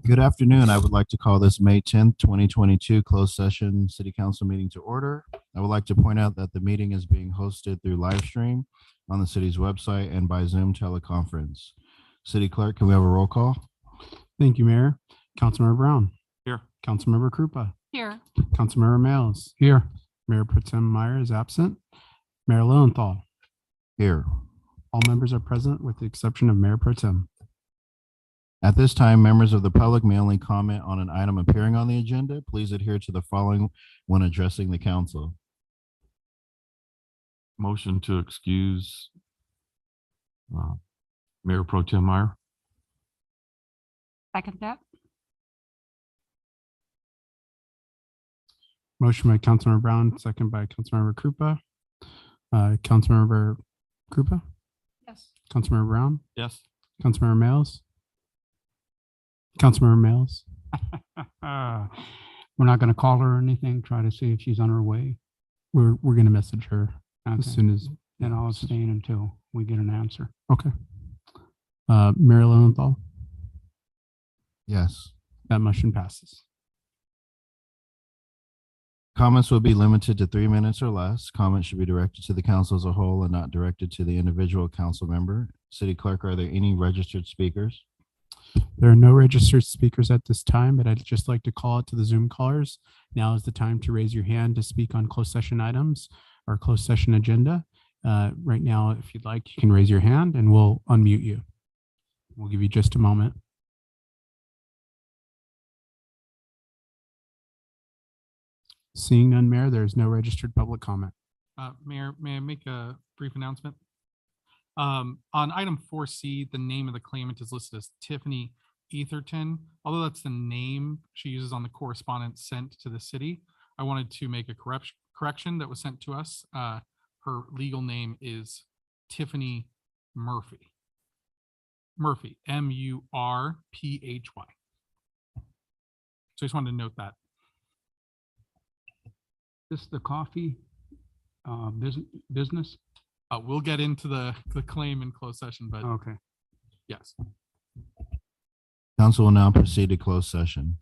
Good afternoon. I would like to call this May 10th, 2022 closed session city council meeting to order. I would like to point out that the meeting is being hosted through live stream on the city's website and by Zoom teleconference. City clerk, can we have a roll call? Thank you, Mayor. Councilmember Brown. Here. Councilmember Krupa. Here. Councilmember Males. Here. Mayor Pro Tem Meyer is absent. Mayor Lowenthal. Here. All members are present with the exception of Mayor Pro Tem. At this time, members of the public may only comment on an item appearing on the agenda. Please adhere to the following when addressing the council. Motion to excuse Mayor Pro Tem Meyer. Second that. Motion by Councilmember Brown, second by Councilmember Krupa. Councilmember Krupa, Yes. Councilmember Brown, Yes. Councilmember Males. Councilmember Males. We're not going to call her or anything. Try to see if she's on her way. We're going to message her as soon as. And I'll abstain until we get an answer. Okay. Mayor Lowenthal, Yes. that motion passes. Comments will be limited to 3 minutes or less. Comments should be directed to the council as a whole and not directed to the individual council member. City clerk, are there any registered speakers? There are no registered speakers at this time, but I'd just like to call out to the Zoom callers. Now is the time to raise your hand to speak on closed session items or closed session agenda. Right now, if you'd like, you can raise your hand and we'll unmute you. We'll give you just a moment. Seeing none, Mayor, there is no registered public comment. Mayor, may I make a brief announcement? On item 4C, the name of the claimant is listed as Tiffany Etherton. Although that's the name she uses on the correspondence sent to the city, I wanted to make a correction that was sent to us. Her legal name is Tiffany Murphy. Murphy, M-U-R-P-H-Y. So I just wanted to note that. This the coffee business? We'll get into the claim in closed session, but Okay. yes. Council will now proceed to closed session.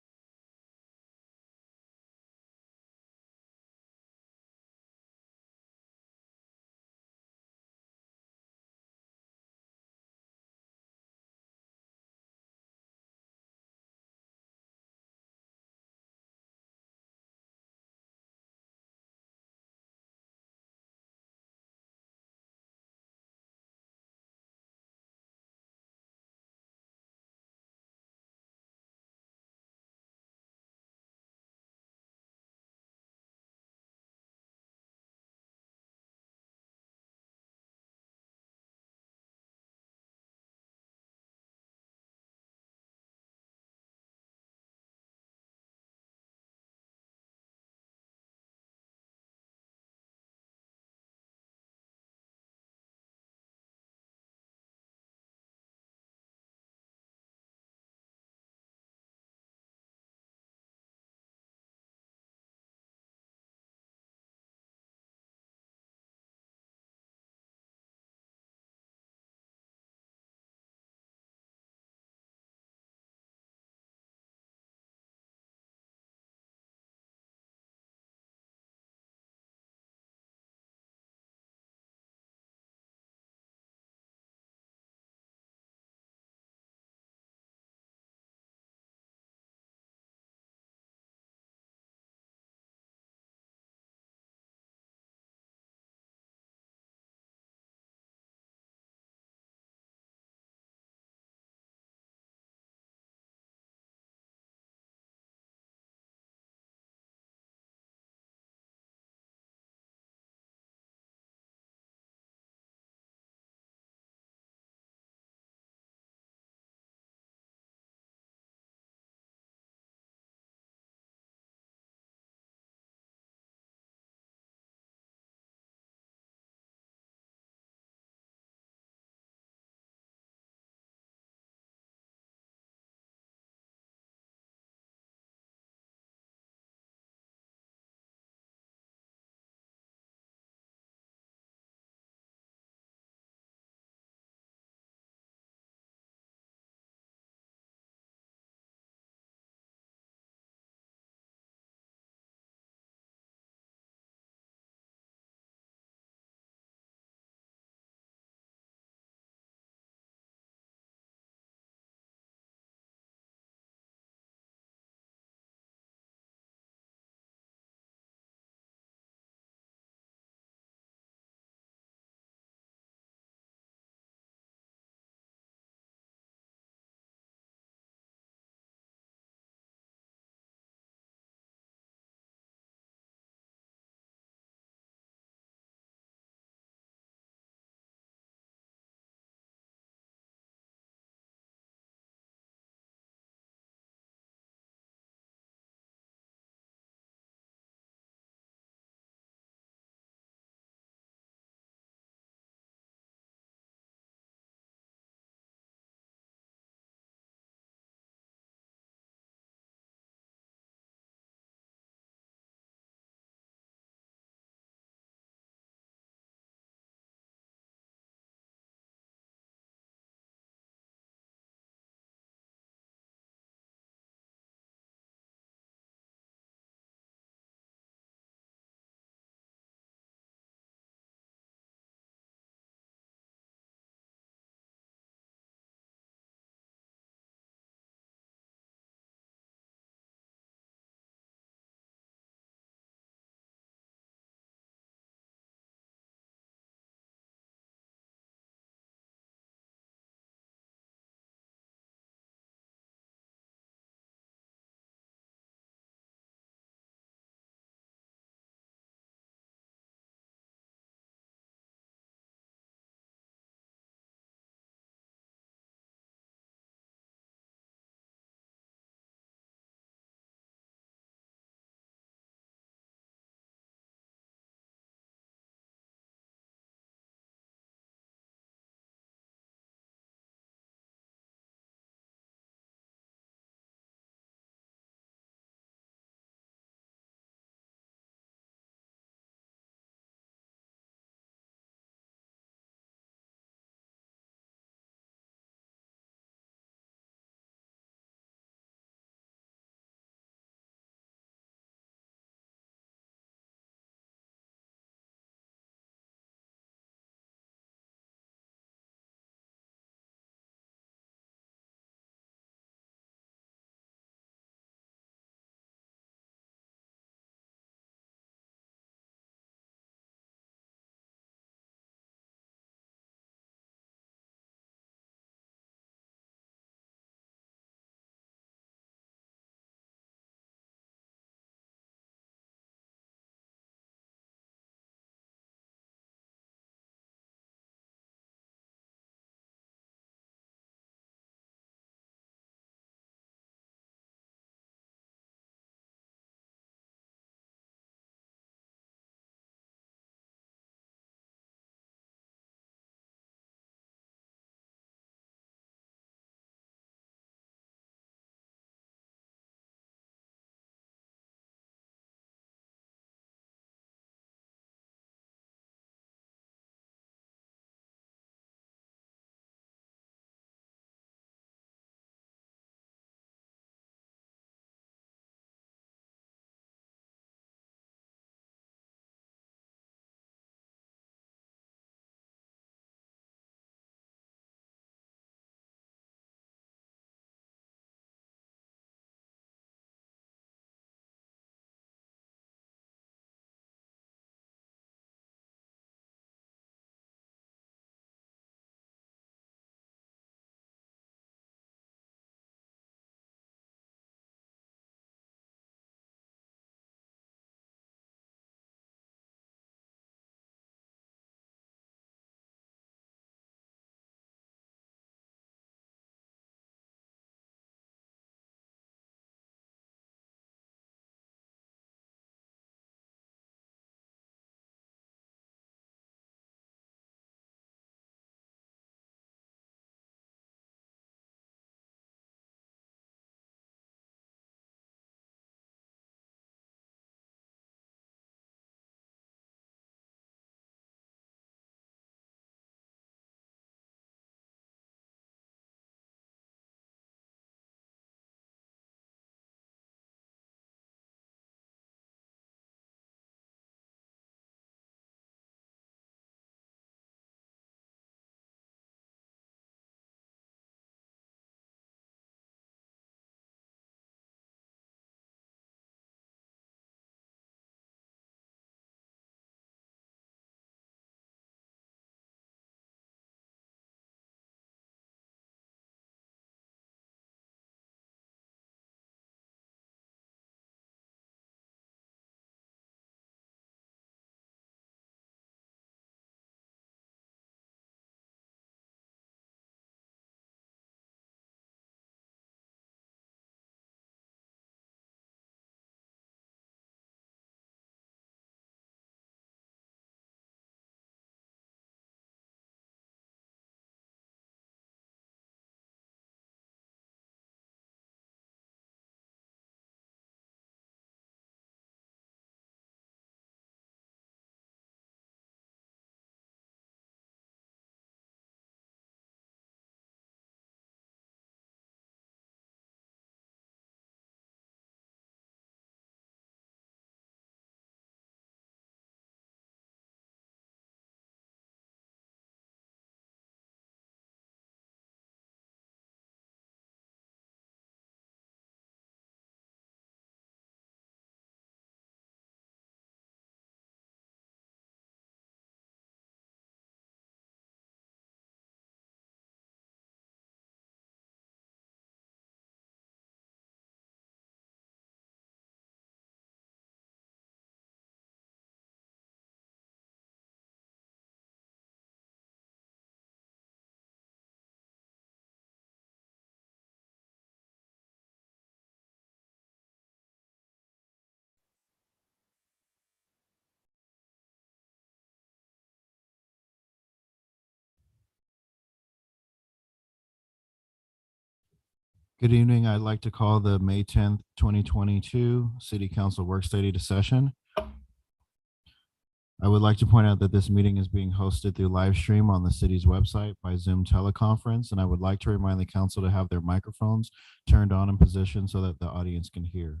Good evening. I'd like to call the May 10th, 2022 City Council Work Study to session. I would like to point out that this meeting is being hosted through live stream on the city's website by Zoom teleconference, and I would like to remind the council to have their microphones turned on in position so that the audience can hear.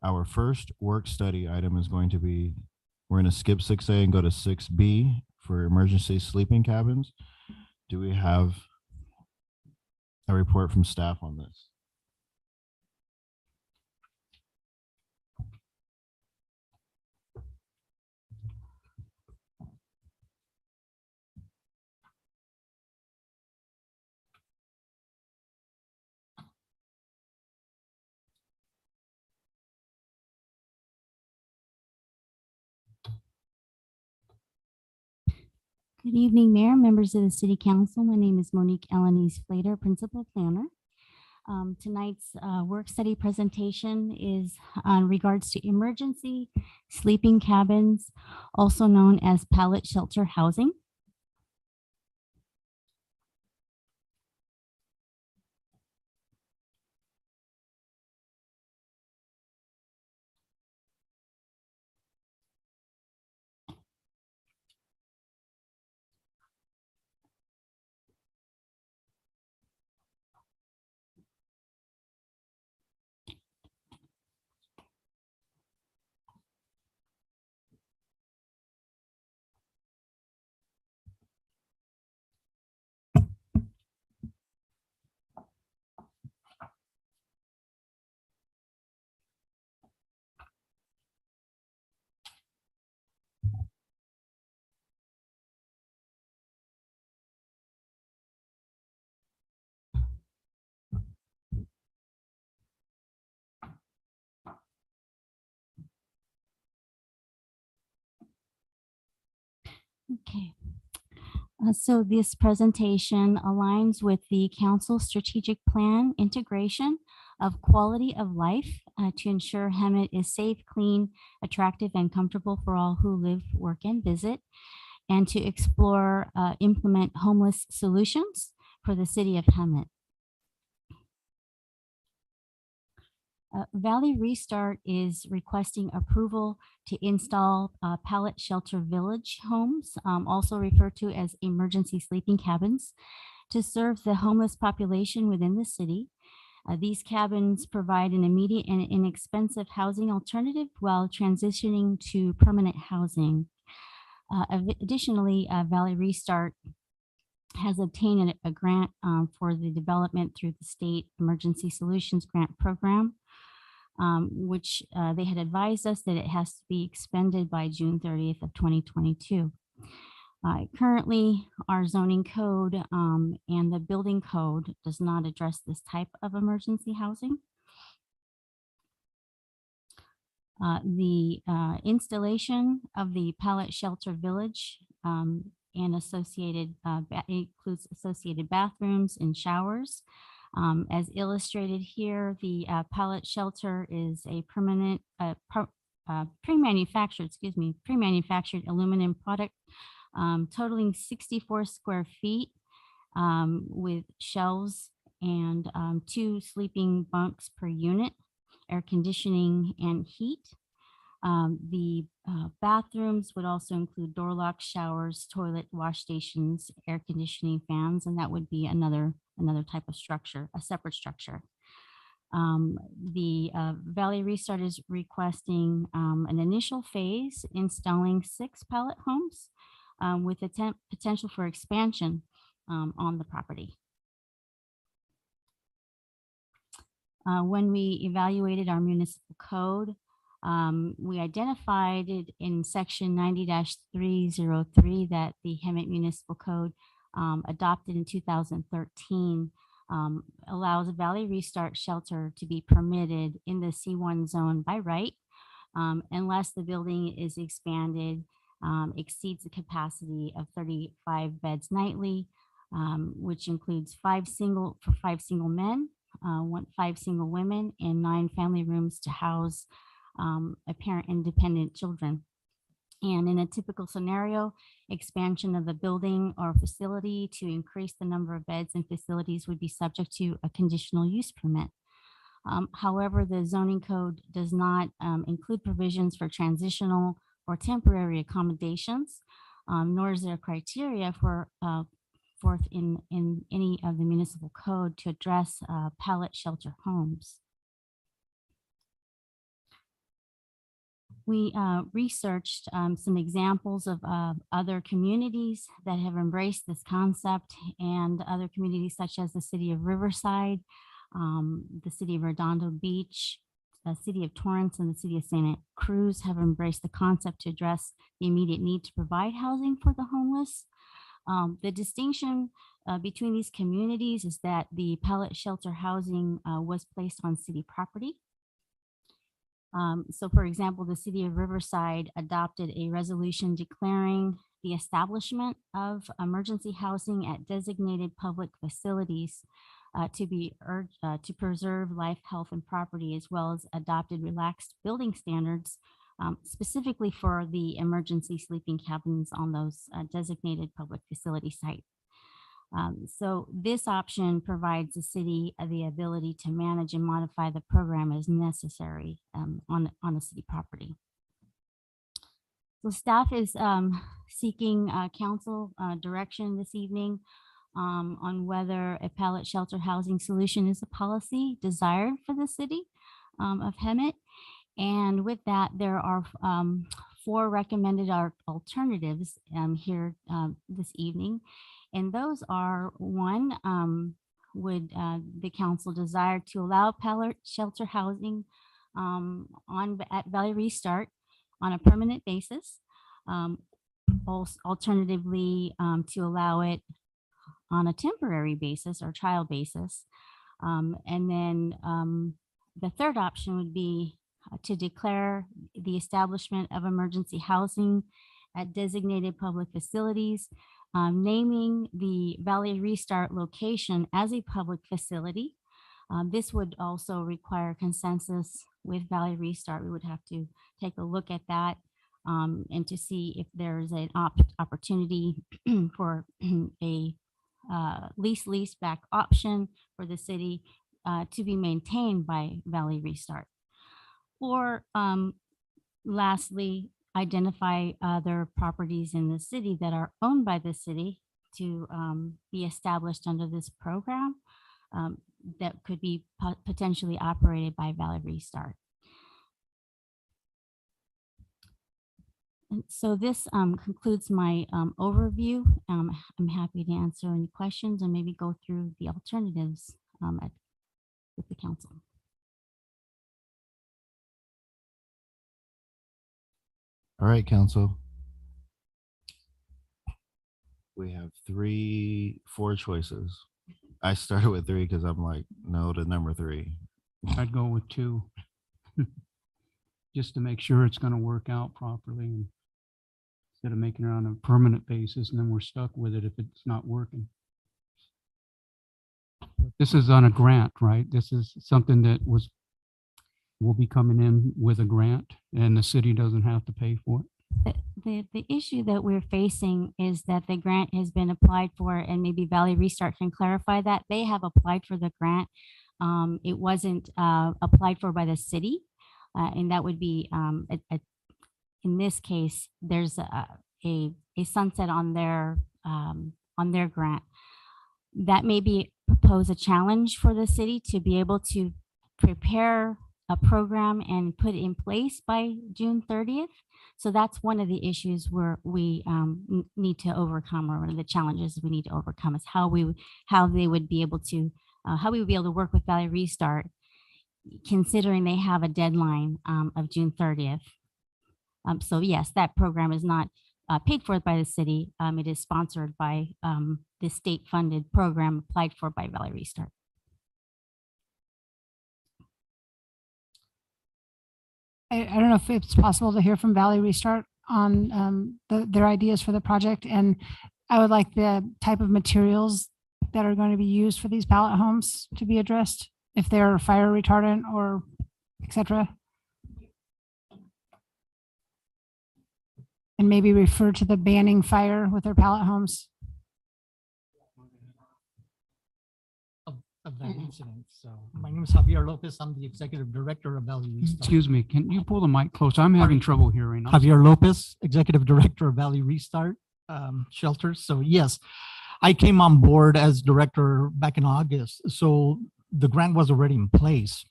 Our first work study item is going to be, we're going to skip 6A and go to 6B for emergency sleeping cabins. Do we have a report from staff on this? Good evening, Mayor, members of the City Council. My name is Monique Elenise Flater, Principal Planner. Tonight's work study presentation is on regards to emergency sleeping cabins, also known as pallet shelter housing. Okay. So this presentation aligns with the Council Strategic Plan integration of quality of life to ensure Hemet is safe, clean, attractive, and comfortable for all who live, work, and visit, and to explore, implement homeless solutions for the city of Hemet. Valley Restart is requesting approval to install pallet shelter village homes, also referred to as emergency sleeping cabins, to serve the homeless population within the city. These cabins provide an immediate and inexpensive housing alternative while transitioning to permanent housing. Additionally, Valley Restart has obtained a grant for the development through the State Emergency Solutions Grant Program, which they had advised us that it has to be expended by June 30th of 2022. Currently, our zoning code and the building code does not address this type of emergency housing. The installation of the pallet shelter village and associated includes associated bathrooms and showers. As illustrated here, the pallet shelter is a permanent, pre-manufactured aluminum product totaling 64 square feet with shelves and 2 sleeping bunks per unit, air conditioning and heat. The bathrooms would also include door locks, showers, toilet, wash stations, air conditioning, fans, and that would be another type of structure, a separate structure. The Valley Restart is requesting an initial phase installing 6 pallet homes with a potential for expansion on the property. When we evaluated our municipal code, we identified it in section 90-303 that the Hemet Municipal Code adopted in 2013 allows a Valley Restart shelter to be permitted in the C1 zone by right, unless the building is expanded, exceeds the capacity of 35 beds nightly, which includes 5 single men, 5 single women, and 9 family rooms to house a parent independent children. And in a typical scenario, expansion of the building or facility to increase the number of beds and facilities would be subject to a conditional use permit. However, the zoning code does not include provisions for transitional or temporary accommodations, nor is there criteria for forth in any of the municipal code to address pallet shelter homes. We researched some examples of other communities that have embraced this concept, and other communities such as the city of Riverside, the city of Redondo Beach, the city of Torrance, and the city of Santa Cruz have embraced the concept to address the immediate need to provide housing for the homeless. The distinction between these communities is that the pallet shelter housing was placed on city property. So for example, the city of Riverside adopted a resolution declaring the establishment of emergency housing at designated public facilities to preserve life, health, and property, as well as adopted relaxed building standards specifically for the emergency sleeping cabins on those designated public facility sites. So this option provides the city the ability to manage and modify the program as necessary on the city property. So staff is seeking council direction this evening on whether a pallet shelter housing solution is a policy desired for the city of Hemet. And with that, there are 4 recommended alternatives here this evening. And those are: 1, would the council desire to allow pallet shelter housing at Valley Restart on a permanent basis? Alternatively, to allow it on a temporary basis or trial basis. And then the third option would be to declare the establishment of emergency housing at designated public facilities, naming the Valley Restart location as a public facility. This would also require consensus with Valley Restart. We would have to take a look at that and to see if there's an opportunity for a lease back option for the city to be maintained by Valley Restart. Or lastly, identify other properties in the city that are owned by the city to be established under this program that could be potentially operated by Valley Restart. And so this concludes my overview. I'm happy to answer any questions and maybe go through the alternatives with the council. All right, council. We have 4 choices. I started with 3 because I'm like, no to number 3. I'd go with 2. Just to make sure it's going to work out properly, and instead of making it on a permanent basis and then we're stuck with it if it's not working. This is on a grant, right? This is something that will be coming in with a grant and the city doesn't have to pay for it. The issue that we're facing is that the grant has been applied for, and maybe Valley Restart can clarify that. They have applied for the grant. It wasn't applied for by the city, and that would be, in this case, there's a sunset on their grant. That may propose a challenge for the city to be able to prepare a program and put it in place by June 30th. So that's one of the issues where we need to overcome, or one of the challenges we need to overcome, is how we would be able to work with Valley Restart, considering they have a deadline of June 30th. So yes, that program is not paid for by the city. It is sponsored by the state-funded program applied for by Valley Restart. I don't know if it's possible to hear from Valley Restart on their ideas for the project. And I would like the type of materials that are going to be used for these pallet homes to be addressed, if they're fire retardant or et cetera. and maybe refer to the banning fire with their pallet homes. Of that incident. So my name is Javier Lopez. I'm the executive director of Valley Restart. Excuse me, can you pull the mic closer? I'm having trouble hearing. I'm Javier Lopez, executive director of Valley Restart Shelters. So yes, I came on board as director back in August. So the grant was already in place,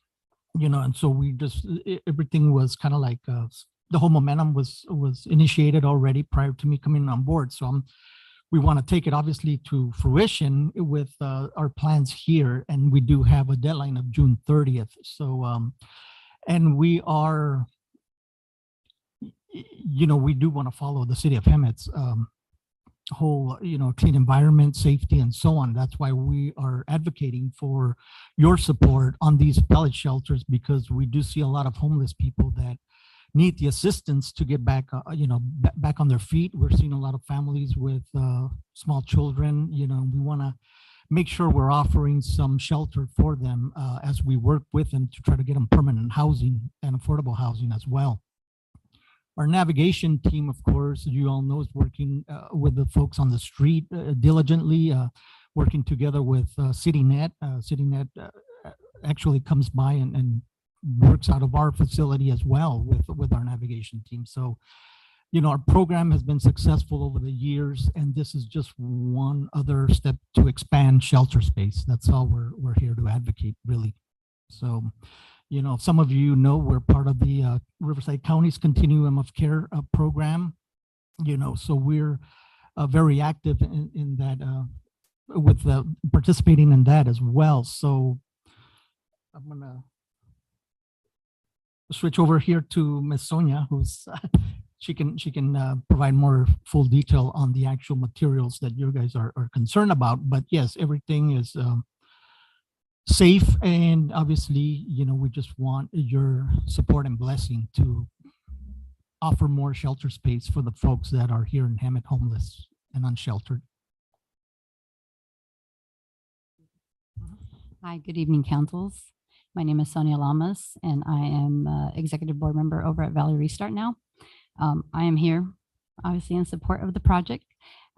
you know, and so we just everything was kind of like the whole momentum was initiated already prior to me coming on board. So we want to take it obviously to fruition with our plans here, and we do have a deadline of June 30th. So, and we are, you know, we do want to follow the city of Hemet's whole, you know, clean environment, safety, and so on. That's why we are advocating for your support on these pellet shelters, because we do see a lot of homeless people that need the assistance to get back, you know, back on their feet. We're seeing a lot of families with small children, you know, we want to make sure we're offering some shelter for them as we work with them to try to get them permanent housing and affordable housing as well. Our navigation team, of course, you all know, is working with the folks on the street diligently, working together with CityNet. CityNet actually comes by and works out of our facility as well with our navigation team. So, you know, our program has been successful over the years, and this is just one other step to expand shelter space. That's all we're here to advocate, really. So, you know, some of you know we're part of the Riverside County's Continuum of Care program, you know, so we're very active in that, with participating in that as well. So I'm gonna switch over here to Ms. Sonia, who's she can provide more full detail on the actual materials that you guys are concerned about. But yes, everything is safe, and obviously, you know, we just want your support and blessing to offer more shelter space for the folks that are here in Hemet, homeless and unsheltered. Hi, good evening, councils. My name is Sonia Lamas, and I am executive board member over at Valley Restart now. I am here, obviously, in support of the project.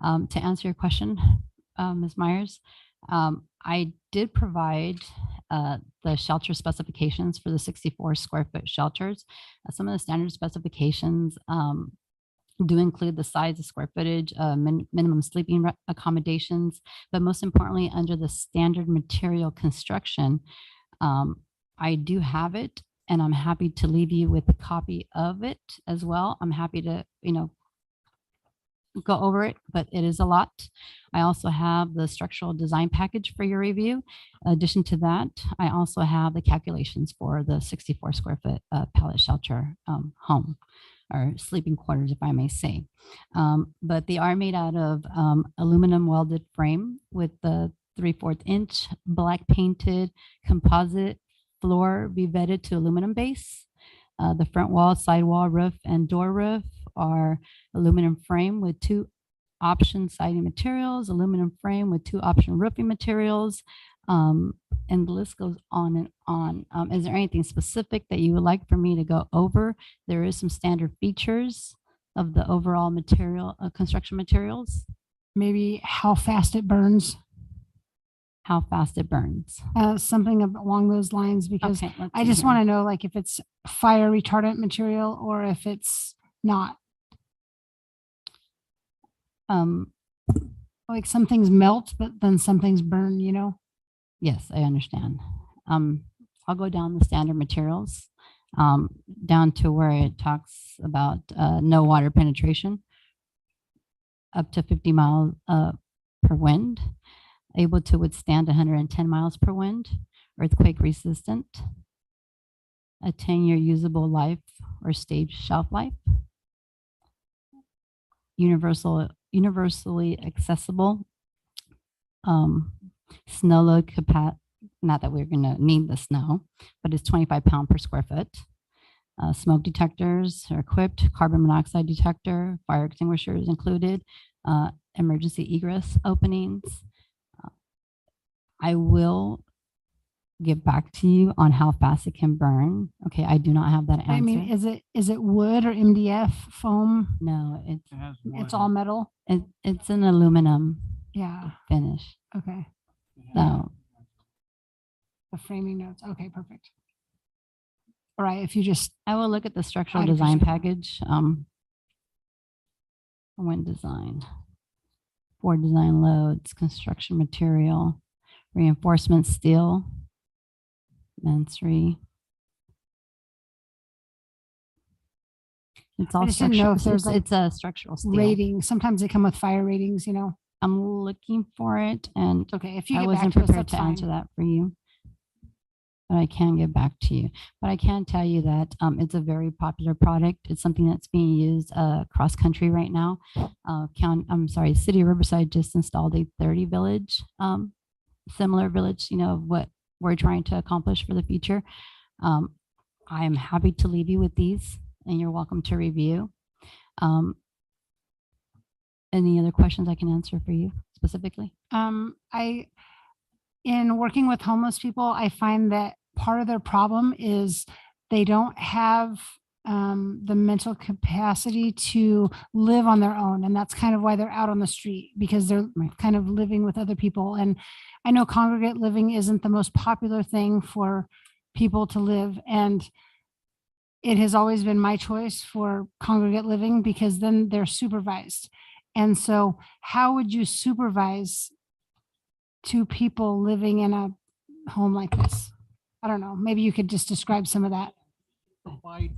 To answer your question, Ms. Myers, I did provide the shelter specifications for the 64 square foot shelters. Some of the standard specifications do include the size, the square footage, minimum sleeping accommodations, but most importantly, under the standard material construction, I do have it, and I'm happy to leave you with a copy of it as well. I'm happy to, you know, go over it, but it is a lot. I also have the structural design package for your review. In addition to that, I also have the calculations for the 64 square foot pallet shelter home, or sleeping quarters, if I may say. But they are made out of aluminum welded frame with the 3/4 inch black painted composite floor be vetted to aluminum base. The front wall, sidewall, roof, and door roof are aluminum frame with 2 option siding materials, aluminum frame with 2 option roofing materials, and the list goes on and on. Is there anything specific that you would like for me to go over? There is some standard features of the overall material, construction materials. Maybe how fast it burns, How fast it burns. something along those lines, because Okay, let's I see just here. want to know, like, if it's fire retardant material or if it's not. Like, some things melt, but then some things burn, you know? Yes, I understand. I'll go down the standard materials, down to where it talks about no water penetration, up to 50 miles per wind, able to withstand 110 miles per wind, earthquake resistant, a 10-year usable life or stage shelf life, universally accessible, snow load capacity, not that we're going to need the snow, but it's 25 pounds per square foot. Smoke detectors are equipped, carbon monoxide detector, fire extinguishers included, emergency egress openings. I will get back to you on how fast it can burn. Okay, I do not have that answer. I mean, is it wood or MDF foam? No, It's all metal? it's an aluminum Yeah, finish. okay. So The framing notes. Okay, perfect. All right, if you just, I will look at the structural I'd design appreciate package. When design, for design loads, construction material, reinforcement steel, masonry. It's all just didn't know structural. if there's, like, It's a structural steel. rating, sometimes they come with fire ratings, you know? I'm looking for it, and Okay, if you I get back wasn't to us, prepared that's to answer fine. that for you. But I can get back to you. But I can tell you that it's a very popular product. It's something that's being used across country right now. City of Riverside just installed a 30 village, similar village, of what we're trying to accomplish for the future. I am happy to leave you with these, and you're welcome to review. Any other questions I can answer for you specifically? In working with homeless people, I find that part of their problem is they don't have the mental capacity to live on their own. And that's kind of why they're out on the street, because they're kind of living with other people. And I know congregate living isn't the most popular thing for people to live. And it has always been my choice for congregate living, because then they're supervised. And so how would you supervise two people living in a home like this? I don't know. Maybe you could just describe some of that. Provide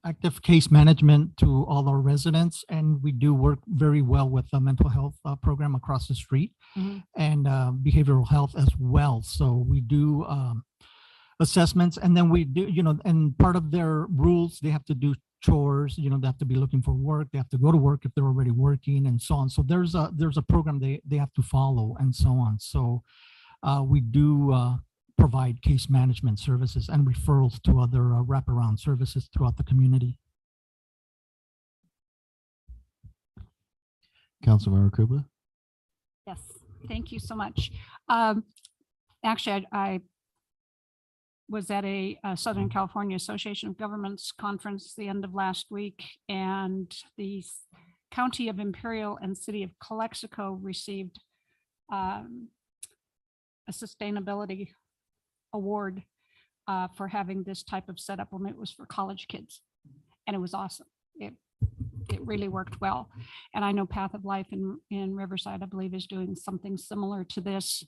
active case management to all our residents, and we do work very well with the mental health program across the street, and behavioral health as well. So we do assessments, and then we do, and part of their rules, they have to do chores, they have to be looking for work, they have to go to work if they're already working, and so on. So there's a program they have to follow, and so on. So we do provide case management services and referrals to other wraparound services throughout the community. Councilmember Krupa. Yes, thank you so much. Actually, I was at a Southern California Association of Governments conference the end of last week, and the County of Imperial and City of Calexico received a sustainability award for having this type of setup, and it was for college kids, and it was awesome. It really worked well. And I know Path of Life in Riverside, I believe, is doing something similar to this,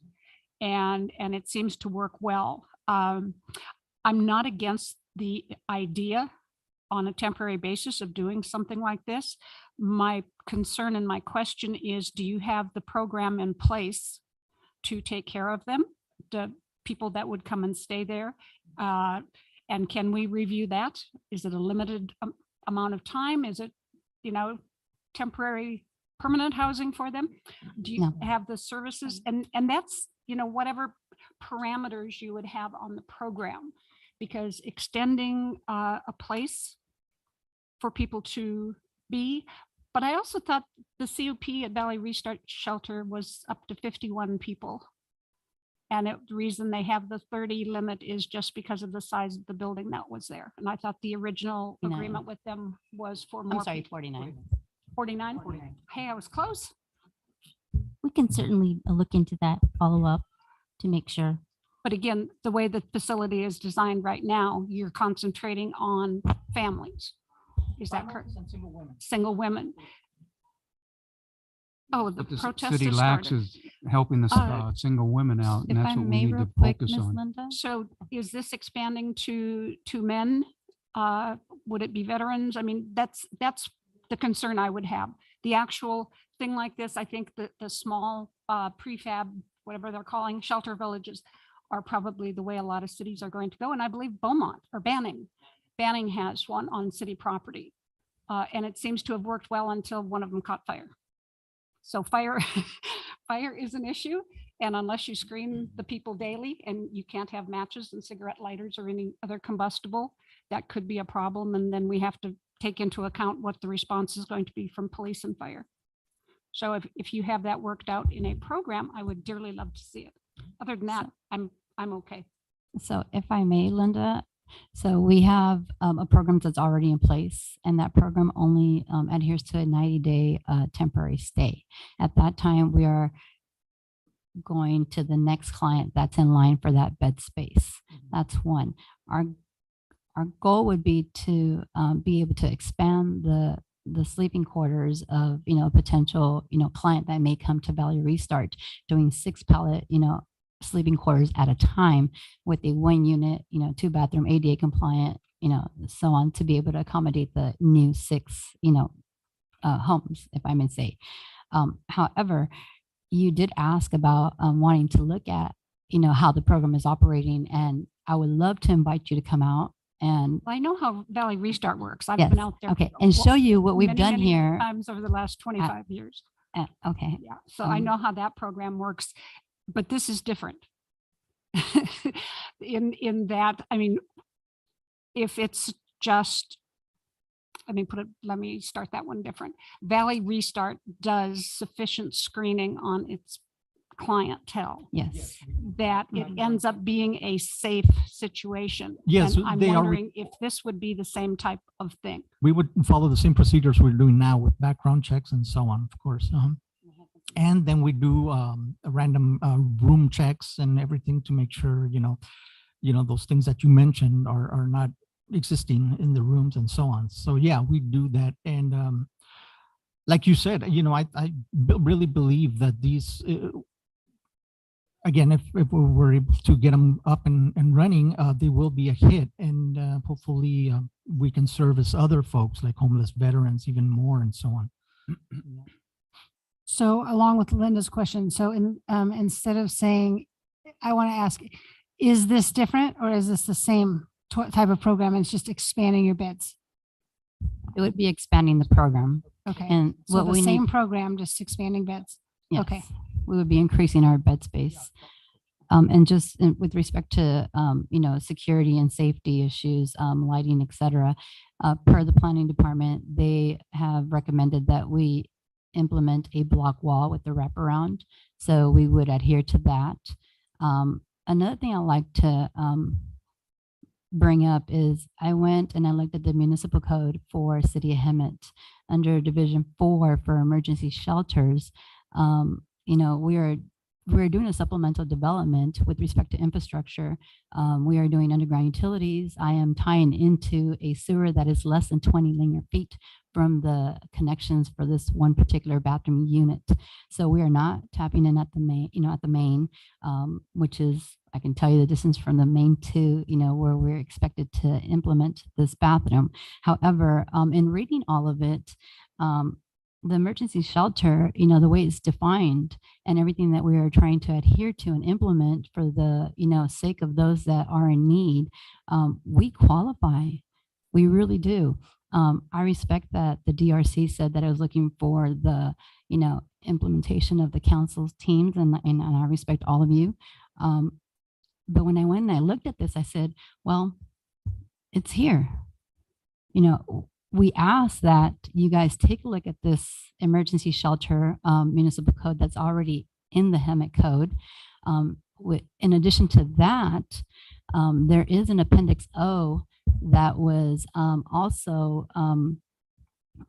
and it seems to work well. I'm not against the idea on a temporary basis of doing something like this. My concern and my question is, do you have the program in place to take care of them, the people that would come and stay there? And can we review that? Is it a limited amount of time? Is it, temporary, permanent housing for them? Do you have the services? And that's, whatever parameters you would have on the program, because extending a place for people to be. But I also thought the COP at Valley Restart Shelter was up to 51 people. And the reason they have the 30 limit is just because of the size of the building that was there. And I thought the original agreement with them was for more. I'm sorry, people. 49. 49? Hey, I was close. We can certainly look into that, follow up to make sure. But again, the way the facility is designed right now, you're concentrating on families. Is that correct? Single women. Oh, the But the protest city has lacks started. is helping the single women out, and If that's I what we may need real to quick, focus Ms. on. Linda. So is this expanding to men? Would it be veterans? I mean, that's the concern I would have. The actual thing like this, I think that the small prefab, whatever they're calling, shelter villages are probably the way a lot of cities are going to go. And I believe Beaumont or Banning has one on city property. And it seems to have worked well until one of them caught fire. So fire is an issue. And unless you screen the people daily and you can't have matches and cigarette lighters or any other combustible, that could be a problem. And then we have to take into account what the response is going to be from police and fire. So if you have that worked out in a program, I would dearly love to see it. Other than that, I'm okay. So if I may, Linda, so we have a program that's already in place, and that program only adheres to a 90-day temporary stay. At that time, we are going to the next client that's in line for that bed space. That's one. Our goal would be to be able to expand the sleeping quarters of, a potential, client that may come to Valley Restart, doing 6 pallet, sleeping quarters at a time with a 1 unit, 2 bathroom, ADA compliant, so on, to be able to accommodate the new 6, homes, if I may say. However, you did ask about wanting to look at, how the program is operating, and I would love to invite you to come out and I know how Valley Restart works. I've yes, been out there. okay, and show you what we've many, done many here. times over the last 25 years. Okay, Yeah, so I Um, know how that program works, but this is different. In that, I mean, if it's just, let me start that one different. Valley Restart does sufficient screening on its clientele yes, that it ends up being a safe situation. Yes, And I'm they are wondering if this would be the same type of thing. We would follow the same procedures we're doing now with background checks and so on, of course. And then we do random room checks and everything to make sure, those things that you mentioned are not existing in the rooms and so on. So yeah, we do that. And like you said, I really believe that these, again, if we were able to get them up and running, they will be a hit. And hopefully we can service other folks like homeless veterans even more and so on. So along with Linda's question, so instead of saying, I want to ask, is this different or is this the same type of program? And it's just expanding your beds. it would be expanding the program. Okay. And So what the we same need, program, just expanding beds. yes, okay. we would be increasing our bed space. And just with respect to, security and safety issues, lighting, et cetera, per the planning department, they have recommended that we implement a block wall with the wraparound. So we would adhere to that. Another thing I like to bring up is I went and I looked at the municipal code for City of Hemet under Division 4 for emergency shelters. We're doing a supplemental development with respect to infrastructure. We are doing underground utilities. I am tying into a sewer that is less than 20 linear feet from the connections for this one particular bathroom unit. So we are not tapping in at the main, which is, I can tell you the distance from the main to, where we're expected to implement this bathroom. However, in reading all of it, the emergency shelter, the way it's defined and everything that we are trying to adhere to and implement for the, sake of those that are in need, we qualify. We really do. I respect that the DRC said that I was looking for the, implementation of the council's teams, and I respect all of you. But when I went and I looked at this, I said, well, it's here. We ask that you guys take a look at this emergency shelter municipal code that's already in the Hemet code. In addition to that, there is an Appendix O that was also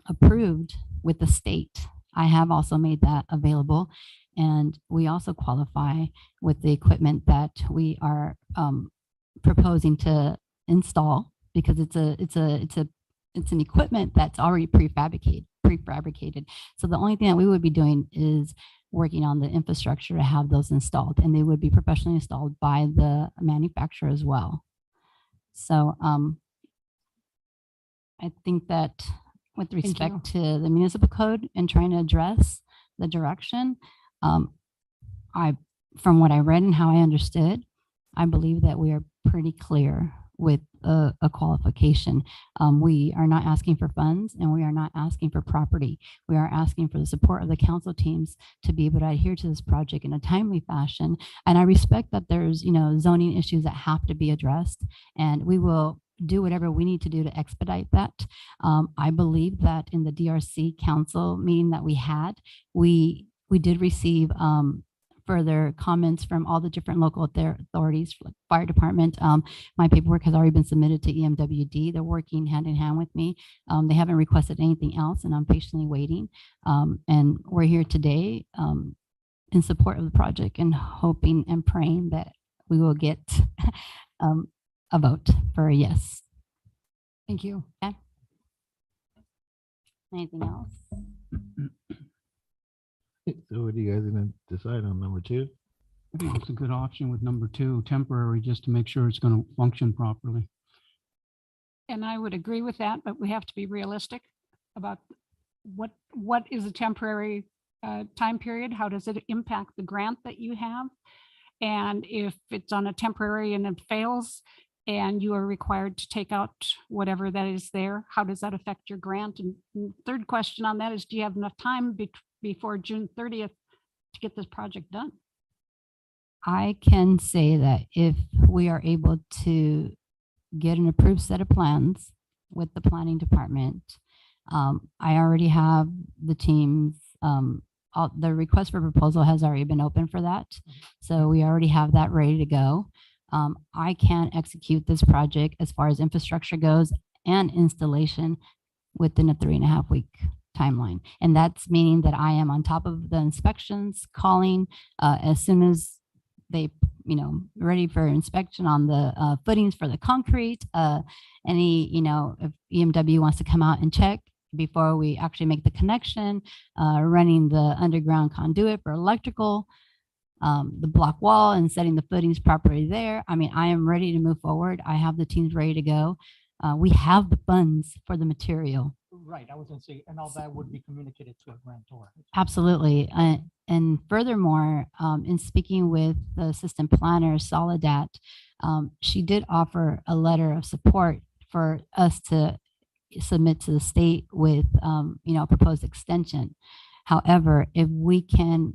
approved with the state. I have also made that available, and we also qualify with the equipment that we are proposing to install, because it's an equipment that's already prefabricated. So the only thing that we would be doing is working on the infrastructure to have those installed, and they would be professionally installed by the manufacturer as well. So I think that with respect to the municipal code and trying to address the direction, from what I read and how I understood, I believe that we are pretty clear with a qualification. We are not asking for funds, and we are not asking for property. We are asking for the support of the council teams to be able to adhere to this project in a timely fashion. And I respect that there's, zoning issues that have to be addressed, and we will do whatever we need to do to expedite that. I believe that in the DRC council meeting that we had, we did receive further comments from all the different local authorities, like fire department. My paperwork has already been submitted to EMWD. They're working hand in hand with me. They haven't requested anything else, and I'm patiently waiting. And we're here today in support of the project and hoping and praying that we will get a vote for a yes. Thank you. Okay. Anything else? So what are you guys gonna decide on number 2? I think it's a good option with number 2, temporary, just to make sure it's going to function properly. And I would agree with that, but we have to be realistic about what is a temporary time period? How does it impact the grant that you have? And if it's on a temporary and it fails and you are required to take out whatever that is there, how does that affect your grant? And third question on that is, do you have enough time before June 30th to get this project done? I can say that if we are able to get an approved set of plans with the planning department, I already have the teams, the request for proposal has already been open for that. So we already have that ready to go. I can execute this project as far as infrastructure goes and installation within a 3.5 week timeline. And that's meaning that I am on top of the inspections, calling as soon as they, ready for inspection on the footings for the concrete, any, if EMW wants to come out and check before we actually make the connection, running the underground conduit for electrical, the block wall and setting the footings properly there. I mean, I am ready to move forward. I have the teams ready to go. We have the funds for the material. Right, I was gonna say, and all that would be communicated to a grantor. Absolutely. And furthermore, in speaking with the assistant planner, Solidat, she did offer a letter of support for us to submit to the state with, proposed extension. However, if we can,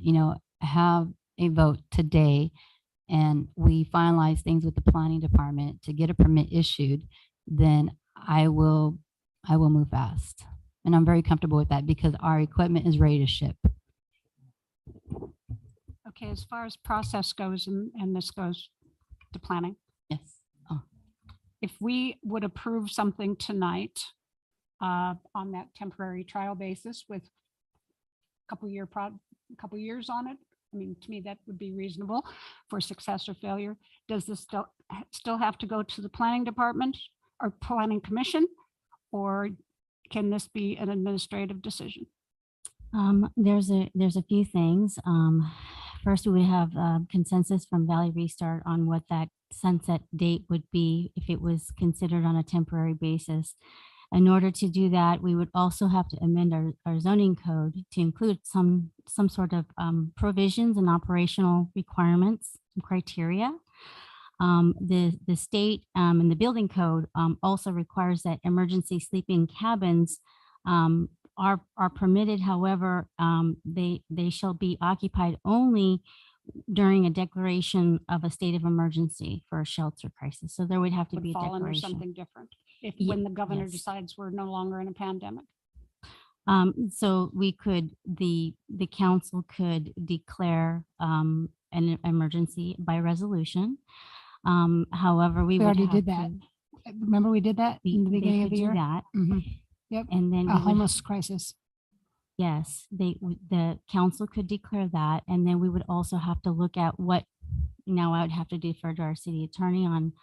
have a vote today and we finalize things with the planning department to get a permit issued, then I will move fast. And I'm very comfortable with that because our equipment is ready to ship. Okay, as far as process goes, and this goes to planning, Yes. Oh, if we would approve something tonight on that temporary trial basis with a couple years on it, I mean, to me, that would be reasonable for success or failure. Does this still have to go to the planning department or planning commission, or can this be an administrative decision? There's a few things. First, we would have consensus from Valley Restart on what that sunset date would be if it was considered on a temporary basis. In order to do that, we would also have to amend our zoning code to include some sort of provisions and operational requirements and criteria. The state and the building code also requires that emergency sleeping cabins are permitted. However, they shall be occupied only during a declaration of a state of emergency for a shelter crisis. So there would have to Would be a fall under declaration. something different if Ye- when the governor yes. decides we're no longer in a pandemic. So we could, the council could declare an emergency by resolution. However, we We would already have did that. to- Remember we did that in the they beginning of could the do year? that. Mhm. Yep, And then a we would homeless crisis. Yes, the council could declare that, and then we would also have to look at what, now I would have to defer to our city attorney on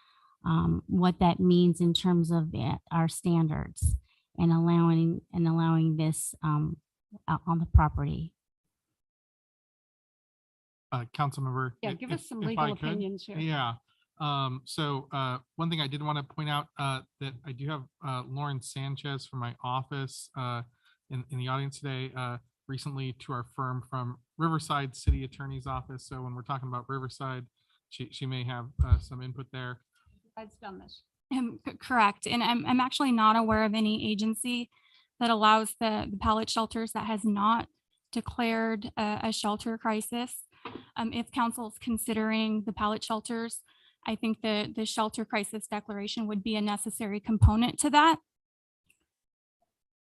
what that means in terms of our standards and allowing this out on the property. Councilmember. Yeah, give us some legal opinions here. Yeah. So one thing I did want to point out that I do have Lauren Sanchez from my office in the audience today, recently to our firm from Riverside City Attorney's Office. So when we're talking about Riverside, she may have some input there. I've done this. Correct. And I'm actually not aware of any agency that allows the pallet shelters that has not declared a shelter crisis. If council is considering the pallet shelters, I think the shelter crisis declaration would be a necessary component to that.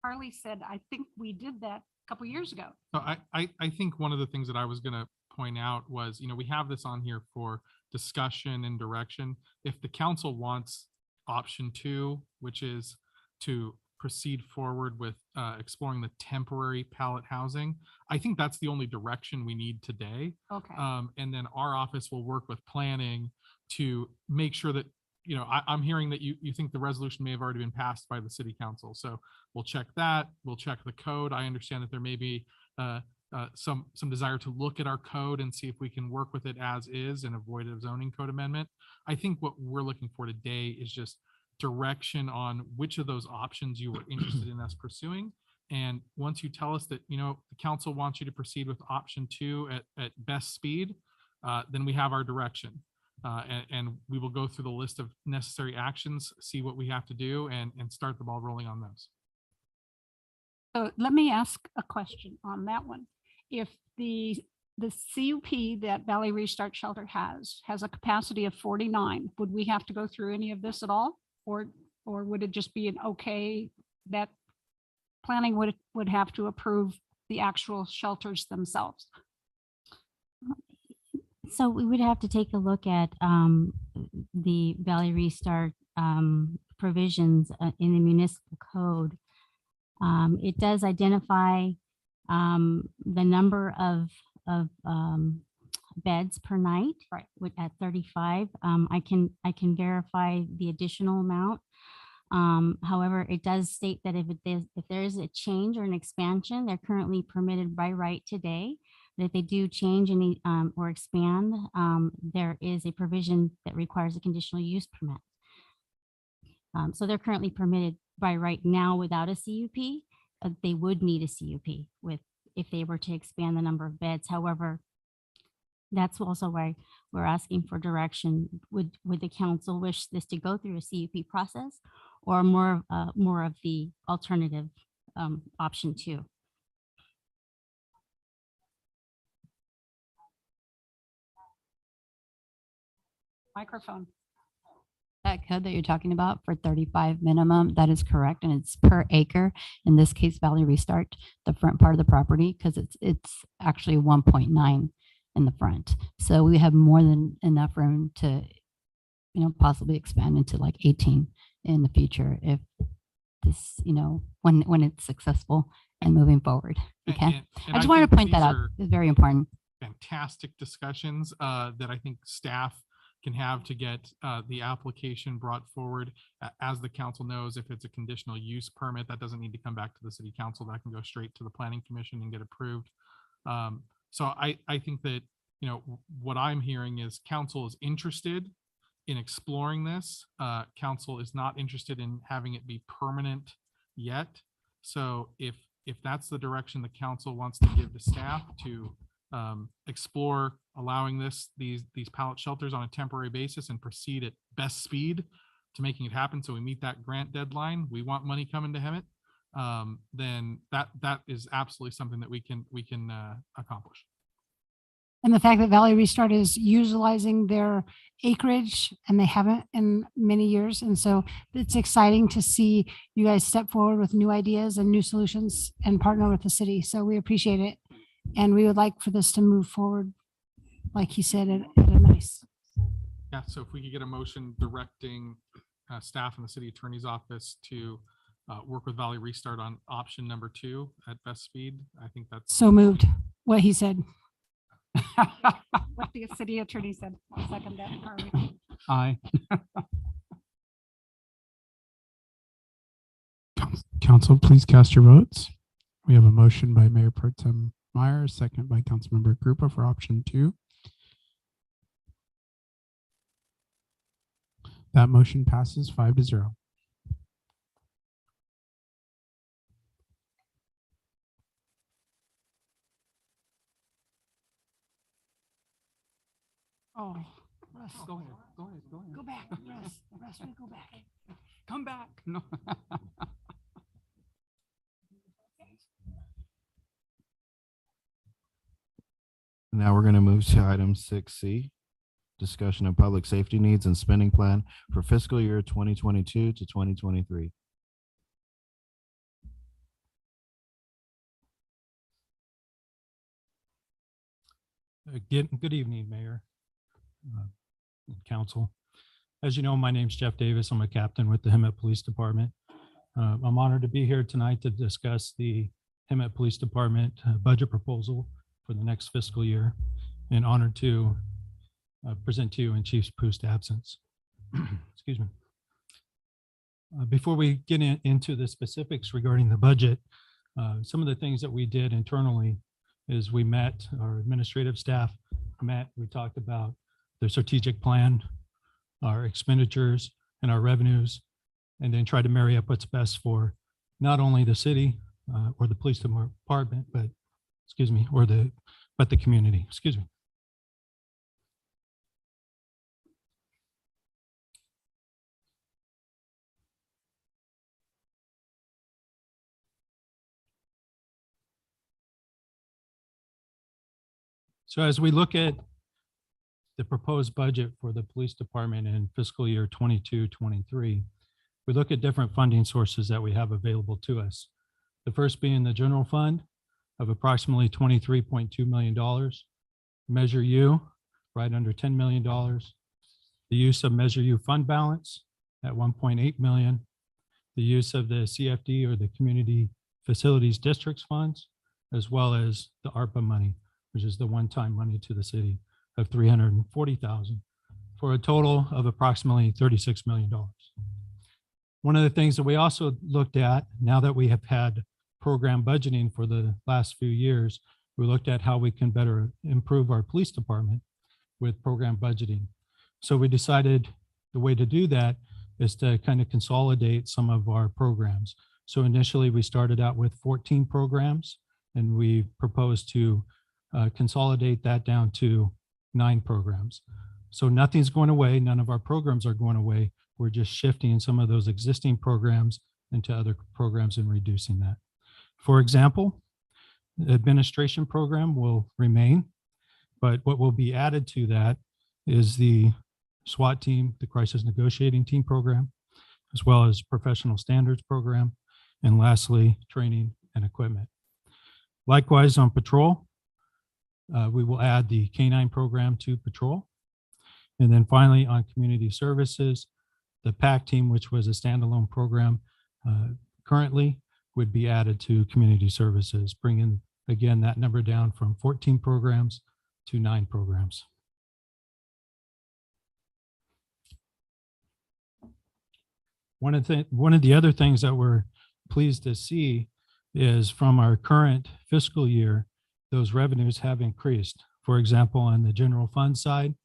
Harley said, I think we did that a couple years ago. So I think one of the things that I was going to point out was, we have this on here for discussion and direction. If the council wants option 2, which is to proceed forward with exploring the temporary pallet housing, I think that's the only direction we need today. Okay. And then our office will work with planning to make sure that, I'm hearing that you think the resolution may have already been passed by the city council. So we'll check that. We'll check the code. I understand that there may be some desire to look at our code and see if we can work with it as is and avoid a zoning code amendment. I think what we're looking for today is just direction on which of those options you were interested in us pursuing. And once you tell us that, the council wants you to proceed with option 2 at best speed, then we have our direction. And we will go through the list of necessary actions, see what we have to do, and start the ball rolling on those. So let me ask a question on that one. If the CUP that Valley Restart Shelter has a capacity of 49, would we have to go through any of this at all? Or would it just be an okay that planning would have to approve the actual shelters themselves? So we would have to take a look at the Valley Restart provisions in the municipal code. It does identify the number of beds per night, right, at 35. I can verify the additional amount. However, it does state that if there is a change or an expansion, they're currently permitted by right today. But if they do change any or expand, there is a provision that requires a conditional use permit. So they're currently permitted by right now without a CUP. They would need a CUP if they were to expand the number of beds. However, that's also why we're asking for direction. Would the council wish this to go through a CUP process, or more of the alternative option 2? Microphone. That code that you're talking about for 35 minimum, that is correct. And it's per acre. In this case, Valley Restart, the front part of the property, because it's actually 1.9 in the front. So we have more than enough room to, possibly expand into like 18 in the future if this, when it's successful and moving forward. Okay. And I just think wanted to point that these out. are It's very important. Fantastic discussions that I think staff can have to get the application brought forward. As the council knows, if it's a conditional use permit, that doesn't need to come back to the city council. That can go straight to the planning commission and get approved. So I think that, what I'm hearing is council is interested in exploring this. Council is not interested in having it be permanent yet. So if that's the direction the council wants to give to staff to explore allowing these pallet shelters on a temporary basis and proceed at best speed to making it happen, so we meet that grant deadline, we want money coming to Hemet, then that is absolutely something that we can accomplish. And the fact that Valley Restart is utilizing their acreage, and they haven't in many years. And so it's exciting to see you guys step forward with new ideas and new solutions and partner with the city. So we appreciate it. And we would like for this to move forward, like he said, at a nice. Yeah, so if we could get a motion directing staff in the city attorney's office to work with Valley Restart on option number 2 at best speed, I think that's. So moved, what he said. What the city attorney said. I'll second that. Harvey. Aye. Council, please cast your votes. We have a motion by Mayor Pro Tem Meyer, second by Councilmember Krupa for option 2. That motion passes 5-0. Oh, Russ, Go ahead. go back, Russ, we go back. Come back. No. Now we're going to move to item 6C, discussion of public safety needs and spending plan for fiscal year 2022 to 2023. Good evening, Mayor, and Council. As you know, my name's Jeff Davis. I'm a captain with the Hemet Police Department. I'm honored to be here tonight to discuss the Hemet Police Department budget proposal for the next fiscal year, and honored to present to you in Chief Poost absence. Excuse me. Before we get into the specifics regarding the budget, some of the things that we did internally is we met, our administrative staff met, we talked about the strategic plan, our expenditures and our revenues, and then try to marry up what's best for not only the city or the police department, but the community. Excuse me. So as we look at the proposed budget for the police department in fiscal year 22-23, we look at different funding sources that we have available to us. The first being the general fund of approximately $23.2 million. Measure U, right under $10 million. The use of Measure U fund balance at $1.8 million. The use of the CFD or the Community Facilities Districts funds, as well as the Arpa money, which is the one-time money to the city of $340,000, for a total of approximately $36 million. One of the things that we also looked at, now that we have had program budgeting for the last few years, we looked at how we can better improve our police department with program budgeting. So we decided the way to do that is to kind of consolidate some of our programs. So initially we started out with 14 programs, and we proposed to consolidate that down to 9 programs. So nothing's going away. None of our programs are going away. We're just shifting some of those existing programs into other programs and reducing that. For example, the administration program will remain, but what will be added to that is the SWAT team, the crisis negotiating team program, as well as professional standards program, and lastly, training and equipment. Likewise, on patrol, we will add the K9 program to patrol. And then finally, on community services, the PAC team, which was a standalone program currently, would be added to community services, bringing, again, that number down from 14 programs to 9 programs. One of the other things that we're pleased to see is from our current fiscal year, those revenues have increased. For example, on the general fund side,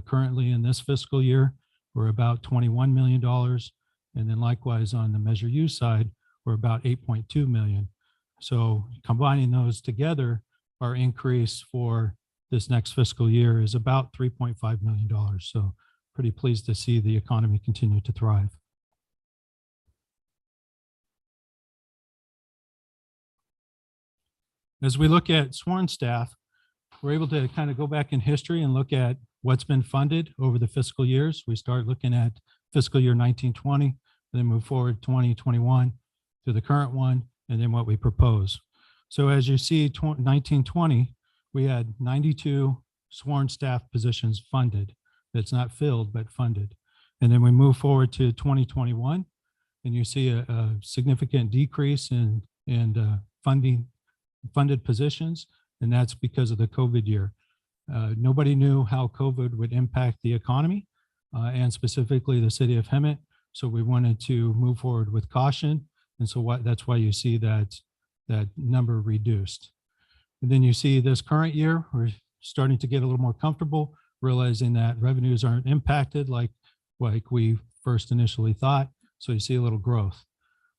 currently in this fiscal year, we're about $21 million. And then likewise on the Measure U side, we're about 8.2 million. So combining those together, our increase for this next fiscal year is about $3.5 million. So pretty pleased to see the economy continue to thrive. As we look at sworn staff, we're able to kind of go back in history and look at what's been funded over the fiscal years. We start looking at fiscal year 1920, then move forward 2021 to the current one, and then what we propose. So as you see, 1920, we had 92 sworn staff positions funded. That's not filled, but funded. And then we move forward to 2021, and you see a significant decrease in funded positions, and that's because of the COVID year. Nobody knew how COVID would impact the economy and specifically the city of Hemet. So we wanted to move forward with caution. And so that's why you see that number reduced. And then you see this current year, we're starting to get a little more comfortable, realizing that revenues aren't impacted like we first initially thought. So you see a little growth.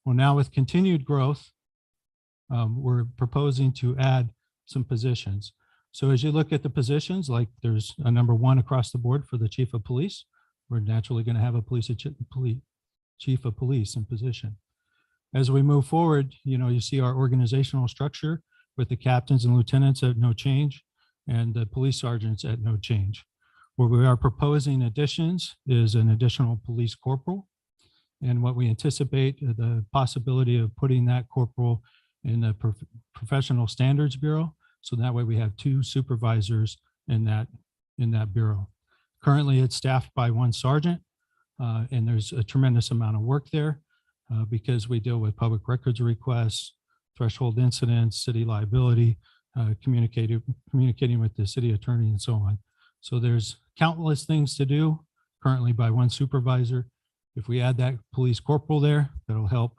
Well, now with continued growth, we're proposing to add some positions. So as you look at the positions, like there's a number 1 across the board for the chief of police, we're naturally going to have a chief of police in position. As we move forward, you see our organizational structure with the captains and lieutenants at no change and the police sergeants at no change. Where we are proposing additions is an additional police corporal. And what we anticipate the possibility of putting that corporal in the Professional Standards Bureau. So that way we have 2 supervisors in that bureau. Currently, it's staffed by one sergeant, and there's a tremendous amount of work there because we deal with public records requests, threshold incidents, city liability, communicating with the city attorney and so on. So there's countless things to do currently by one supervisor. If we add that police corporal there, that'll help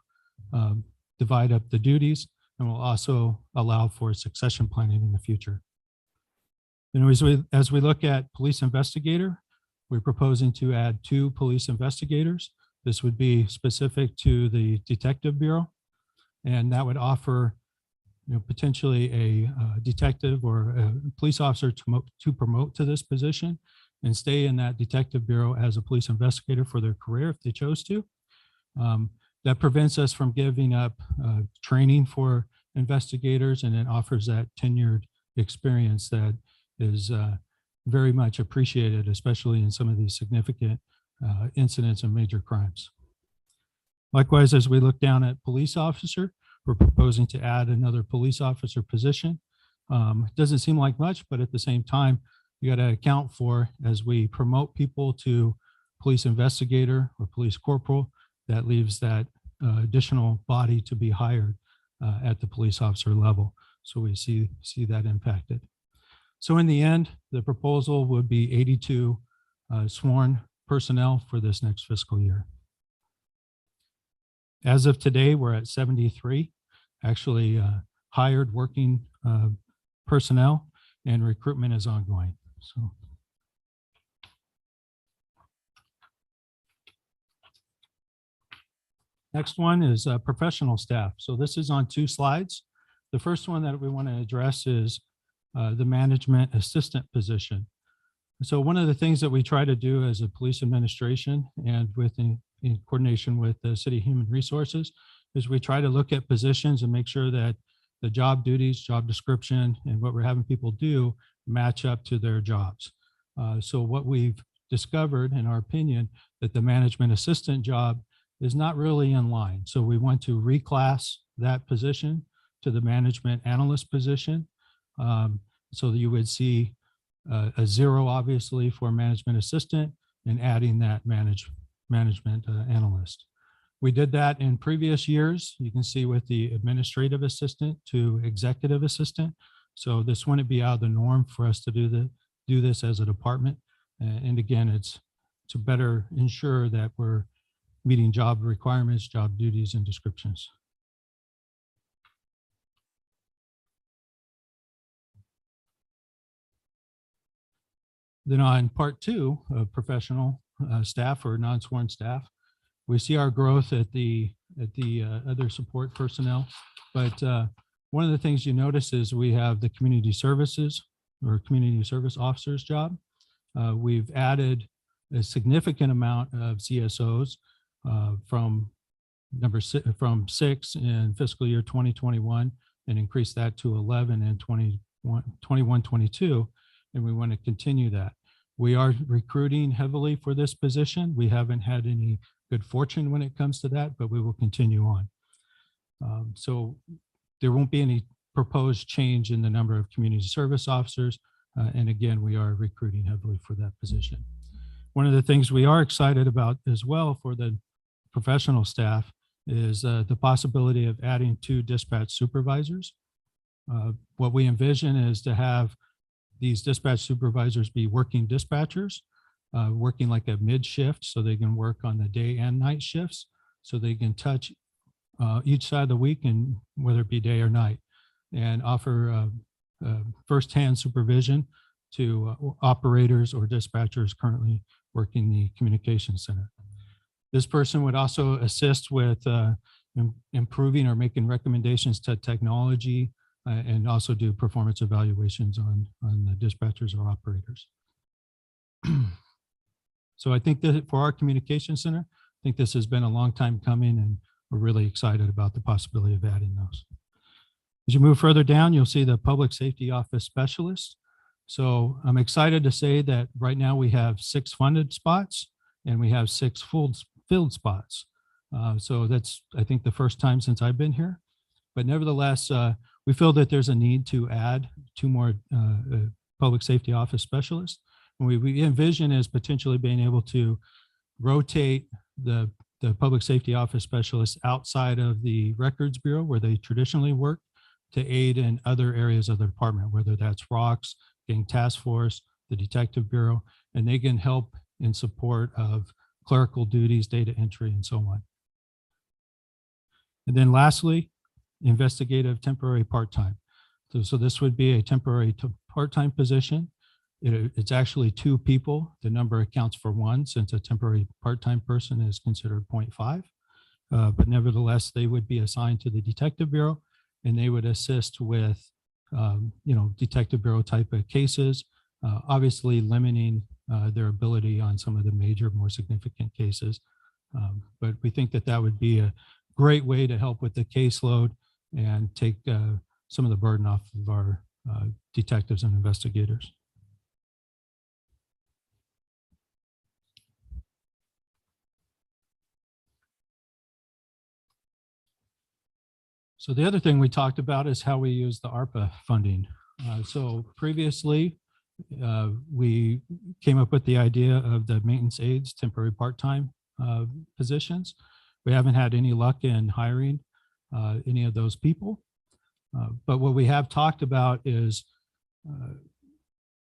divide up the duties and will also allow for succession planning in the future. And as we look at police investigator, we're proposing to add 2 police investigators. This would be specific to the detective bureau, and that would offer potentially a detective or a police officer to promote to this position and stay in that detective bureau as a police investigator for their career if they chose to. That prevents us from giving up training for investigators, and it offers that tenured experience that is very much appreciated, especially in some of these significant incidents and major crimes. Likewise, as we look down at police officer, we're proposing to add another police officer position. It doesn't seem like much, but at the same time, you got to account for, as we promote people to police investigator or police corporal, that leaves that additional body to be hired at the police officer level. So we see that impacted. So in the end, the proposal would be 82 sworn personnel for this next fiscal year. As of today, we're at 73 actually hired working personnel, and recruitment is ongoing. So. Next one is professional staff. So this is on 2 slides. The first one that we want to address is the management assistant position. So one of the things that we try to do as a police administration and in coordination with the City Human Resources is we try to look at positions and make sure that the job duties, job description, and what we're having people do match up to their jobs. So what we've discovered, in our opinion, that the management assistant job is not really in line. So we want to reclass that position to the management analyst position. So that you would see a 0, obviously, for management assistant and adding that management analyst. We did that in previous years. You can see with the administrative assistant to executive assistant. So this wouldn't be out of the norm for us to do this as a department. And again, it's to better ensure that we're meeting job requirements, job duties, and descriptions. Then on part 2 of professional staff or non-sworn staff, we see our growth at the other support personnel. But one of the things you notice is we have the community services or community service officers job. We've added a significant amount of CSOs from 6 in fiscal year 2021 and increased that to 11 in 21-22. And we want to continue that. We are recruiting heavily for this position. We haven't had any good fortune when it comes to that, but we will continue on. So there won't be any proposed change in the number of community service officers. And again, we are recruiting heavily for that position. One of the things we are excited about as well for the professional staff is the possibility of adding 2 dispatch supervisors. What we envision is to have these dispatch supervisors be working dispatchers, working like a mid shift so they can work on the day and night shifts so they can touch each side of the week, and whether it be day or night, and offer firsthand supervision to operators or dispatchers currently working the communication center. This person would also assist with improving or making recommendations to technology and also do performance evaluations on the dispatchers or operators. So I think that for our communication center, I think this has been a long time coming, and we're really excited about the possibility of adding those. As you move further down, you'll see the public safety office specialist. So I'm excited to say that right now we have 6 funded spots and we have 6 filled spots. So that's, I think, the first time since I've been here. But nevertheless, we feel that there's a need to add 2 more public safety office specialist. And we envision is potentially being able to rotate the public safety office specialists outside of the records bureau where they traditionally work to aid in other areas of the department, whether that's ROCS, gang task force, the detective bureau, and they can help in support of clerical duties, data entry, and so on. And then lastly, investigative temporary part-time. So this would be a temporary to part-time position. It's actually 2 people. The number accounts for 1 since a temporary part-time person is considered 0.5. But nevertheless, they would be assigned to the detective bureau and they would assist with, detective bureau type of cases, obviously limiting their ability on some of the major, more significant cases. But we think that that would be a great way to help with the caseload and take some of the burden off of our detectives and investigators. So the other thing we talked about is how we use the ARPA funding. So previously, we came up with the idea of the maintenance aides, temporary part-time positions. We haven't had any luck in hiring any of those people. But what we have talked about is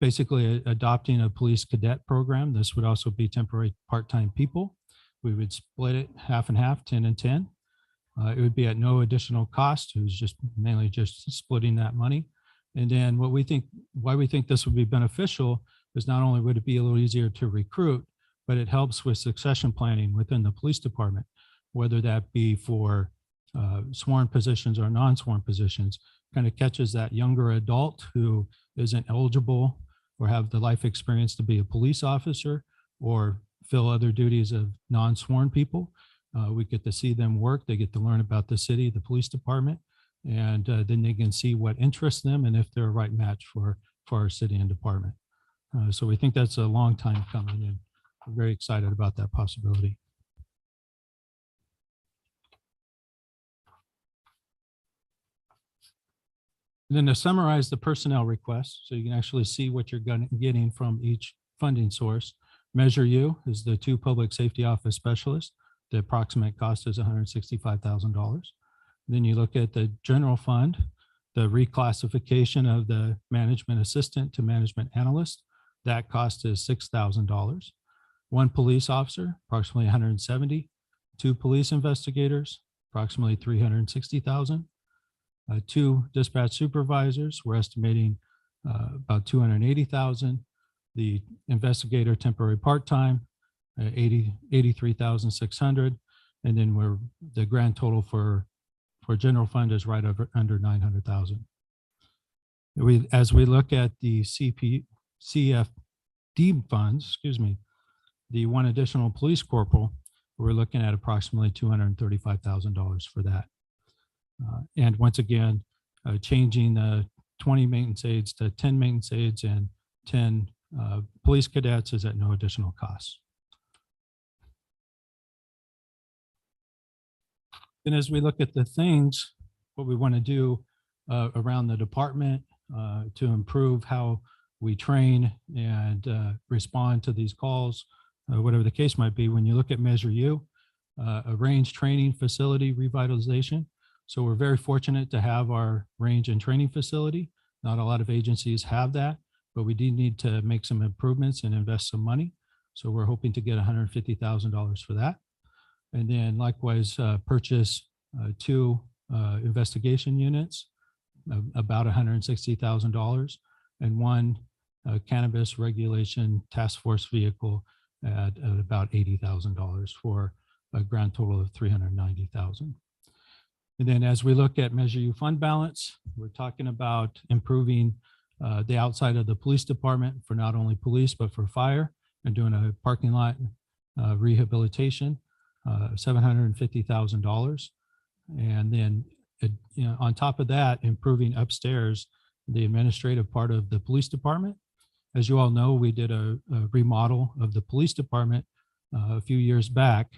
basically adopting a police cadet program. This would also be temporary part-time people. We would split it half and half, 10 and 10. It would be at no additional cost. It was just mainly just splitting that money. And then why we think this would be beneficial is not only would it be a little easier to recruit, but it helps with succession planning within the police department, whether that be for sworn positions or non-sworn positions, kind of catches that younger adult who isn't eligible or have the life experience to be a police officer or fill other duties of non-sworn people. We get to see them work. They get to learn about the city, the police department, and then they can see what interests them and if they're a right match for our city and department. So we think that's a long time coming, and we're very excited about that possibility. And then to summarize the personnel requests, so you can actually see what you're getting from each funding source. Measure U is the 2 public safety office specialists. The approximate cost is $165,000. Then you look at the general fund, the reclassification of the management assistant to management analyst. That cost is $6,000. 1 police officer, approximately 170. 2 police investigators, approximately 360,000. 2 dispatch supervisors, we're estimating about 280,000. The investigator temporary part-time, 83,600, and then the grand total for general fund is right under 900,000. As we look at the CFD funds, the 1 additional police corporal, we're looking at approximately $235,000 for that. And once again, changing the 20 maintenance aides to 10 maintenance aides and 10 police cadets is at no additional cost. And as we look at the things, what we want to do around the department to improve how we train and respond to these calls, whatever the case might be, when you look at Measure U, a range training facility revitalization. So we're very fortunate to have our range and training facility. Not a lot of agencies have that, but we do need to make some improvements and invest some money. So we're hoping to get $150,000 for that. And then likewise, purchase 2 investigation units, about $160,000, and 1 cannabis regulation task force vehicle at about $80,000 for a grand total of $390,000. And then as we look at Measure U fund balance, we're talking about improving the outside of the police department for not only police, but for fire, and doing a parking lot rehabilitation, $750,000. And then, on top of that, improving upstairs, the administrative part of the police department. As you all know, we did a remodel of the police department a few years back.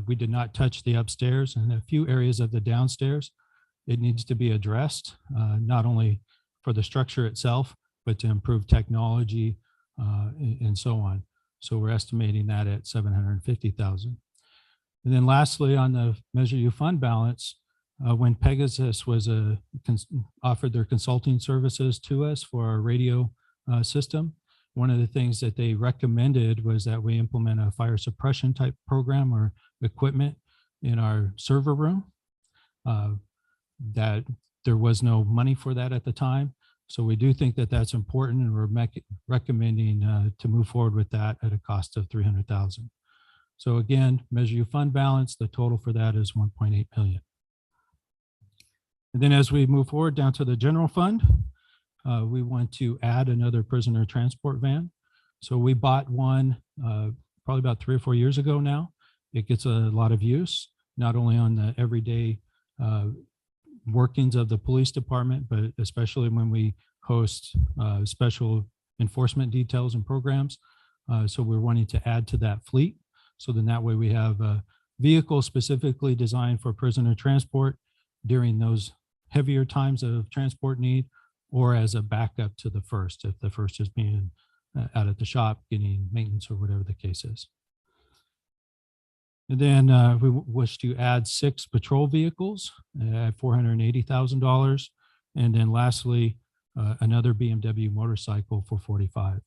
We did not touch the upstairs, and a few areas of the downstairs. It needs to be addressed, not only for the structure itself, but to improve technology and so on. So we're estimating that at 750,000. And then lastly, on the Measure U fund balance, when Pegasus was offered their consulting services to us for our radio system, one of the things that they recommended was that we implement a fire suppression type program or equipment in our server room. That there was no money for that at the time. So we do think that that's important, and we're recommending to move forward with that at a cost of 300,000. So again, Measure U fund balance, the total for that is 1.8 million. And then as we move forward down to the general fund, we want to add another prisoner transport van. So we bought one probably about 3 or 4 years ago now. It gets a lot of use, not only on the everyday workings of the police department, but especially when we host special enforcement details and programs. So we're wanting to add to that fleet. So then that way we have a vehicle specifically designed for prisoner transport during those heavier times of transport need, or as a backup to the first, if the first is being out at the shop getting maintenance or whatever the case is. And then we wish to add 6 patrol vehicles at $480,000. And then lastly, another BMW motorcycle for 45.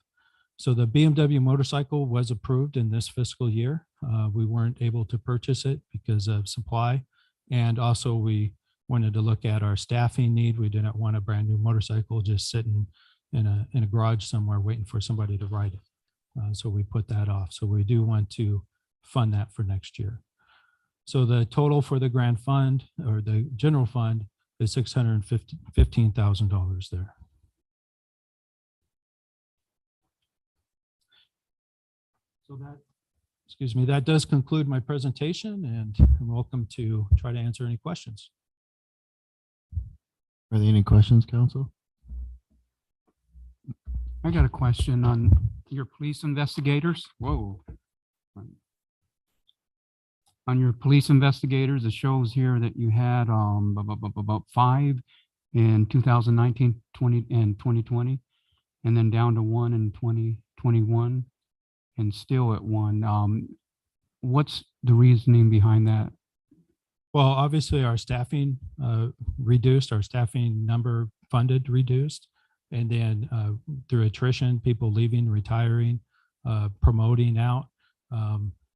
So the BMW motorcycle was approved in this fiscal year. We weren't able to purchase it because of supply. And also we wanted to look at our staffing need. We didn't want a brand new motorcycle just sitting in a garage somewhere waiting for somebody to ride it. So we put that off. So we do want to fund that for next year. So the total for the grant fund or the general fund is $615,000 there. So that, excuse me, that does conclude my presentation, and I'm welcome to try to answer any questions. Are there any questions, council? I got a question on your police investigators. Whoa. On your police investigators, it shows here that you had about 5 in 2019, 20 and 2020, and then down to 1 in 2021, and still at 1. What's the reasoning behind that? Well, obviously our staffing reduced, our staffing number funded reduced, and then through attrition, people leaving, retiring, promoting out,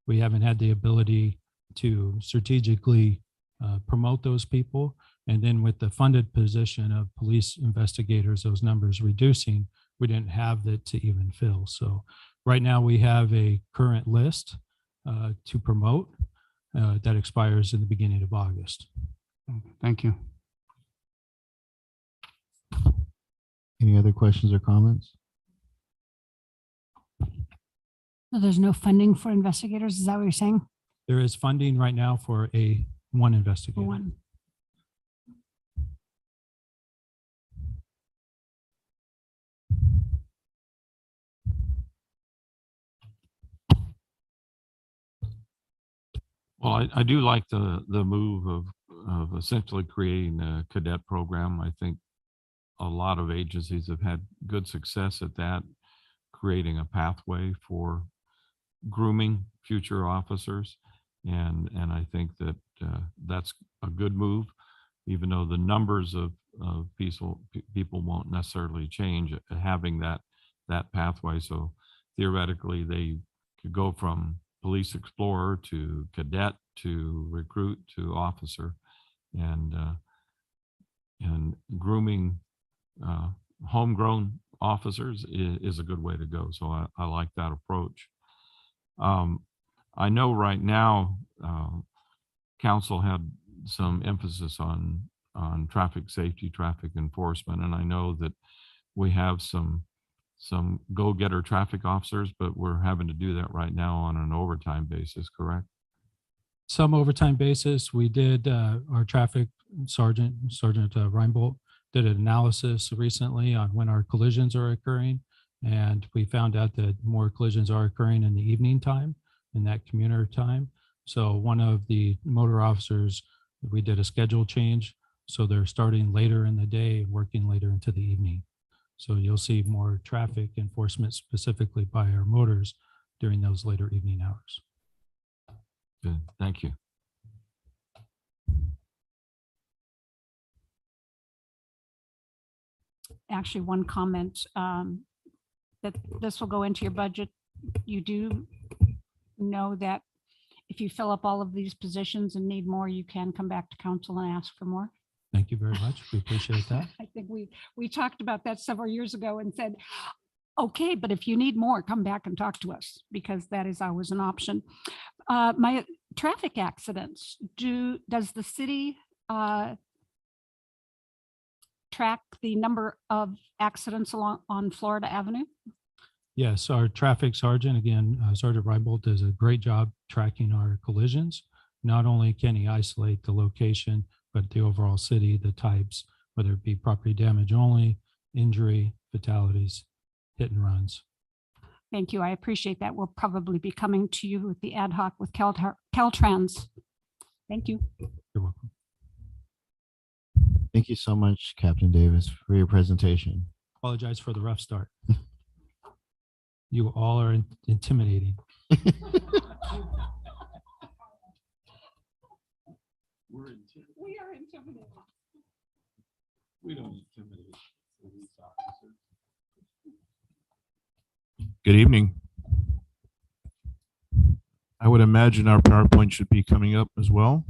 we haven't had the ability to strategically promote those people. And then with the funded position of police investigators, those numbers reducing, we didn't have that to even fill. So right now we have a current list to promote that expires in the beginning of August. Thank you. Any other questions or comments? So there's no funding for investigators. Is that what you're saying? There is funding right now for one investigator. For one. Well, I do like the move of essentially creating a cadet program. I think a lot of agencies have had good success at that, creating a pathway for grooming future officers. And I think that that's a good move, even though the numbers of people won't necessarily change, having that pathway. So theoretically, they could go from police explorer to cadet to recruit to officer, and grooming homegrown officers is a good way to go. So I like that approach. I know right now council had some emphasis on traffic safety, traffic enforcement, and I know that we have some go-getter traffic officers, but we're having to do that right now on an overtime basis, correct? Some overtime basis. We did our traffic Sergeant Reinbold did an analysis recently on when our collisions are occurring, and we found out that more collisions are occurring in the evening time, in that commuter time. So one of the motor officers, we did a schedule change, so they're starting later in the day and working later into the evening. So you'll see more traffic enforcement specifically by our motors during those later evening hours. Good, thank you. Actually, one comment, that this will go into your budget. You do know that if you fill up all of these positions and need more, you can come back to council and ask for more. Thank you very much. We appreciate that. I think we talked about that several years ago and said, okay, but if you need more, come back and talk to us, because that is always an option. My traffic accidents, does the city track the number of accidents along on Florida Avenue? Yes, our traffic sergeant, again, Sergeant Reibold, does a great job tracking our collisions. Not only can he isolate the location, but the overall city, the types, whether it be property damage only, injury, fatalities, hit and runs. Thank you. I appreciate that. We'll probably be coming to you with the ad hoc with Caltrans. Thank you. You're welcome. Thank you so much, Captain Davis, for your presentation. Apologize for the rough start. You all are intimidating. We are intimidated. We don't intimidate police officers. Good evening. I would imagine our PowerPoint should be coming up as well.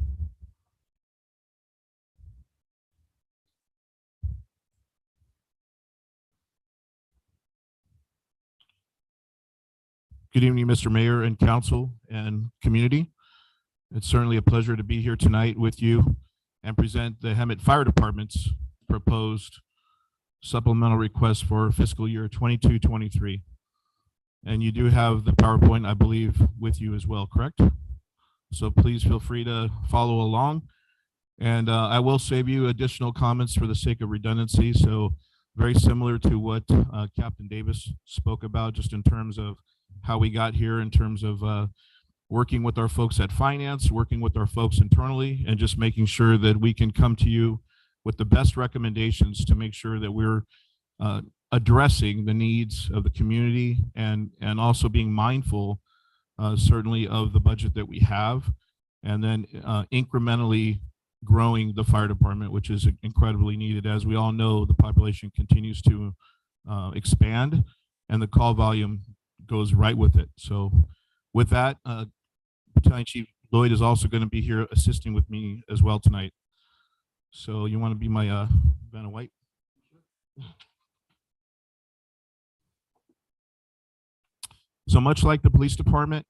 Good evening, Mr. Mayor and Council and community. It's certainly a pleasure to be here tonight with you and present the Hemet Fire Department's proposed supplemental request for fiscal year 22-23. And you do have the PowerPoint, I believe, with you as well, correct? So please feel free to follow along. And I will save you additional comments for the sake of redundancy. So very similar to what Captain Davis spoke about, just in terms of how we got here, in terms of working with our folks at finance, working with our folks internally, and just making sure that we can come to you with the best recommendations to make sure that we're addressing the needs of the community and also being mindful certainly of the budget that we have, and then incrementally growing the fire department, which is incredibly needed. As we all know, the population continues to expand and the call volume goes right with it. So with that, Battalion Chief Lloyd is also going to be here assisting with me as well tonight. So you want to be my Vanna White? So much like the police department,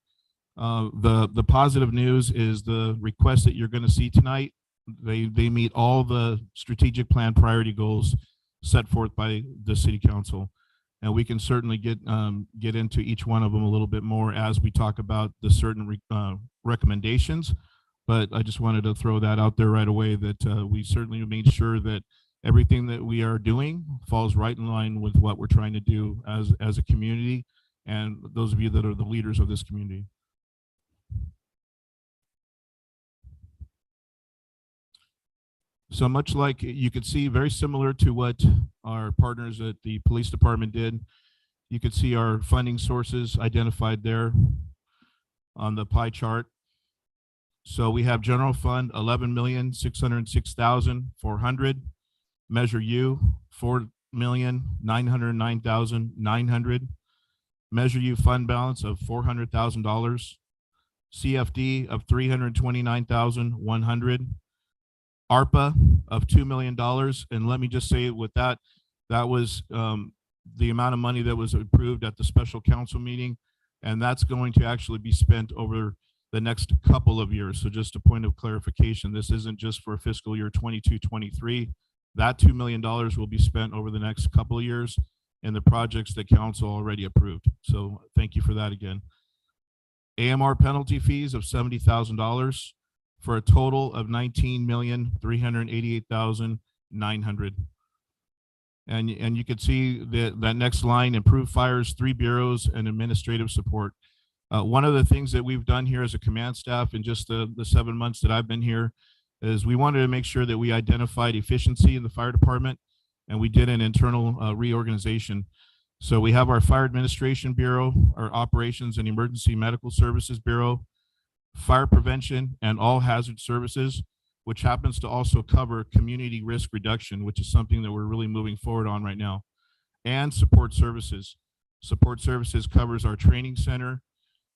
the positive news is the request that you're going to see tonight. They meet all the strategic plan priority goals set forth by the city council. And we can certainly get into each one of them a little bit more as we talk about the certain recommendations. But I just wanted to throw that out there right away, that we certainly made sure that everything that we are doing falls right in line with what we're trying to do as a community, and those of you that are the leaders of this community. So much like you could see, very similar to what our partners at the police department did, you could see our funding sources identified there on the pie chart. So we have general fund 11,606,400, Measure U 4,909,900, Measure U fund balance of $400,000, CFD of $329,100, ARPA of $2 million. And let me just say with that, that was the amount of money that was approved at the special council meeting. And that's going to actually be spent over the next couple of years. So just a point of clarification, this isn't just for fiscal year 22-23. That $2 million will be spent over the next couple of years in the projects that council already approved. So thank you for that again. AMR penalty fees of $70,000 for a total of $19,388,900. And you can see that next line, improved fires, 3 bureaus, and administrative support. One of the things that we've done here as a command staff in just the 7 months that I've been here is we wanted to make sure that we identified efficiency in the fire department. and we did an internal reorganization. So we have our Fire Administration Bureau, our Operations and Emergency Medical Services Bureau, Fire Prevention and All Hazard Services, which happens to also cover community risk reduction, which is something that we're really moving forward on right now, and Support Services. Support Services covers our training center,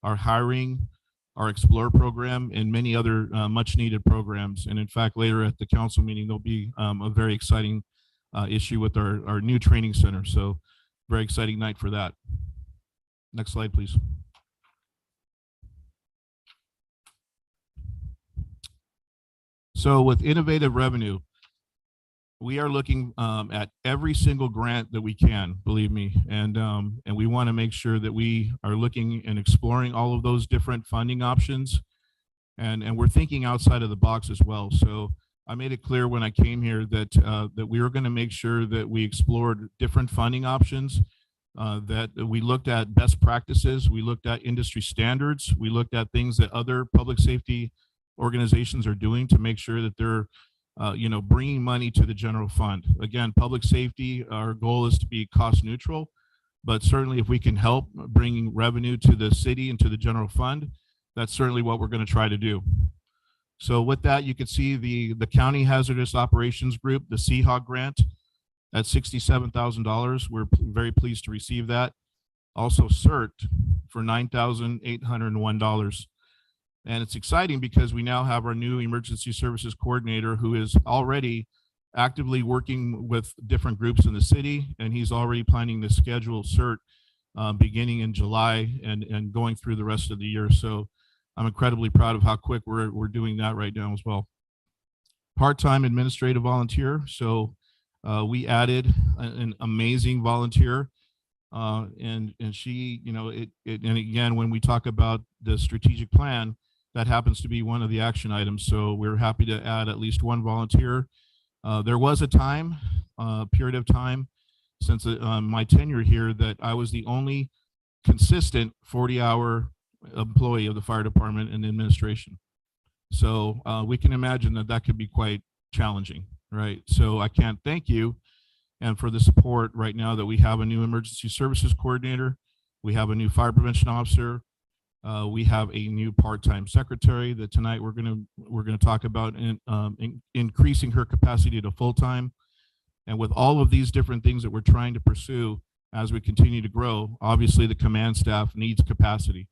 our hiring, our Explore program, and many other much needed programs. And in fact, later at the council meeting, there'll be a very exciting issue with our new training center. So very exciting night for that. Next slide, please. So with innovative revenue, we are looking at every single grant that we can, believe me, and we want to make sure that we are looking and exploring all of those different funding options, and we're thinking outside of the box as well. So I made it clear when I came here that that we were going to make sure that we explored different funding options, that we looked at best practices, we looked at industry standards, we looked at things that other public safety organizations are doing to make sure that they're bringing money to the general fund. Again, public safety, our goal is to be cost neutral, but certainly if we can help bringing revenue to the city and to the general fund, that's certainly what we're going to try to do. So with that, you can see the County Hazardous Operations Group, the CHOG grant, at $67,000. We're very pleased to receive that. Also CERT for $9,801. And it's exciting because we now have our new emergency services coordinator who is already actively working with different groups in the city, and he's already planning to schedule CERT beginning in July and going through the rest of the year. So I'm incredibly proud of how quick we're doing that right now as well. Part-time administrative volunteer. So we added an amazing volunteer, and she, and again, when we talk about the strategic plan, that happens to be one of the action items. So we're happy to add at least one volunteer. There was a period of time since my tenure here that I was the only consistent 40-hour employee of the fire department and administration. So we can imagine that could be quite challenging, right? So I can't thank you and for the support right now that we have a new emergency services coordinator, we have a new fire prevention officer, we have a new part-time secretary that tonight we're gonna talk about increasing her capacity to full-time. And with all of these different things that we're trying to pursue as we continue to grow, obviously the command staff needs capacity.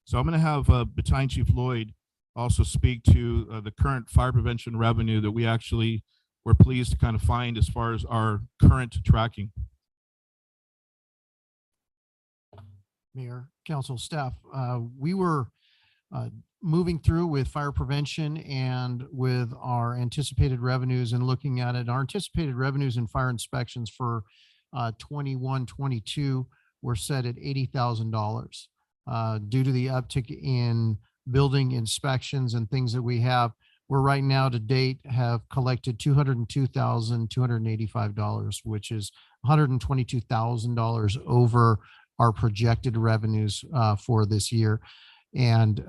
So I'm going to have Battalion Chief Lloyd also speak to the current fire prevention revenue that we actually were pleased to kind of find as far as our current tracking. Mayor, council, staff, we were moving through with fire prevention and with our anticipated revenues and looking at it. Our anticipated revenues and fire inspections for 21-22 were set at $80,000. Due to the uptick in building inspections and things that we have, we're right now to date have collected $202,285, which is $122,000 over our projected revenues for this year. And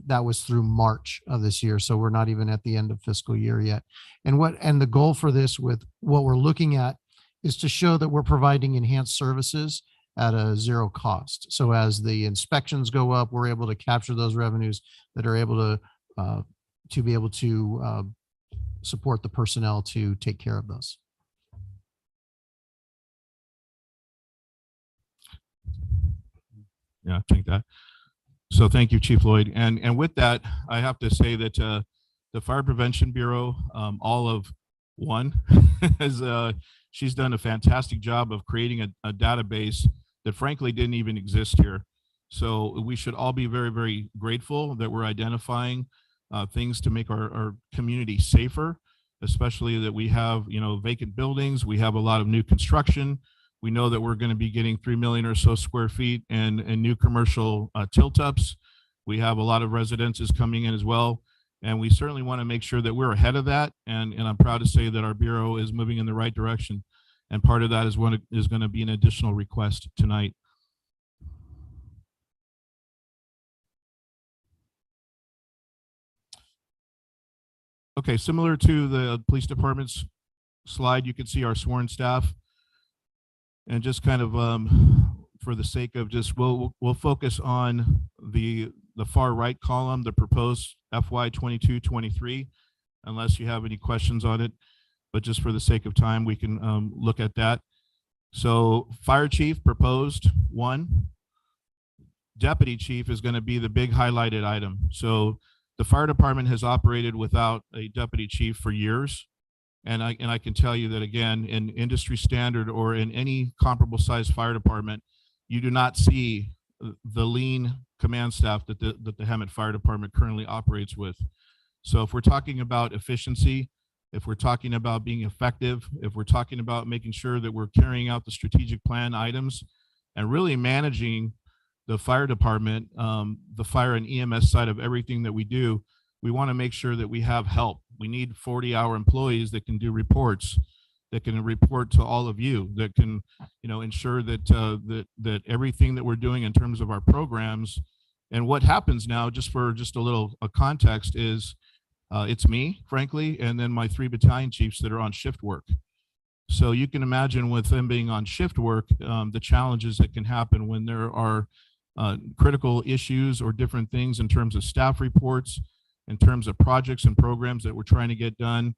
that was through March of this year. So we're not even at the end of fiscal year yet. And the goal for this with what we're looking at is to show that we're providing enhanced services at a zero cost. So as the inspections go up, we're able to capture those revenues that are able to be able to support the personnel to take care of those. Yeah, take that. So thank you, Chief Lloyd. And with that, I have to say that the Fire Prevention Bureau, all of one, she's done a fantastic job of creating a database that frankly didn't even exist here. So we should all be very, very grateful that we're identifying things to make our community safer, especially that we have, vacant buildings. We have a lot of new construction. We know that we're going to be getting 3 million or so square feet and new commercial tilt-ups. We have a lot of residences coming in as well. And we certainly want to make sure that we're ahead of that. And I'm proud to say that our Bureau is moving in the right direction. And part of that is going to be an additional request tonight. Okay, similar to the police department's slide, you can see our sworn staff. And just kind of for the sake of just, we'll focus on the far right column, the proposed FY 22-23, unless you have any questions on it. But just for the sake of time, we can look at that. So fire chief proposed 1. Deputy chief is going to be the big highlighted item. So the fire department has operated without a deputy chief for years. And I can tell you that, again, in industry standard or in any comparable size fire department, you do not see the lean command staff that the Hemet Fire Department currently operates with. So if we're talking about efficiency, if we're talking about being effective, if we're talking about making sure that we're carrying out the strategic plan items and really managing the fire department, the fire and EMS side of everything that we do, we want to make sure that we have help. We need 40-hour employees that can do reports, that can report to all of you, that can, ensure that that everything that we're doing in terms of our programs. And what happens now, just for a little context, is it's me, frankly, and then my 3 battalion chiefs that are on shift work. So you can imagine with them being on shift work, the challenges that can happen when there are critical issues or different things in terms of staff reports, in terms of projects and programs that we're trying to get done.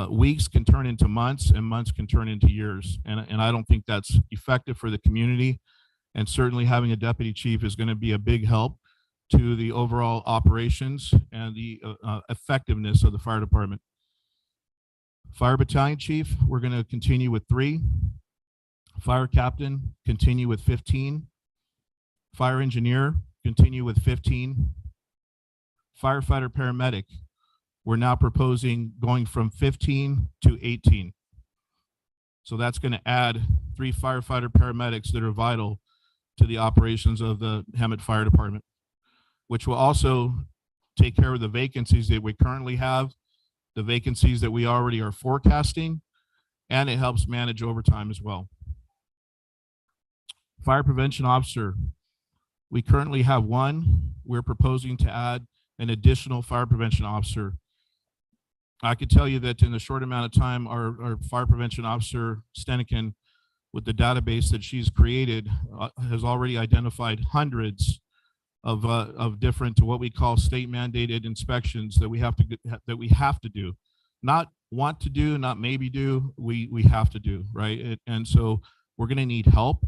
Weeks can turn into months and months can turn into years. And I don't think that's effective for the community. And certainly having a deputy chief is going to be a big help to the overall operations and the effectiveness of the fire department. Fire battalion chief, we're going to continue with 3. Fire captain, continue with 15. Fire engineer, continue with 15. Firefighter paramedic, we're now proposing going from 15 to 18. So that's going to add 3 firefighter paramedics that are vital to the operations of the Hemet Fire Department, which will also take care of the vacancies that we currently have, the vacancies that we already are forecasting, and it helps manage overtime as well. Fire prevention officer, we currently have 1. We're proposing to add an additional fire prevention officer. I could tell you that in the short amount of time, our fire prevention officer, Stenikin, with the database that she's created, has already identified hundreds of different, what we call state mandated inspections that we have to do, not want to do, not maybe do, we have to do, right? And so we're going to need help,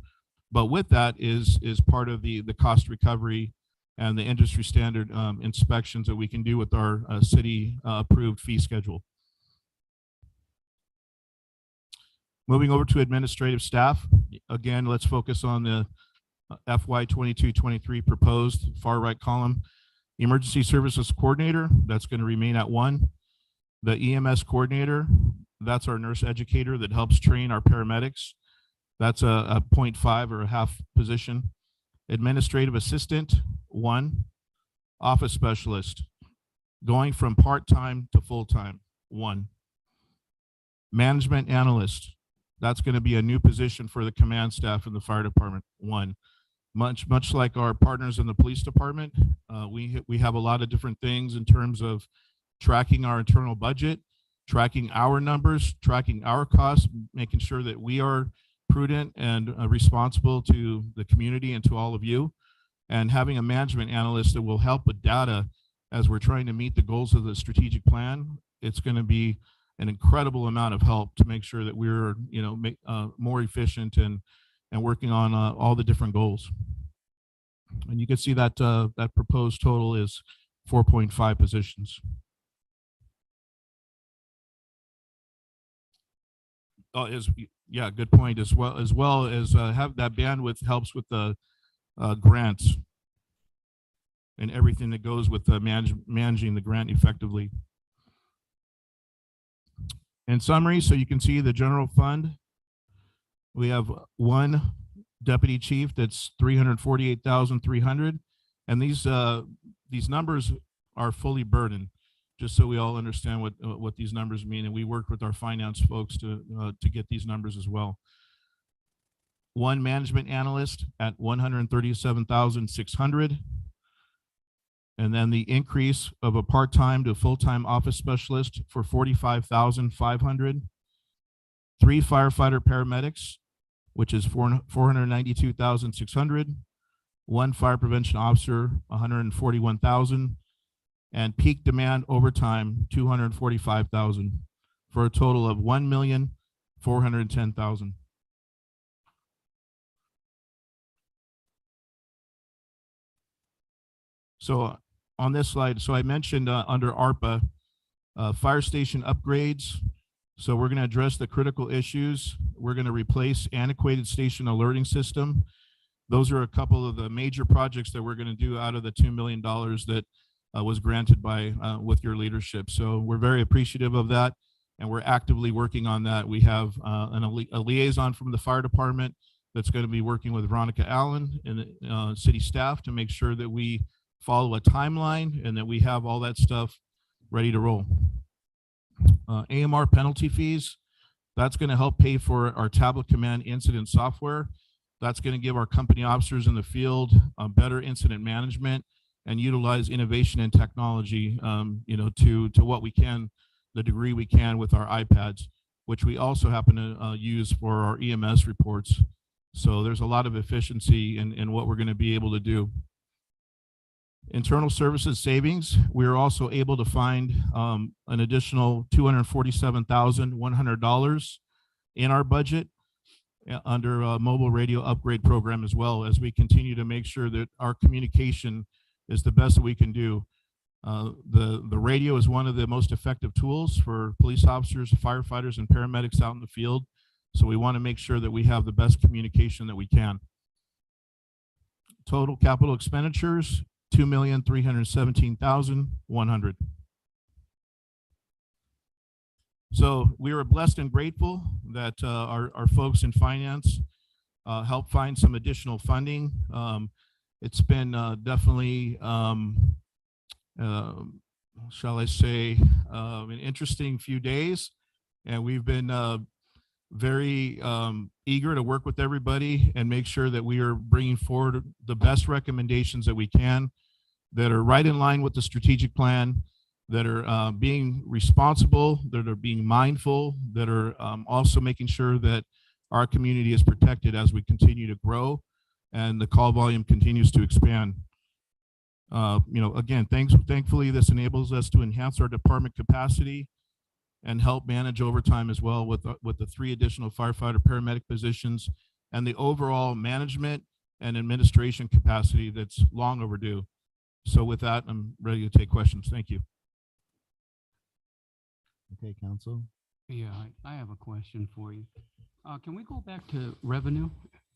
but with that is part of the cost recovery and the industry standard inspections that we can do with our city approved fee schedule. Moving over to administrative staff. Again, let's focus on the FY 22-23 proposed far right column. Emergency services coordinator, that's going to remain at 1. The EMS coordinator, that's our nurse educator that helps train our paramedics. That's a 0.5 or a half position. Administrative assistant, 1. Office specialist, going from part-time to full-time, 1. Management analyst, that's going to be a new position for the command staff in the fire department, 1. Much like our partners in the police department, we have a lot of different things in terms of tracking our internal budget, tracking our numbers, tracking our costs, making sure that we are prudent and responsible to the community and to all of you, and having a management analyst that will help with data as we're trying to meet the goals of the strategic plan. It's going to be an incredible amount of help to make sure that we're more efficient and working on all the different goals. And you can see that that proposed total is 4.5 positions. Yeah, good point. As well as have that bandwidth helps with the grants and everything that goes with managing the grant effectively. In summary, so you can see the general fund, we have 1 deputy chief that's 348,300, and these numbers are fully burdened, just so we all understand what these numbers mean. And we worked with our finance folks to get these numbers as well. 1 management analyst at 137,600. And then the increase of a part-time to full-time office specialist for 45,500. 3 firefighter paramedics, which is 492,600, 1 fire prevention officer, 141,000, and peak demand overtime, 245,000, for a total of 1,410,000. So on this slide, so I mentioned under ARPA, fire station upgrades. So we're going to address the critical issues. We're going to replace antiquated station alerting system. Those are a couple of the major projects that we're going to do out of the $2 million that was granted by with your leadership. So we're very appreciative of that, and we're actively working on that. We have a liaison from the fire department that's going to be working with Veronica Allen and city staff to make sure that we follow a timeline and that we have all that stuff ready to roll. AMR penalty fees, that's going to help pay for our tablet command incident software. That's going to give our company officers in the field better incident management and utilize innovation and technology, to what we can, the degree we can with our iPads, which we also happen to use for our EMS reports. So there's a lot of efficiency in what we're going to be able to do. Internal services savings, we are also able to find an additional $247,100 in our budget under a mobile radio upgrade program, as well as we continue to make sure that our communication is the best that we can do. The radio is one of the most effective tools for police officers, firefighters, and paramedics out in the field. So we want to make sure that we have the best communication that we can. Total capital expenditures, $2,317,100. So we are blessed and grateful that our folks in finance helped find some additional funding. It's been definitely, shall I say, an interesting few days, and we've been very eager to work with everybody and make sure that we are bringing forward the best recommendations that we can, that are right in line with the strategic plan, that are being responsible, that are being mindful, that are also making sure that our community is protected as we continue to grow and the call volume continues to expand. Again, thankfully, this enables us to enhance our department capacity and help manage overtime as well with the 3 additional firefighter paramedic positions and the overall management and administration capacity that's long overdue. So with that, I'm ready to take questions. Thank you. Okay, council. Yeah, I have a question for you. Can we go back to revenue,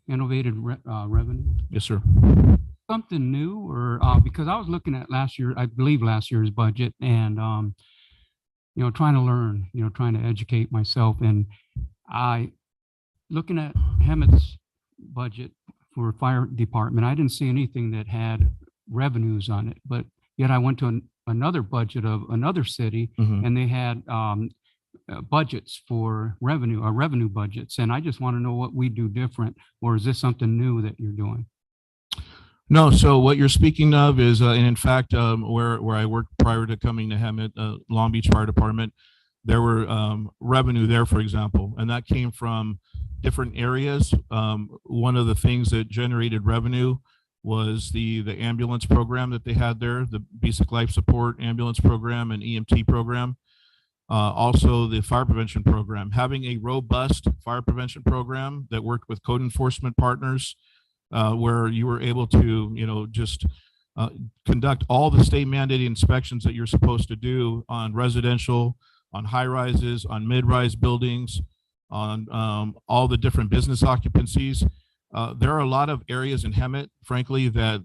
innovative revenue? Yes, sir. Something new, or because I was looking at last year, I believe last year's budget, and trying to learn, trying to educate myself, and looking at Hemet's budget for fire department, I didn't see anything that had revenues on it, but yet I went to another budget of another city, and they had budgets for revenue budgets, and I just want to know what we do different, or is this something new that you're doing? No, so what you're speaking of is, and in fact, where I worked prior to coming to Hemet, Long Beach Fire Department, there were revenue there, for example, and that came from different areas. One of the things that generated revenue was the ambulance program that they had there, the basic life support ambulance program and EMT program. Also the fire prevention program, having a robust fire prevention program that worked with code enforcement partners, where you were able to, just conduct all the state mandated inspections that you're supposed to do on residential, on high rises, on mid-rise buildings, on all the different business occupancies. There are a lot of areas in Hemet, frankly, that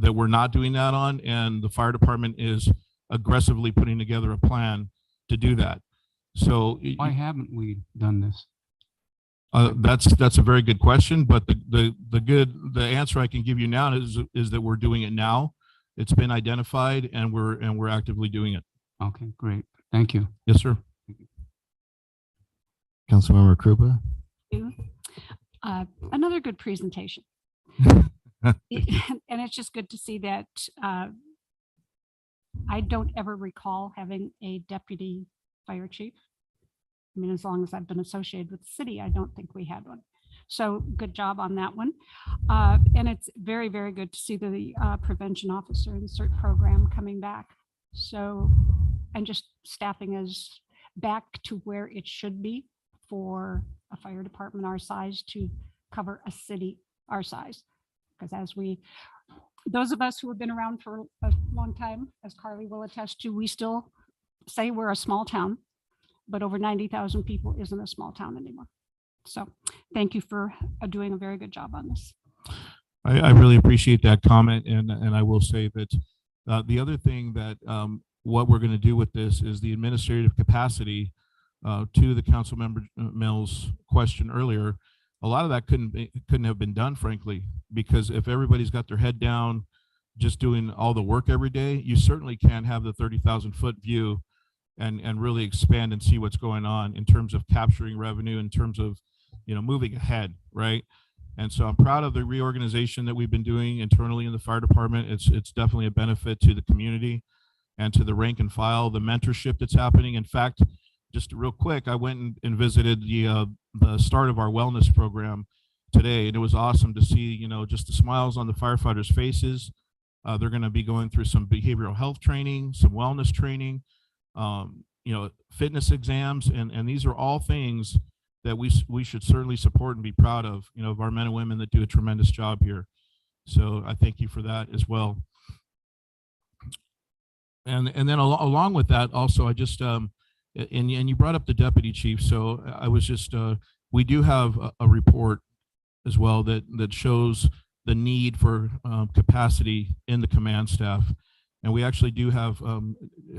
we're not doing that on, and the fire department is aggressively putting together a plan to do that. So why haven't we done this? That's a very good question, but the answer I can give you now is that we're doing it now. It's been identified, and we're actively doing it. Okay, great. Thank you. Yes, sir. Councilmember Krupa. Another good presentation. And it's just good to see that I don't ever recall having a deputy fire chief. I mean, as long as I've been associated with the city, I don't think we had one. So good job on that one. And it's very, very good to see the prevention officer insert program coming back. So, and just staffing is back to where it should be for a fire department our size to cover a city our size. Because those of us who have been around for a long time, as Carly will attest to, we still say we're a small town, but over 90,000 people isn't a small town anymore. So thank you for doing a very good job on this. I really appreciate that comment. And I will say that the other thing that what we're going to do with this is the administrative capacity to the council member Mills' question earlier. A lot of that couldn't have been done, frankly, because if everybody's got their head down, just doing all the work every day, you certainly can't have the 30,000-foot view and really expand and see what's going on in terms of capturing revenue, in terms of, moving ahead, right? And so I'm proud of the reorganization that we've been doing internally in the fire department. It's definitely a benefit to the community and to the rank and file, the mentorship that's happening. In fact, just real quick, I went and visited the start of our wellness program today, and it was awesome to see, just the smiles on the firefighters' faces. They're going to be going through some behavioral health training, some wellness training, fitness exams, and these are all things that we should certainly support and be proud of our men and women that do a tremendous job here. So I thank you for that as well. And then along with that, also, I just and you brought up the deputy chief. So I was just we do have a report as well that shows the need for capacity in the command staff, and we actually do have.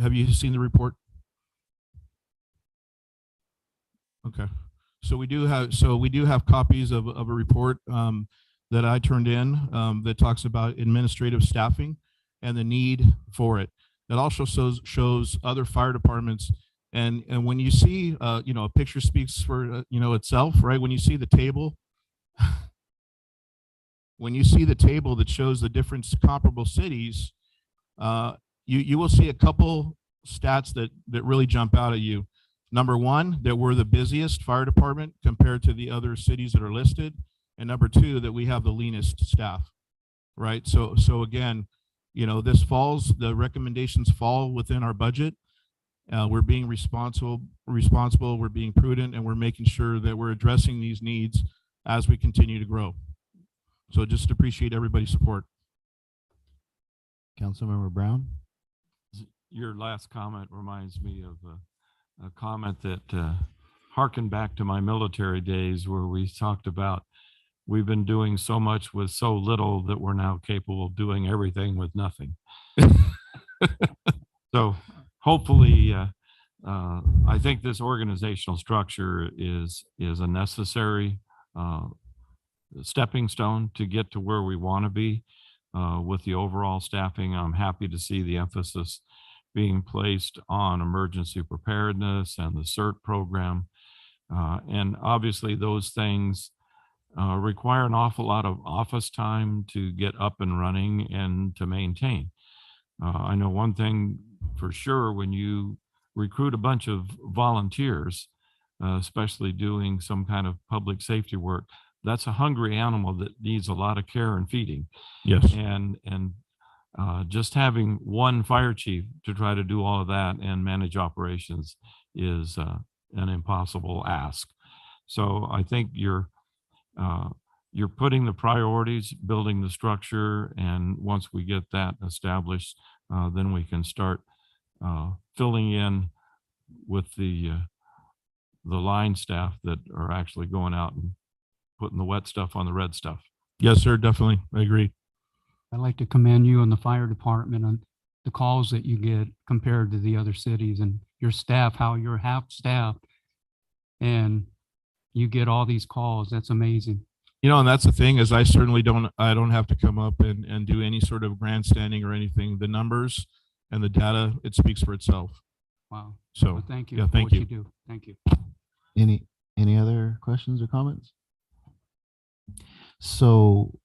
Have you seen the report? Okay. So we do have copies of a report that I turned in that talks about administrative staffing and the need for it. It also shows other fire departments, and when you see a picture speaks for itself, right? When you see the table, that shows the different comparable cities, you will see a couple stats that really jump out at you. Number one, that we're the busiest fire department compared to the other cities that are listed. And number two, that we have the leanest staff, right? So again, the recommendations fall within our budget. We're being responsible, we're being prudent, and we're making sure that we're addressing these needs as we continue to grow. So just appreciate everybody's support. Councilmember Brown? Your last comment reminds me of a comment that harkened back to my military days, where we talked about we've been doing so much with so little that we're now capable of doing everything with nothing. So hopefully, I think this organizational structure is a necessary stepping stone to get to where we want to be with the overall staffing. I'm happy to see the emphasis being placed on emergency preparedness and the CERT program. And obviously those things require an awful lot of office time to get up and running and to maintain. I know one thing for sure: when you recruit a bunch of volunteers, especially doing some kind of public safety work, that's a hungry animal that needs a lot of care and feeding. Yes. And just having one fire chief to try to do all of that and manage operations is an impossible ask. So I think you're putting the priorities, building the structure, and once we get that established, then we can start filling in with the line staff that are actually going out and putting the wet stuff on the red stuff. Yes, sir, definitely. I agree. I'd like to commend you and the fire department on the calls that you get compared to the other cities, and your staff, how you're half staffed and you get all these calls. That's amazing. And that's the thing, is I certainly don't have to come up and do any sort of grandstanding or anything. The numbers and the data, it speaks for itself. Wow. So Well, thank you. yeah, for thank what you. do. Thank you. Any other questions or comments? So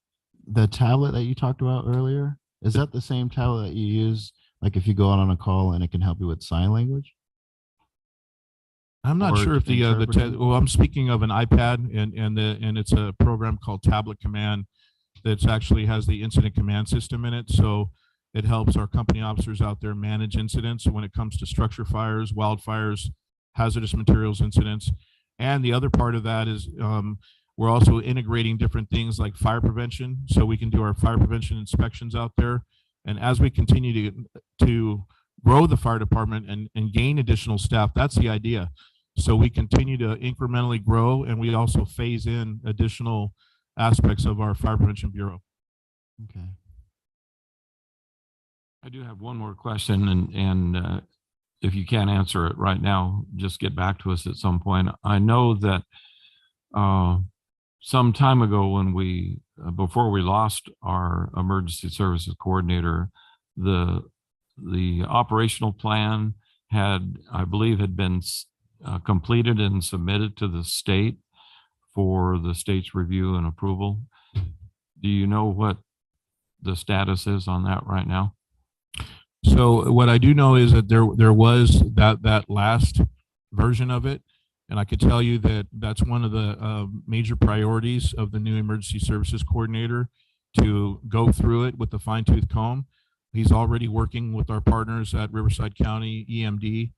the tablet that you talked about earlier, is that the same tablet that you use, like if you go out on a call and it can help you with sign language? I'm not Or sure if the interpreting? well, I'm speaking of an iPad and it's a program called Tablet Command that's actually has the incident command system in it. So it helps our company officers out there manage incidents when it comes to structure fires, wildfires, hazardous materials incidents. And the other part of that is we're also integrating different things like fire prevention. So we can do our fire prevention inspections out there. And as we continue to grow the fire department and gain additional staff, that's the idea. So we continue to incrementally grow, and we also phase in additional aspects of our Fire Prevention Bureau. Okay. I do have one more question, and if you can't answer it right now, just get back to us at some point. I know that some time ago when before we lost our emergency services coordinator, the operational plan I believe had been completed and submitted to the state for the state's review and approval. Do you know what the status is on that right now? So what I do know is that there was that last version of it, and I could tell you that that's one of the major priorities of the new emergency services coordinator, to go through it with the fine tooth comb. He's already working with our partners at Riverside County EMD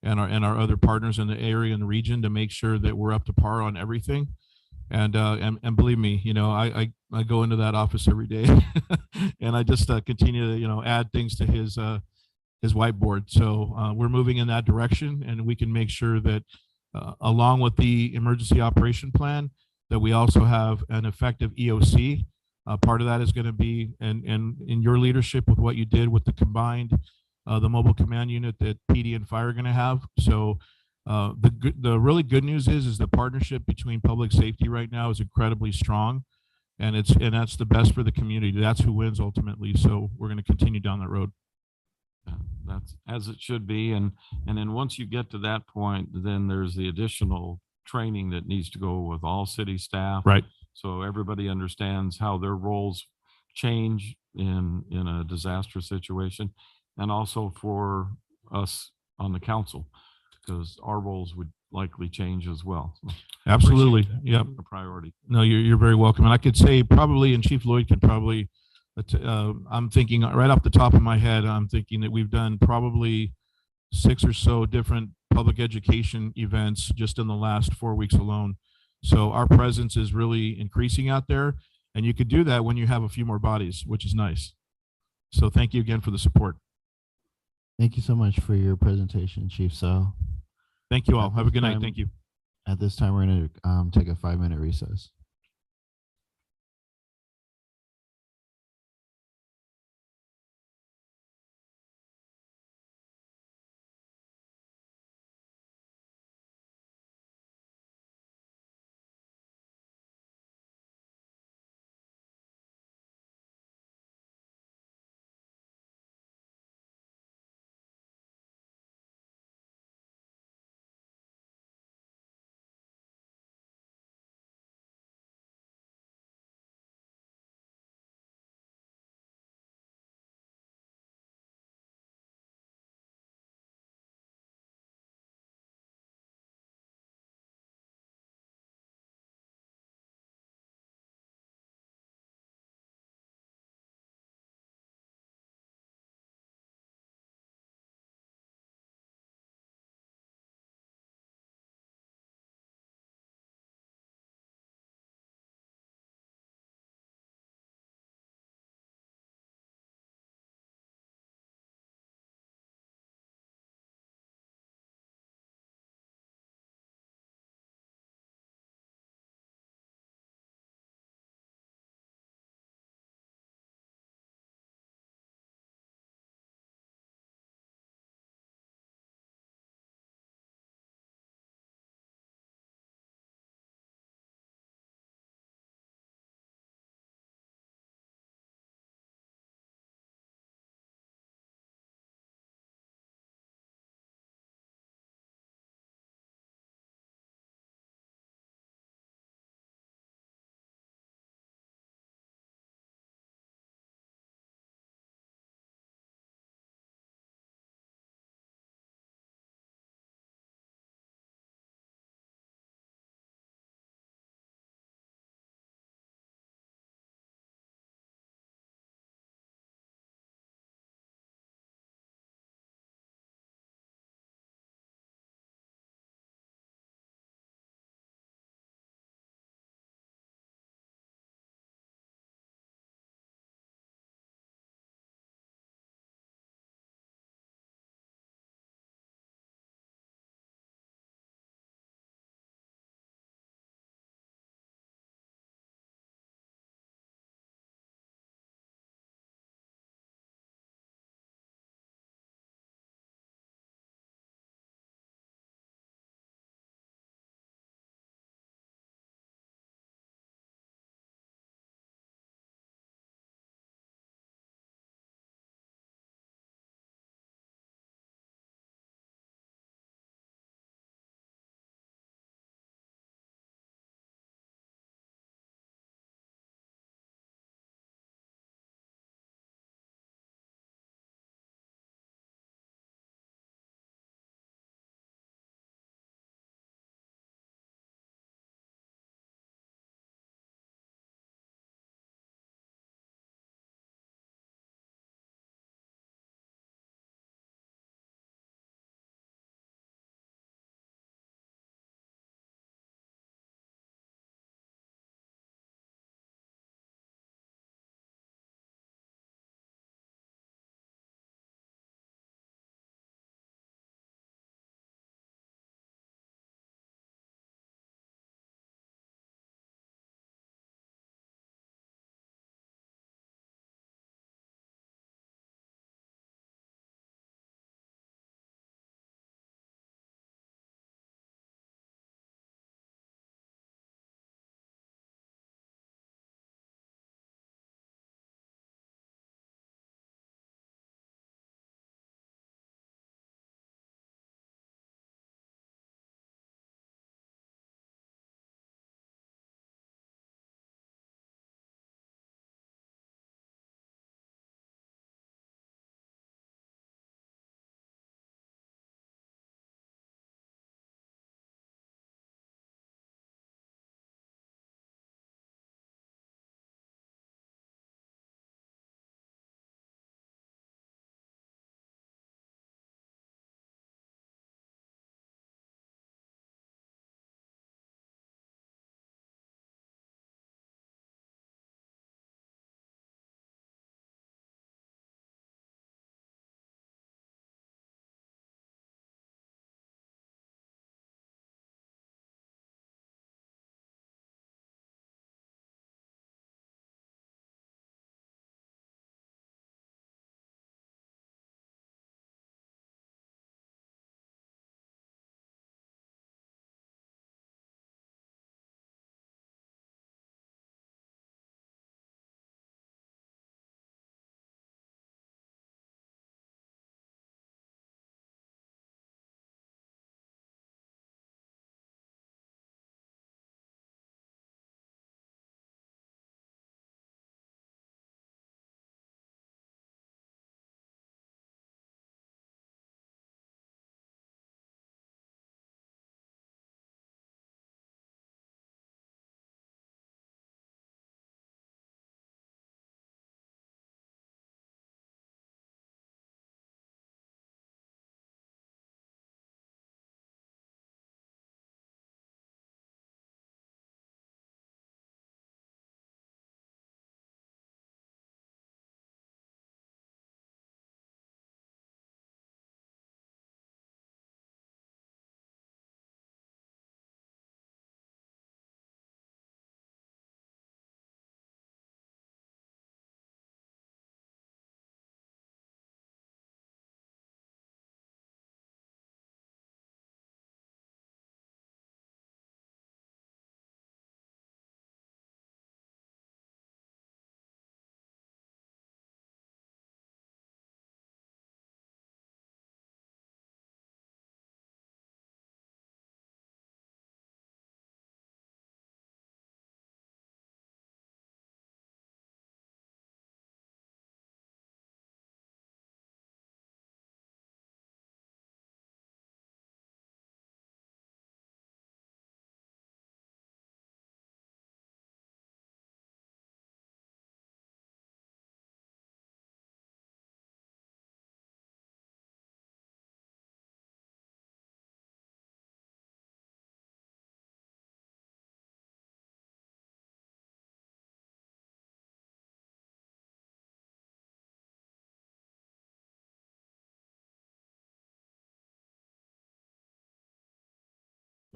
and our other partners in the area and the region to make sure that we're up to par on everything. And believe me, I go into that office every day and I just continue to, add things to his whiteboard. So we're moving in that direction, and we can make sure that along with the emergency operation plan, that we also have an effective EOC. Part of that is going to be in your leadership with what you did with the combined, the mobile command unit that PD and fire are going to have. So the really good news is the partnership between public safety right now is incredibly strong, and that's the best for the community. That's who wins ultimately. So we're going to continue down that road. That's as it should be. And then once you get to that point, then there's the additional training that needs to go with all city staff. Right. So everybody understands how their roles change in a disaster situation, and also for us on the council, because our roles would likely change as well. So Absolutely. Yeah. a priority. No, you're very welcome. And I could say probably, and Chief Lloyd could probably, I'm thinking right off the top of my head, I'm thinking that we've done probably 6 or so different public education events just in the last 4 weeks alone. So our presence is really increasing out there, and you could do that when you have a few more bodies, which is nice. So thank you again for the support. Thank you so much for your presentation, Chief. So Thank you all. Have a good night. time- Thank you. at this time, we're going to take a 5-minute recess.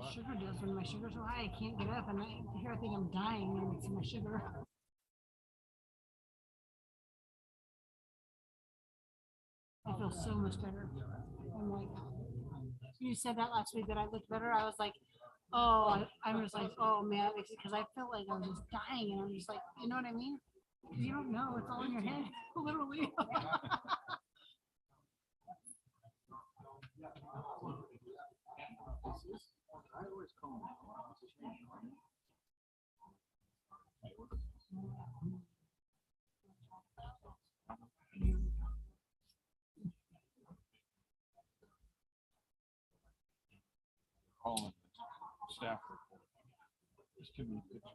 Sugar does when my sugar's so high, I can't get up, and here I think I'm dying, and it's my sugar. I feel so much better. I'm like, you said that last week that I looked better. I was like, oh, I was like, oh man, because I felt like I was just dying, and I'm just like, you know what I mean? Because you don't know, it's all in your head, literally. Staff report. Just give me a picture.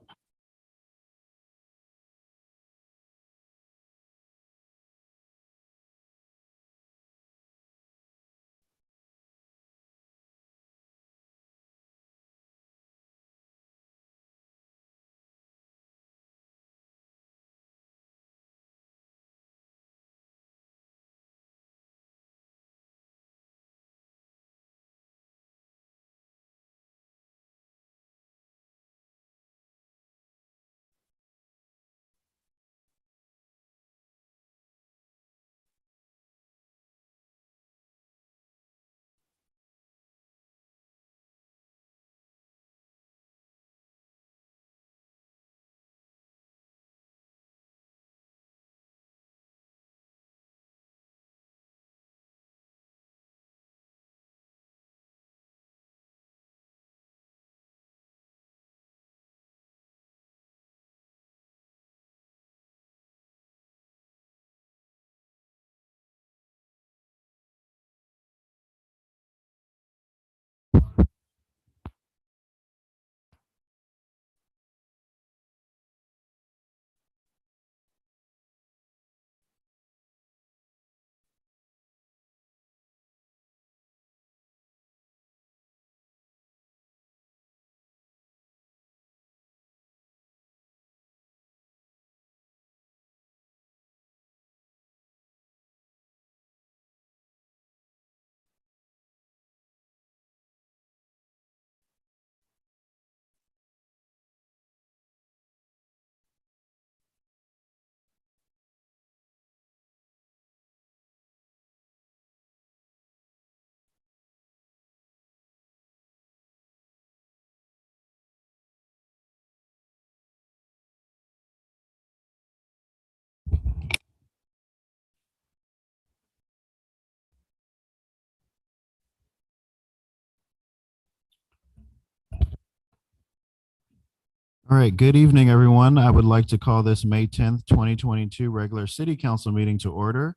All right, good evening, everyone. I would like to call this May 10th, 2022 regular city council meeting to order.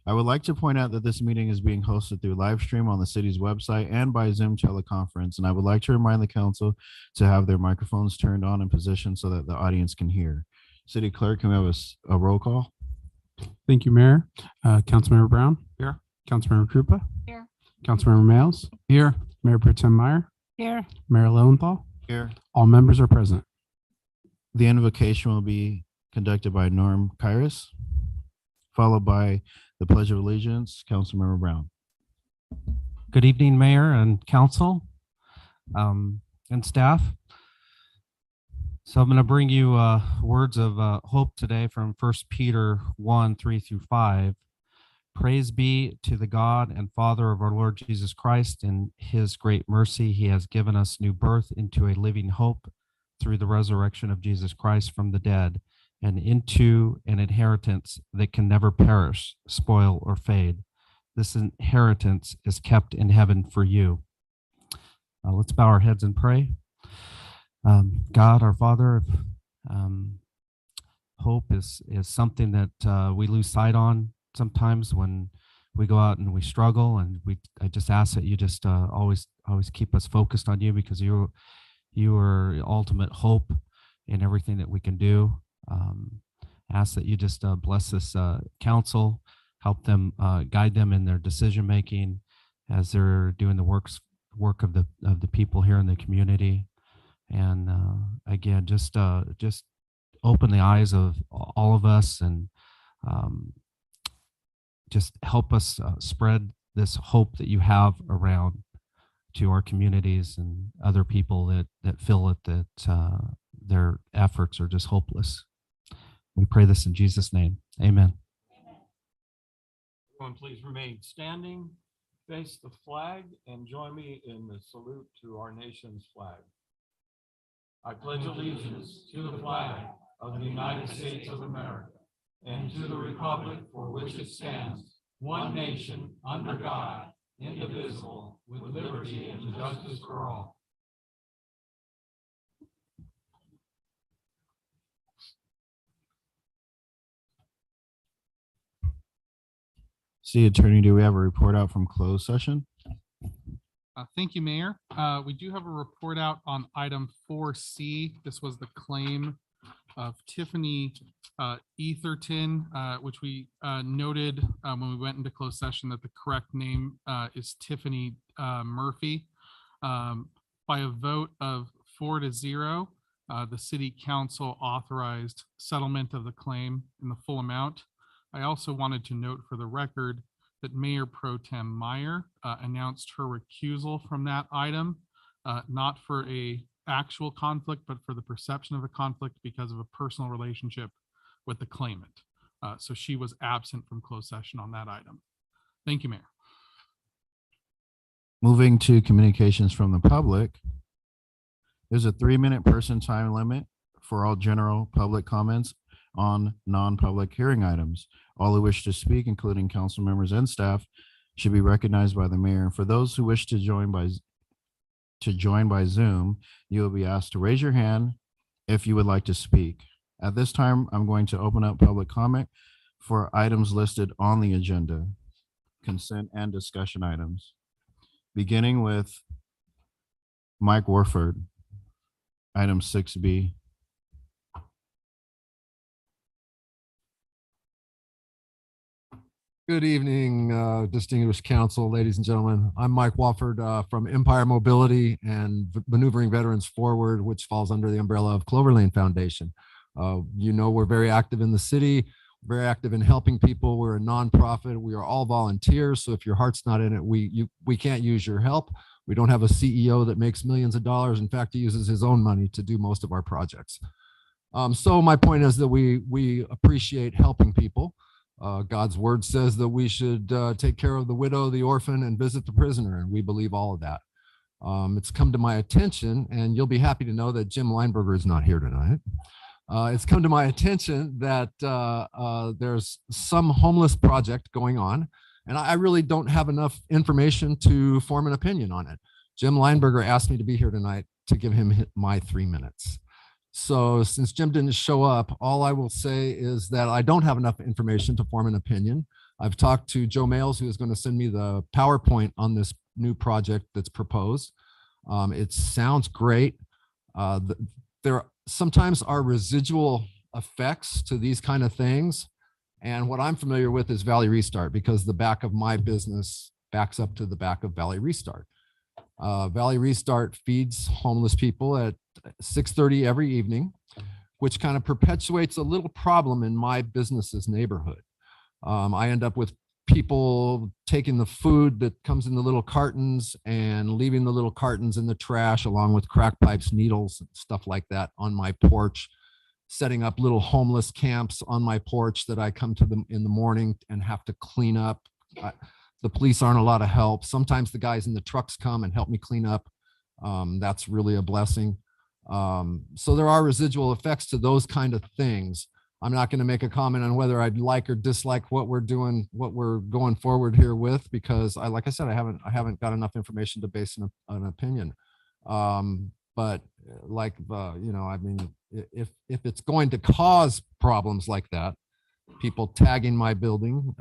I would like to point out that this meeting is being hosted through live stream on the city's website and by Zoom teleconference. And I would like to remind the council to have their microphones turned on and positioned so that the audience can hear. City clerk, can we have a roll call? Thank you, Mayor. Councilmember Brown. Here. Councilmember Krupa. Here. Councilmember Males. Here. Mayor Pro Tem Meyer. Here. Mayor Lowenthal. Here. All members are present. The invocation will be conducted by Norm Kairos, followed by the Pledge of Allegiance, Councilmember Brown. Good evening, Mayor and Council and staff. So I'm going to bring you words of hope today from 1 Peter 1:3-5. Praise be to the God and Father of our Lord Jesus Christ. In his great mercy, he has given us new birth into a living hope through the resurrection of Jesus Christ from the dead, and into an inheritance that can never perish, spoil, or fade. This inheritance is kept in heaven for you. Let's bow our heads and pray. God, our Father, hope is something that we lose sight on sometimes when we go out and we struggle, and I just ask that you just always keep us focused on you, because you are ultimate hope in everything that we can do. Ask that you just bless this council, help them, guide them in their decision making as they're doing the work of the people here in the community. And again, just open the eyes of all of us, and just help us spread this hope that you have around to our communities and other people that feel that their efforts are just hopeless. We pray this in Jesus' name. Amen. Everyone, please remain standing, face the flag, and join me in the salute to our nation's flag. I pledge allegiance to the flag of the United States of America and to the republic for which it stands, one nation, under God, indivisible, with liberty and justice for all. City Attorney, do we have a report out from closed session? Thank you, Mayor. We do have a report out on item 4C. This was the claim of Tiffany Etherton, which we noted when we went into closed session that the correct name is Tiffany Murphy. By a vote of 4-0, the City Council authorized settlement of the claim in the full amount. I also wanted to note for the record that Mayor Pro Tem Meyer announced her recusal from that item, not for a actual conflict, but for the perception of a conflict because of a personal relationship with the claimant. So she was absent from closed session on that item. Thank you, Mayor. Moving to communications from the public. There's a 3-minute person time limit for all general public comments on non-public hearing items. All who wish to speak, including council members and staff, should be recognized by the mayor. For those who wish to join by Zoom, you will be asked to raise your hand if you would like to speak. At this time, I'm going to open up public comment for items listed on the agenda, consent and discussion items, beginning with Mike Warford, item 6B. Good evening, distinguished council, ladies and gentlemen. I'm Mike Wofford from Empire Mobility and Maneuvering Veterans Forward, which falls under the umbrella of Clover Lane Foundation. You know, we're very active in the city, very active in helping people. We're a nonprofit. We are all volunteers. So if your heart's not in it, we can't use your help. We don't have a CEO that makes millions of dollars. In fact, he uses his own money to do most of our projects. So my point is that we appreciate helping people. God's word says that we should take care of the widow, the orphan, and visit the prisoner, and we believe all of that. It's come to my attention, and you'll be happy to know that Jim Lineberger is not here tonight. It's come to my attention that there's some homeless project going on, and I really don't have enough information to form an opinion on it. Jim Lineberger asked me to be here tonight to give him my 3 minutes. So since Jim didn't show up, all I will say is that I don't have enough information to form an opinion. I've talked to Joe Males, who is going to send me the PowerPoint on this new project that's proposed. It sounds great. There sometimes are residual effects to these kind of things. And what I'm familiar with is Valley Restart, because the back of my business backs up to the back of Valley Restart. Valley Restart feeds homeless people at 6:30 every evening, which kind of perpetuates a little problem in my business's neighborhood. I end up with people taking the food that comes in the little cartons and leaving the little cartons in the trash, along with crack pipes, needles, and stuff like that on my porch, setting up little homeless camps on my porch that I come to them in the morning and have to clean up. The police aren't a lot of help. Sometimes the guys in the trucks come and help me clean up. That's really a blessing. So there are residual effects to those kind of things. I'm not going to make a comment on whether I'd like or dislike what we're doing, what we're going forward here with, because like I said, I haven't got enough information to base an opinion. But like, you know, I mean, if it's going to cause problems like that, people tagging my building,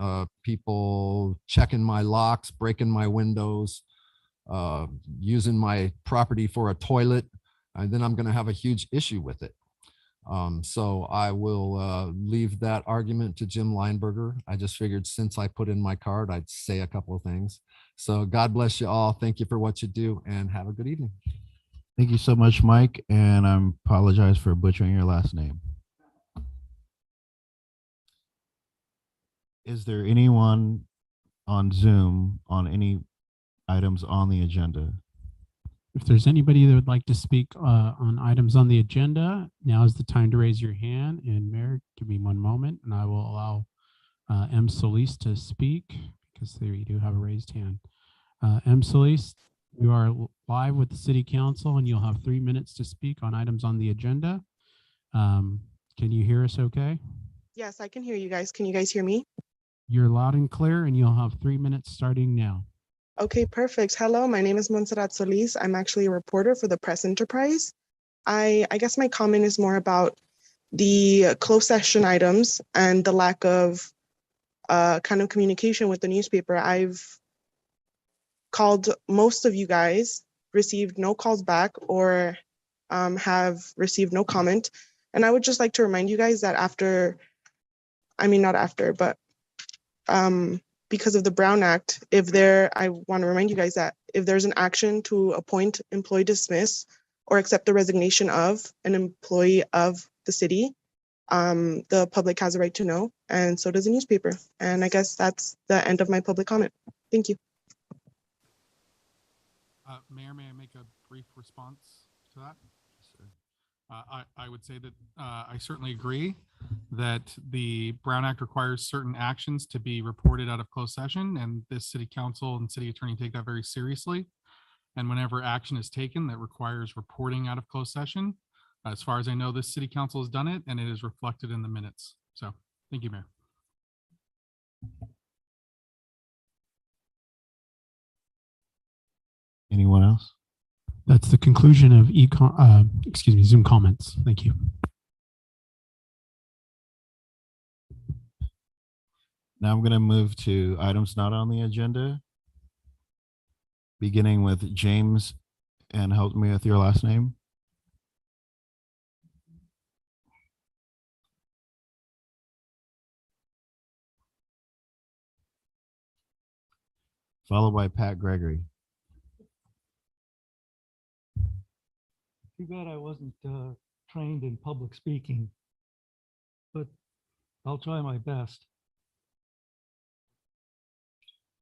people checking my locks, breaking my windows, using my property for a toilet, and then I'm going to have a huge issue with it. So I will leave that argument to Jim Lineberger. I just figured since I put in my card, I'd say a couple of things. So God bless you all. Thank you for what you do, and have a good evening. Thank you so much, Mike, and I apologize for butchering your last name. Is there anyone on Zoom on any items on the agenda? If there's anybody that would like to speak on items on the agenda, now is the time to raise your hand. And Mayor, give me one moment and I will allow M. Solis to speak because we do have a raised hand. M. Solis, you are live with the City Council and you'll have 3 minutes to speak on items on the agenda. Can you hear us okay? Yes, I can hear you guys. Can you guys hear me? You're loud and clear and you'll have 3 minutes starting now. Okay, perfect. Hello, my name is Montserrat Solis. I'm actually a reporter for the Press Enterprise. I guess my comment is more about the closed session items and the lack of kind of communication with the newspaper. I've called most of you guys, received no calls back or have received no comment. And I would just like to remind you guys that not after, but because of the Brown Act, I want to remind you guys that if there's an action to appoint, employ, dismiss, or accept the resignation of an employee of the city, the public has a right to know, and so does the newspaper. And I guess that's the end of my public comment. Thank you. Mayor, may I make a brief response to that? I would say that I certainly agree that the Brown Act requires certain actions to be reported out of closed session, and this city council and city attorney take that very seriously. And whenever action is taken that requires reporting out of closed session, as far as I know, this city council has done it and it is reflected in the minutes. So thank you, Mayor. Anyone else? That's the conclusion of Zoom comments. Thank you. Now I'm going to move to items not on the agenda, beginning with James, and help me with your last name. Followed by Pat Gregory. Too bad I wasn't trained in public speaking, but I'll try my best.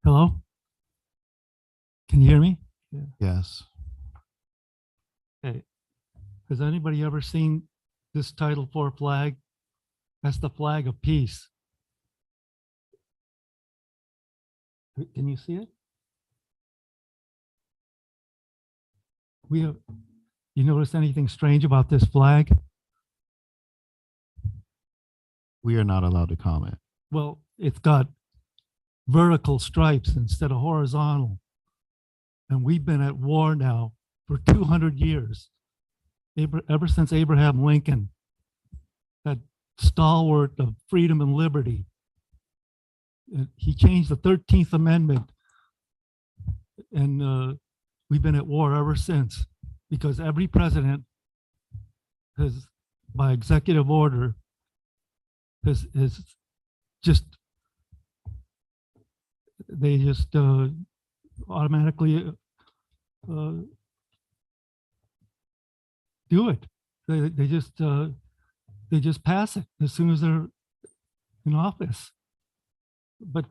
Hello? Can you hear me? Yeah. Yes. Hey, has anybody ever seen this Title IV flag? That's the flag of peace. Can you see it? You notice anything strange about this flag? We are not allowed to comment. Well, it's got vertical stripes instead of horizontal. And we've been at war now for 200 years, ever since Abraham Lincoln, that stalwart of freedom and liberty. He changed the 13th Amendment, and we've been at war ever since, because every president has, by executive order, has just automatically do it. They just pass it as soon as they're in office. But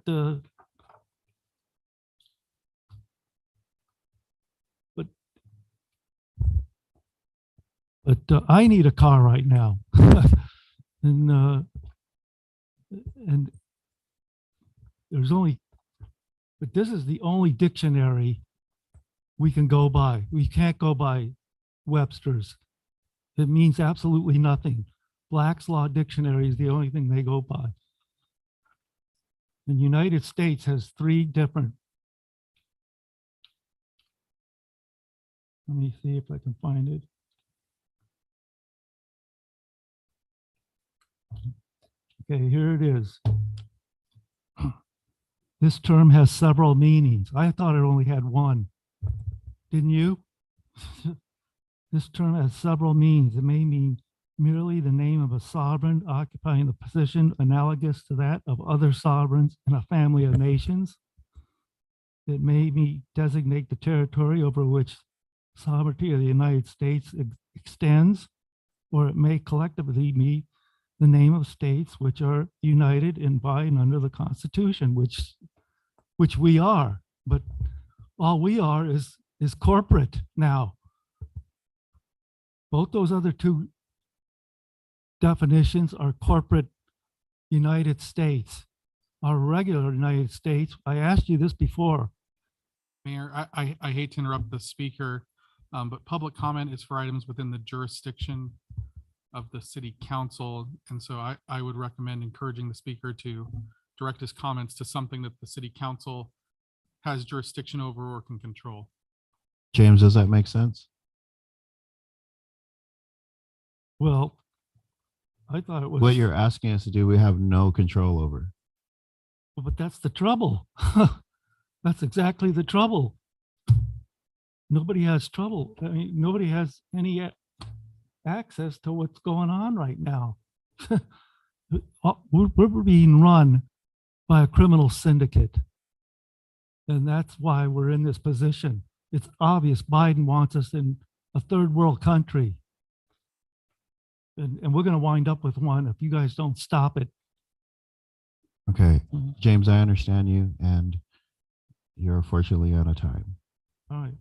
I need a car right now, and there's only. But this is the only dictionary we can go by. We can't go by Webster's. It means absolutely nothing. Black's Law Dictionary is the only thing they go by. The United States has 3 different. Let me see if I can find it. Okay, here it is. This term has several meanings. I thought it only had one. Didn't you? This term has several meanings. It may mean merely the name of a sovereign occupying the position analogous to that of other sovereigns in a family of nations. It may designate the territory over which sovereignty of the United States extends, or it may collectively mean the name of states which are united in by and under the Constitution, which we are. But all we are is is corporate now. Both those other two definitions are corporate United States. Our regular United States, I asked you this before. Mayor, I hate to interrupt the speaker, but public comment is for items within the jurisdiction of the city council. And so I would recommend encouraging the speaker to direct his comments to something that the city council has jurisdiction over or can control. James, does that make sense? Well, I thought it was. What you're asking us to do, we have no control over. But that's the trouble. That's exactly the trouble. Nobody has trouble. I mean, nobody has any access to what's going on right now. We're being run by a criminal syndicate. And that's why we're in this position. It's obvious Biden wants us in a third world country. And we're going to wind up with one if you guys don't stop it. Okay, James, I understand you, and you're unfortunately out of time. All right.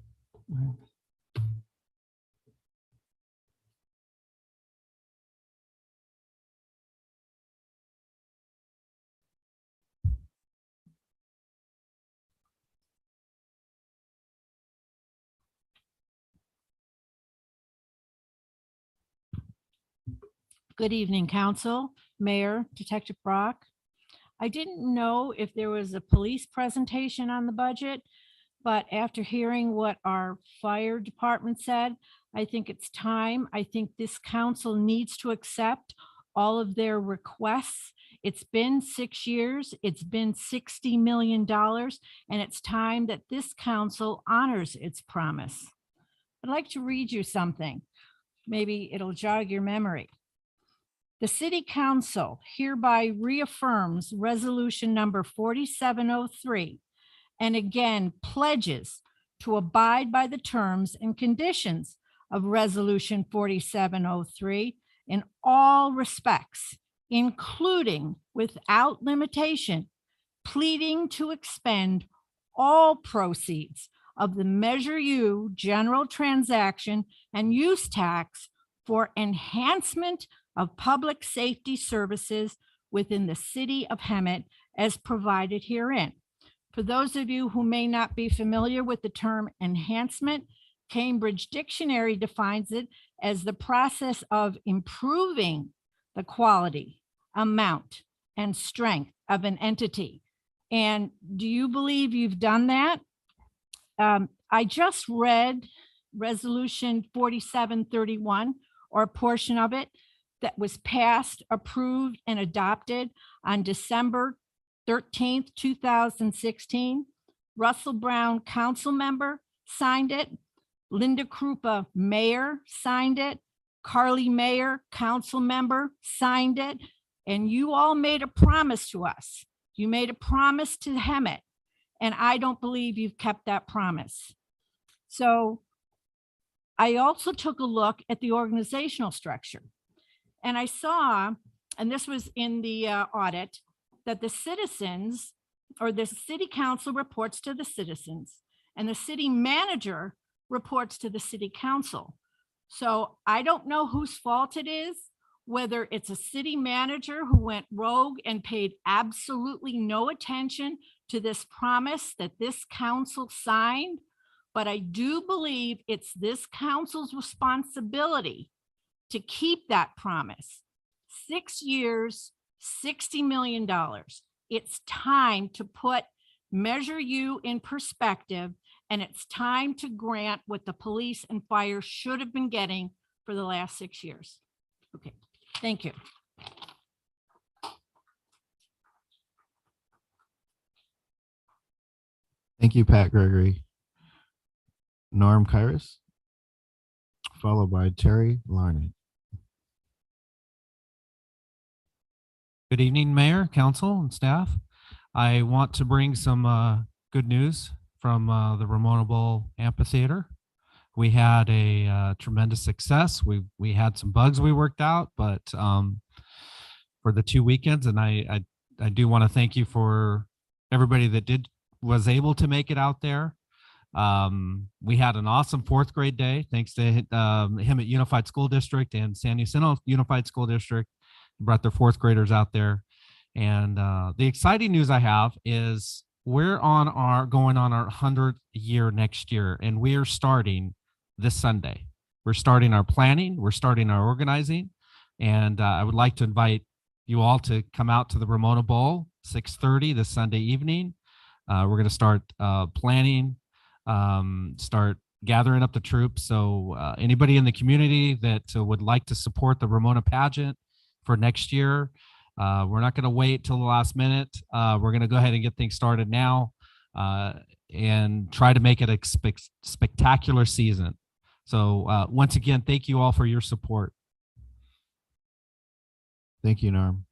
Good evening, Council, Mayor, Detective Brock. I didn't know if there was a police presentation on the budget, but after hearing what our fire department said, I think it's time. I think this council needs to accept all of their requests. It's been 6 years, it's been $60 million, and it's time that this council honors its promise. I'd like to read you something. Maybe it'll jog your memory. The City Council hereby reaffirms Resolution number 4703 and again pledges to abide by the terms and conditions of Resolution 4703 in all respects, including without limitation, pleading to expend all proceeds of the Measure U general transaction and use tax for enhancement of public safety services within the city of Hemet as provided herein. For those of you who may not be familiar with the term enhancement, Cambridge Dictionary defines it as the process of improving the quality, amount, and strength of an entity. And do you believe you've done that? I just read Resolution 4731, or a portion of it, that was passed, approved, and adopted on December 13th, 2016. Russell Brown, council member, signed it. Linda Krupa, mayor, signed it. Carly Mayer, council member, signed it. And you all made a promise to us. You made a promise to Hemet, and I don't believe you've kept that promise. So I also took a look at the organizational structure. And I saw, and this was in the audit, that the citizens, or the city council reports to the citizens, and the city manager reports to the city council. So I don't know whose fault it is, whether it's a city manager who went rogue and paid absolutely no attention to this promise that this council signed, but I do believe it's this council's responsibility to keep that promise. 6 years, $60 million. It's time to put Measure U in perspective, and it's time to grant what the police and fire should have been getting for the last 6 years. Okay, thank you. Thank you, Pat Gregory. Norm Kairos, followed by Terry Larned. Good evening, Mayor, Council, and staff. I want to bring some good news from the Ramona Amphitheater. We had a tremendous success. We had some bugs we worked out, but for the 2 weekends, and I do want to thank you for everybody that was able to make it out there. We had an awesome 4th grade day, thanks to Hemet Unified School District and San Jacinto Unified School District. Brought their 4th graders out there. And the exciting news I have is we're going on our 100th year next year, and we are starting this Sunday. We're starting our planning, we're starting our organizing, and I would like to invite you all to come out to the Ramona Bowl, 6:30 this Sunday evening. We're going to start planning, start gathering up the troops. So anybody in the community that would like to support the Ramona pageant for next year, we're not going to wait till the last minute. We're going to go ahead and get things started now and try to make it a spectacular season. So once again, thank you all for your support. Thank you, Norm.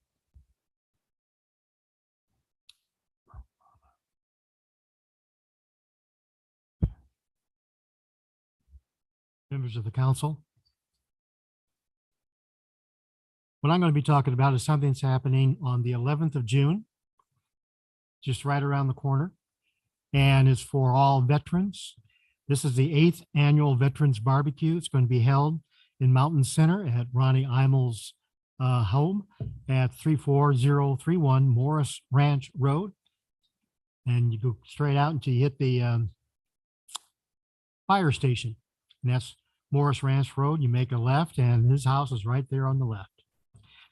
Members of the council. What I'm going to be talking about is something that's happening on the 11th of June, just right around the corner, and it's for all veterans. This is the 8th annual Veterans Barbecue. It's going to be held in Mountain Center at Ronnie Imel's home at 34031 Morris Ranch Road. And you go straight out until you hit the fire station. And that's Morris Ranch Road. You make a left, and his house is right there on the left.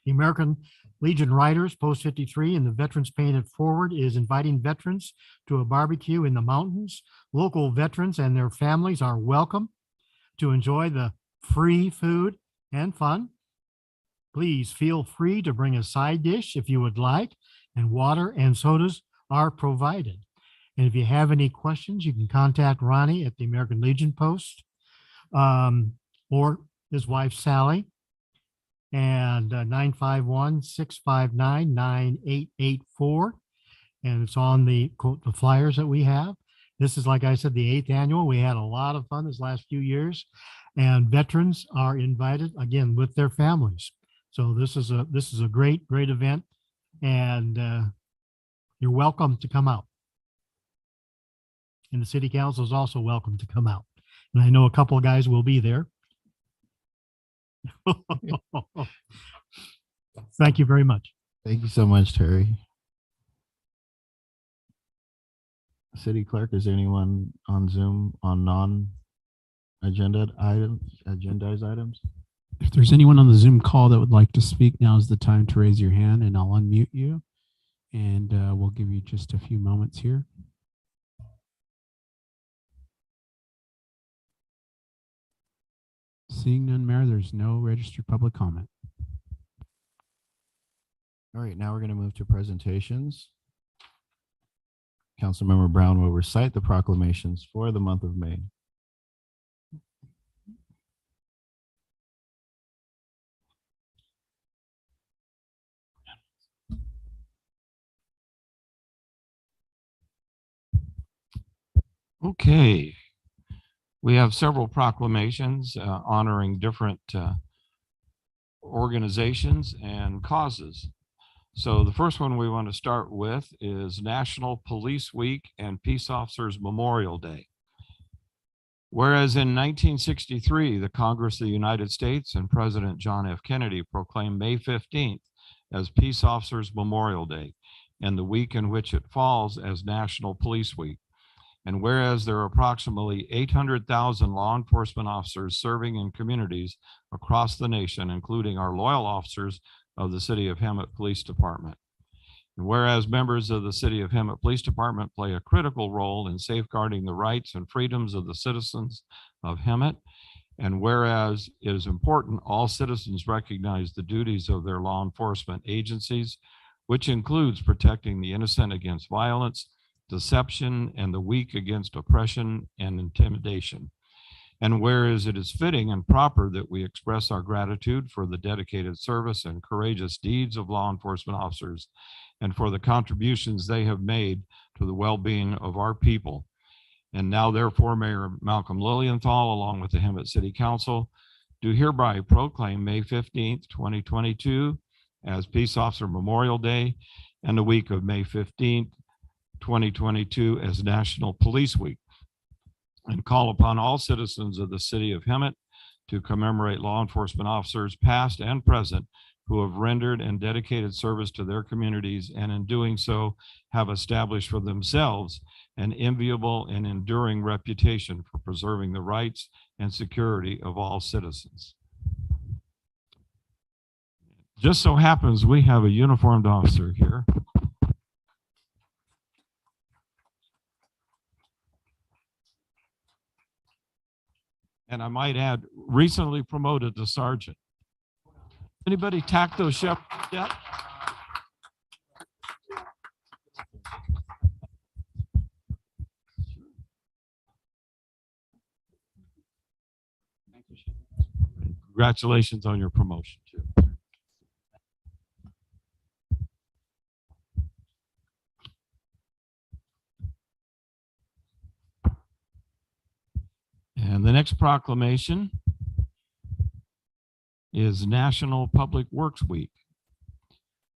The American Legion Riders, Post 53, and the Veterans Painted Forward is inviting veterans to a barbecue in the mountains. Local veterans and their families are welcome to enjoy the free food and fun. Please feel free to bring a side dish if you would like, and water and sodas are provided. And if you have any questions, you can contact Ronnie at the American Legion Post or his wife, Sally, and 951-659-9884. And it's on the flyers that we have. This is, like I said, the 8th annual. We had a lot of fun this last few years, and veterans are invited again with their families. So this is a great event, and you're welcome to come out. And the city council is also welcome to come out. And I know a couple of guys will be there. Thank you very much. Thank you so much, Terry. City Clerk, is there anyone on Zoom on non-agenda agendized items? If there's anyone on the Zoom call that would like to speak, now is the time to raise your hand, and I'll unmute you. And we'll give you just a few moments here. Seeing none, Mayor, there's no registered public comment. All right, now we're going to move to presentations. Councilmember Brown will recite the proclamations for the month of May. Okay. We have several proclamations honoring different organizations and causes. So the first one we want to start with is National Police Week and Peace Officers Memorial Day. Whereas in 1963, the Congress of the United States and President John F. Kennedy proclaimed May 15th as Peace Officers Memorial Day, and the week in which it falls as National Police Week. And whereas there are approximately 800,000 law enforcement officers serving in communities across the nation, including our loyal officers of the City of Hemet Police Department. And whereas members of the City of Hemet Police Department play a critical role in safeguarding the rights and freedoms of the citizens of Hemet, and whereas it is important all citizens recognize the duties of their law enforcement agencies, which includes protecting the innocent against violence, deception, and the weak against oppression and intimidation. And whereas it is fitting and proper that we express our gratitude for the dedicated service and courageous deeds of law enforcement officers and for the contributions they have made to the well-being of our people. And now therefore, Mayor Malcolm Lilienthal, along with the Hemet City Council, do hereby proclaim May 15th, 2022 as Peace Officer Memorial Day, and the week of May 15th, 2022 as National Police Week. and call upon all citizens of the city of Hemet to commemorate law enforcement officers, past and present, who have rendered and dedicated service to their communities, and in doing so have established for themselves an enviable and enduring reputation for preserving the rights and security of all citizens. Just so happens we have a uniformed officer here. And I might add, recently promoted to sergeant. Anybody tacto chef yet? Congratulations on your promotion, too. And the next proclamation is National Public Works Week.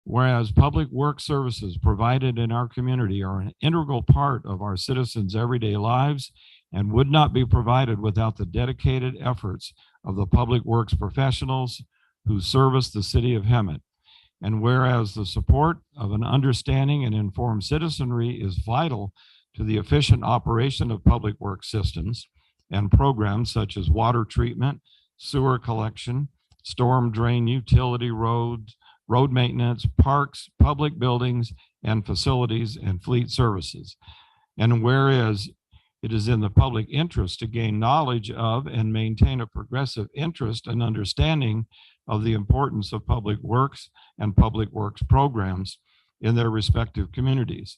Whereas public work services provided in our community are an integral part of our citizens' everyday lives and would not be provided without the dedicated efforts of the public works professionals who service the city of Hemet. And whereas the support of an understanding and informed citizenry is vital to the efficient operation of public works systems and programs such as water treatment, sewer collection, storm drain, utility roads, road maintenance, parks, public buildings and facilities, and fleet services. And whereas it is in the public interest to gain knowledge of and maintain a progressive interest and understanding of the importance of public works and public works programs in their respective communities.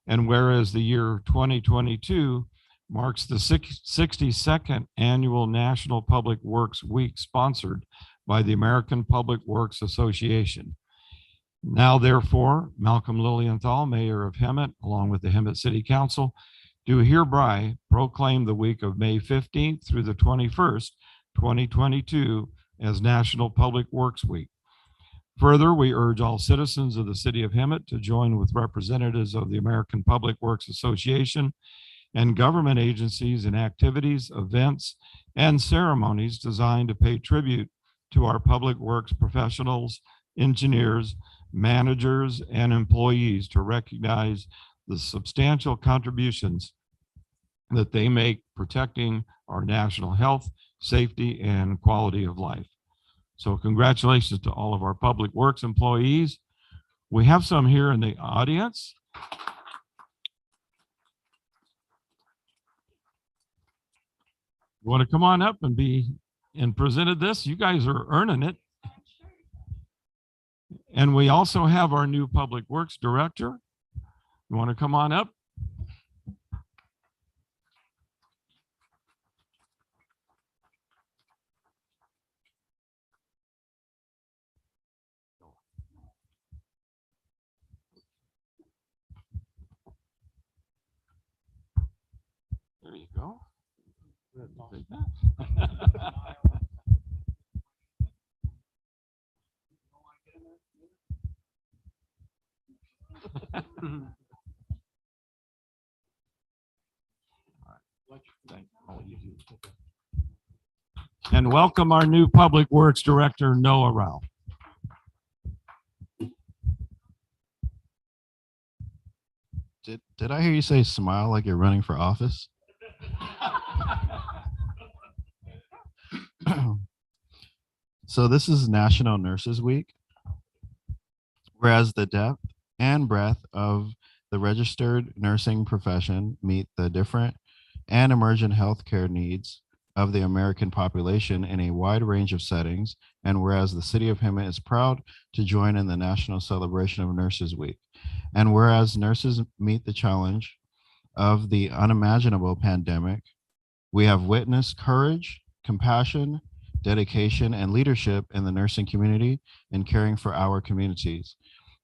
And whereas the year 2022 marks the 62nd annual National Public Works Week sponsored by the American Public Works Association. Now, therefore, Malcolm Lilienthal, Mayor of Hemet, along with the Hemet City Council, do hereby proclaim the week of May 15th through the 21st, 2022 as National Public Works Week. Further, we urge all citizens of the city of Hemet to join with representatives of the American Public Works Association and government agencies in activities, events, and ceremonies designed to pay tribute to our public works professionals, engineers, managers, and employees to recognize the substantial contributions that they make protecting our national health, safety, and quality of life. So congratulations to all of our public works employees. We have some here in the audience. You want to come on up and be presented this? You guys are earning it. And we also have our new Public Works Director. You want to come on up? There you go. Take that. And welcome our new Public Works Director, Noah Rao. Did I hear you say smile like you're running for office? So this is National Nurses Week. Whereas the depth and breadth of the registered nursing profession meet the different and emergent healthcare needs of the American population in a wide range of settings, and whereas the city of Hemet is proud to join in the National Celebration of Nurses Week, and whereas nurses meet the challenge of the unimaginable pandemic, we have witnessed courage, compassion, dedication, and leadership in the nursing community in caring for our communities.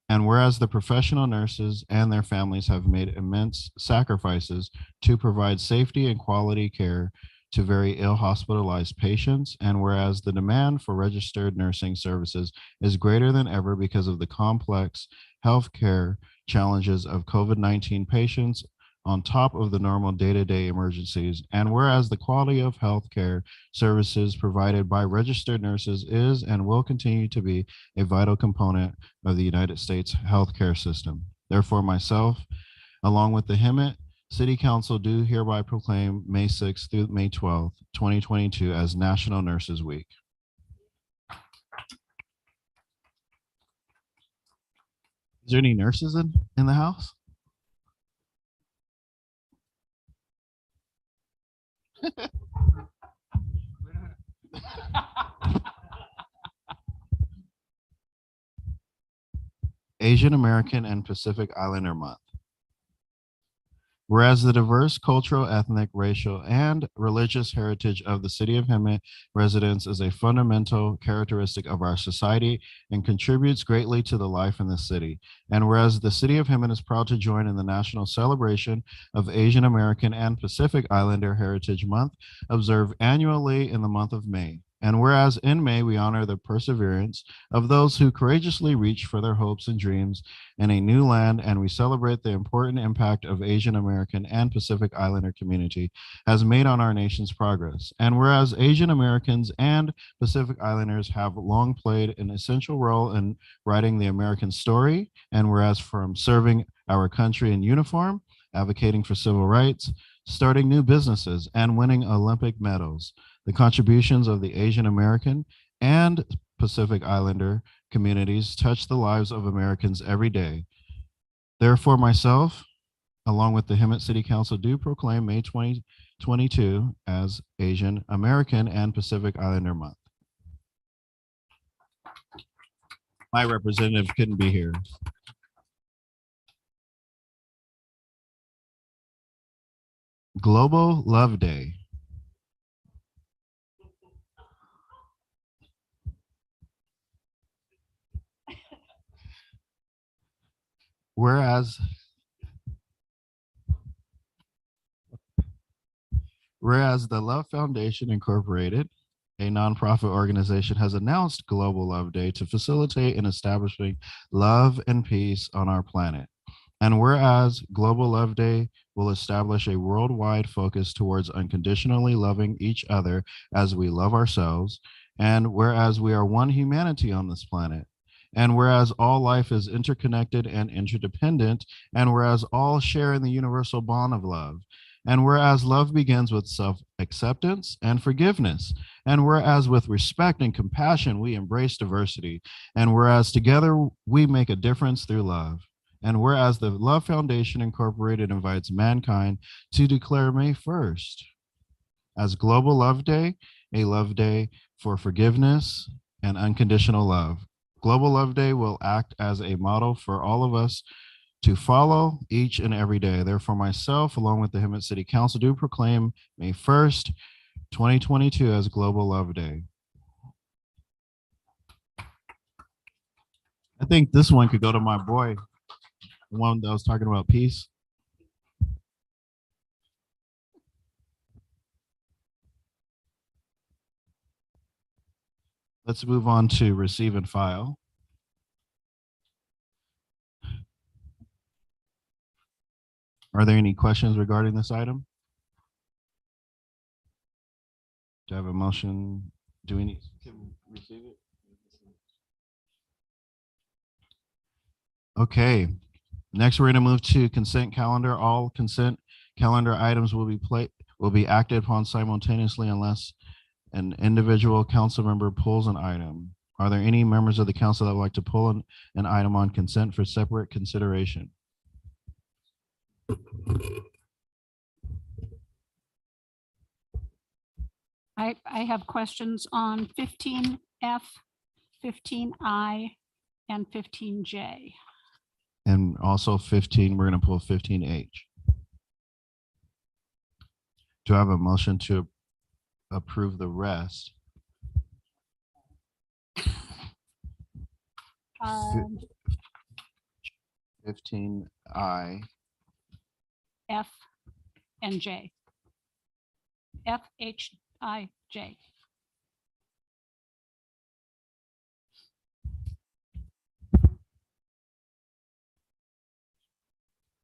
And whereas the professional nurses and their families have made immense sacrifices to provide safety and quality care to very ill hospitalized patients, and whereas the demand for registered nursing services is greater than ever because of the complex healthcare challenges of COVID-19 patients on top of the normal day-to-day emergencies. And whereas the quality of healthcare services provided by registered nurses is and will continue to be a vital component of the United States healthcare system. Therefore, myself, along with the Hemet City Council, do hereby proclaim May 6th through May 12th, 2022 as National Nurses Week. Is there any nurses in the house? Asian American and Pacific Islander Month. Whereas the diverse cultural, ethnic, racial, and religious heritage of the city of Hemet residents is a fundamental characteristic of our society and contributes greatly to the life in the city. And whereas the city of Hemet is proud to join in the national celebration of Asian American and Pacific Islander Heritage Month, observed annually in the month of May. And whereas in May, we honor the perseverance of those who courageously reach for their hopes and dreams in a new land, and we celebrate the important impact of Asian American and Pacific Islander community has made on our nation's progress. And whereas Asian Americans and Pacific Islanders have long played an essential role in writing the American story, and whereas from serving our country in uniform, advocating for civil rights, starting new businesses, and winning Olympic medals, the contributions of the Asian American and Pacific Islander communities touch the lives of Americans every day. Therefore, myself, along with the Hemet City Council, do proclaim May 2022 as Asian American and Pacific Islander Month. My representative couldn't be here. Global Love Day. Whereas the Love Foundation Incorporated, a nonprofit organization, has announced Global Love Day to facilitate in establishing love and peace on our planet. And whereas Global Love Day will establish a worldwide focus towards unconditionally loving each other as we love ourselves, and whereas we are one humanity on this planet, and whereas all life is interconnected and interdependent, and whereas all share in the universal bond of love, and whereas love begins with self-acceptance and forgiveness, and whereas with respect and compassion we embrace diversity, and whereas together we make a difference through love, and whereas the Love Foundation Incorporated invites mankind to declare May 1st as Global Love Day, a love day for forgiveness and unconditional love. Global Love Day will act as a model for all of us to follow each and every day. Therefore, myself, along with the Hemet City Council, do proclaim May 1st, 2022 as Global Love Day. I think this one could go to my boy, the one that was talking about peace. Let's move on to receive and file. Are there any questions regarding this item? Do I have a motion? Do we need to receive it? Okay. Next, we're going to move to consent calendar. All consent calendar items will be acted upon simultaneously unless an individual council member pulls an item. Are there any members of the council that would like to pull an item on consent for separate consideration? I have questions on 15F, 15I, and 15J. And also 15, we're going to pull 15H. Do I have a motion to approve the rest? 15I. F and J. F, H, I, J.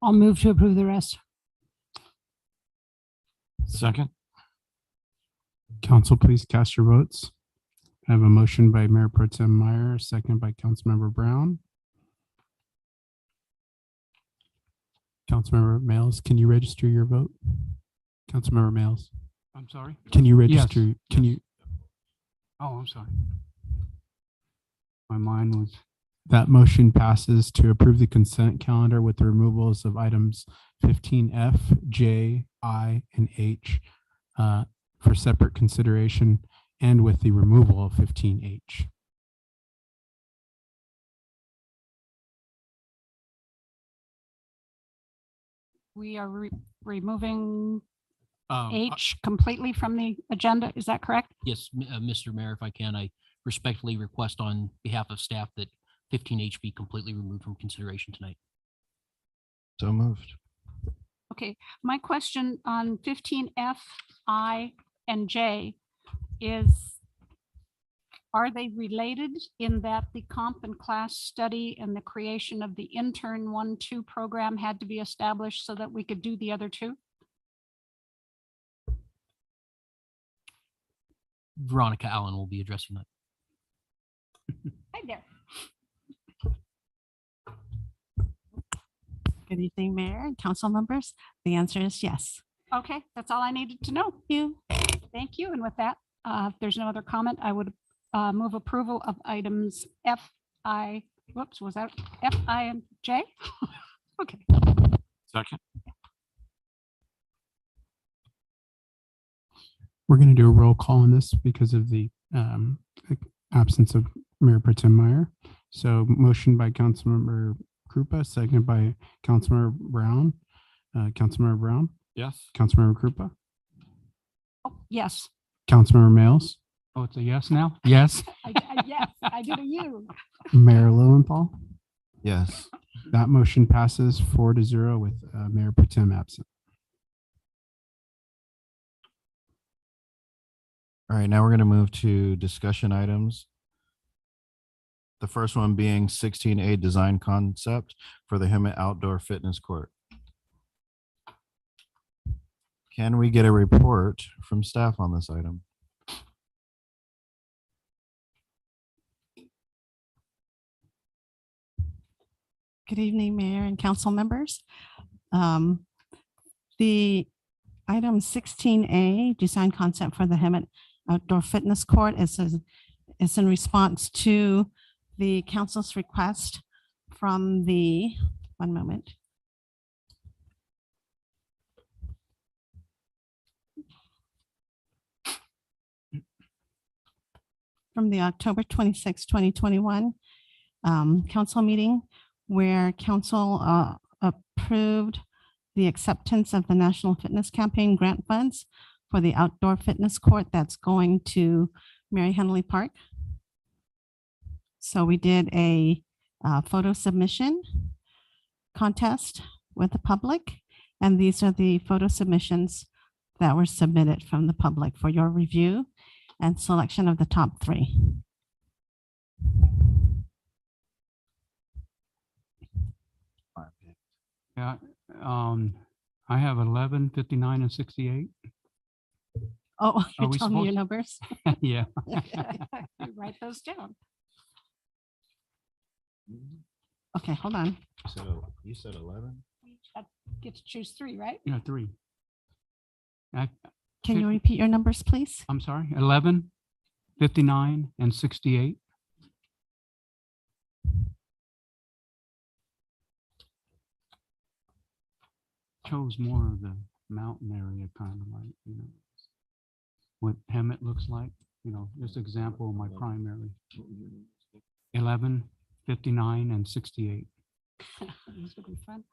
I'll move to approve the rest. Second. Council, please cast your votes. I have a motion by Mayor Pro Tem Meyer, a second by Councilmember Brown. Councilmember Mails, can you register your vote? Councilmember Mails, I'm sorry? can you Yes, register? Can you? Oh, I'm sorry. My mind was, That motion passes to approve the consent calendar with the removals of items 15F, J, I, and H for separate consideration, and with the removal of 15H. We are removing Um, H completely from the agenda. Is that correct? Yes, Mr. Mayor, if I can, I respectfully request on behalf of staff that 15H be completely removed from consideration tonight. So moved. Okay, my question on 15F, I, and J is, are they related in that the comp and class study and the creation of the intern 1-2 program had to be established so that we could do the other two? Veronica Allen will be addressing that. Hi there. Good evening, Mayor and council members. The answer is yes. Okay, that's all I needed to know. Thank you. And with that, if there's no other comment, I would move approval of items F, I, whoops, was that F, I, and J? Okay. Second. We're going to do a roll call on this because of the absence of Mayor Pro Tem Meyer. So motion by Councilmember Krupa, second by Councilmember Brown. Councilmember Brown? Yes. Councilmember Krupa? Oh, yes. Councilmember Mails? oh, it's a yes now? Yes. Yes, I did a U. Mayor Lowenthal? Yes. That motion passes 4-0 with Mayor Pro Tem absent. All right, now we're going to move to discussion items. The first one being 16A design concept for the Hemet Outdoor Fitness Court. Can we get a report from staff on this item? Good evening, Mayor and council members. The item 16A, design concept for the Hemet Outdoor Fitness Court, is in response to the council's request from the, one moment. From the October 26, 2021 council meeting, where council approved the acceptance of the National Fitness Campaign grant funds for the outdoor fitness court that's going to Mary Henley Park. So we did a photo submission contest with the public, and these are the photo submissions that were submitted from the public for your review and selection of the top 3. Yeah, I have 11, 59, and 68. Oh, Are you're we telling me your supposed- numbers? Yeah. You write those down. Okay, hold on. You said 11? Get to choose 3, right? Yeah, 3. Can you repeat your numbers, please? I'm sorry, 11, 59, and 68. Chose more of the mountain area, kind of like, you know, what Hemet looks like, you know, this example of my primary. 11, 59, and 68. This would be fun.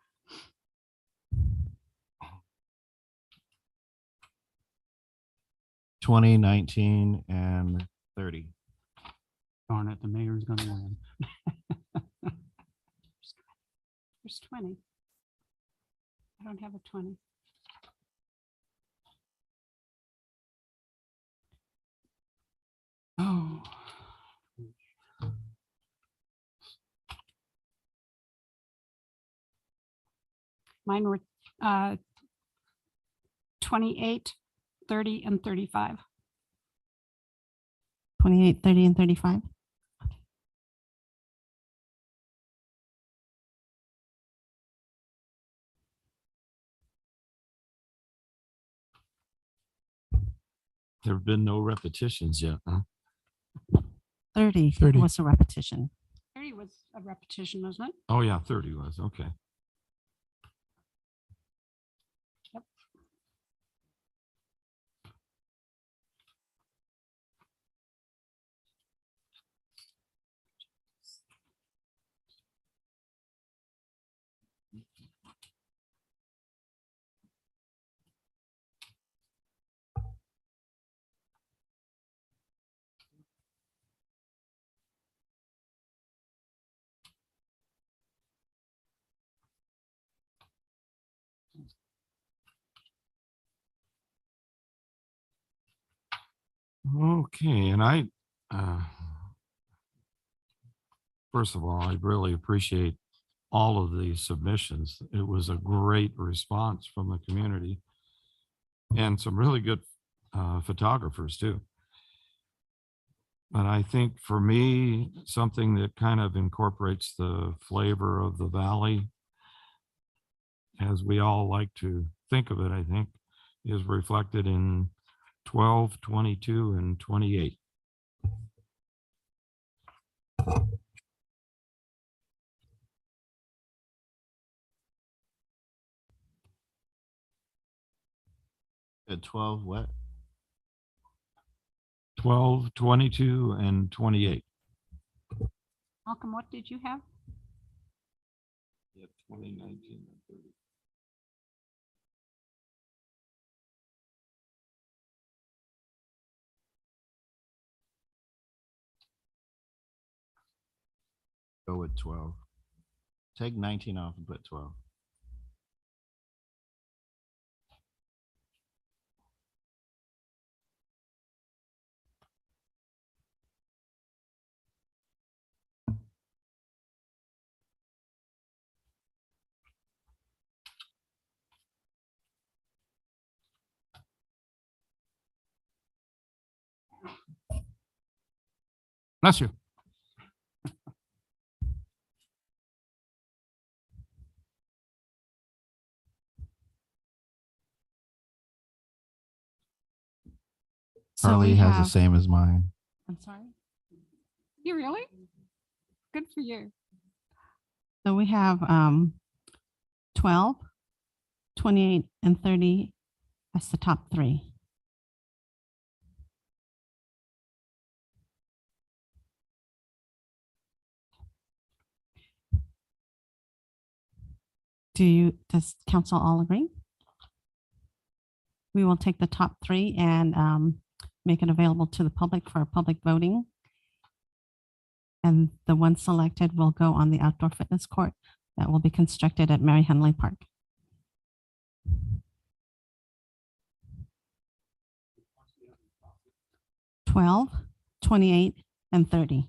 20, 19, and 30. Darn it, the mayor's gonna win. There's 20. I don't have a 20. Oh. Mine were 28, 30, and 35. 28, 30, and 35. There have been no repetitions yet, huh? 30 30. was a repetition. 30 was a repetition, wasn't it? Oh, yeah, 30 was, okay. Okay, and first of all, I really appreciate all of these submissions. It was a great response from the community and some really good photographers too. But I think for me, something that kind of incorporates the flavor of the valley, as we all like to think of it, I think, is reflected in 12, 22, and 28. At 12, what? 12, 22, and 28. Malcolm, what did you have? Yeah, 2019 and 30. Go with 12. Take 19 off and put 12. Bless you. So Carly we has have, the same as mine. I'm sorry. You really? Good for you. So we have 12, 28, and 30 as the top three. Does council all agree? We will take the top three and make it available to the public for public voting. And the one selected will go on the outdoor fitness court that will be constructed at Mary Henley Park. $12, $28, and $30.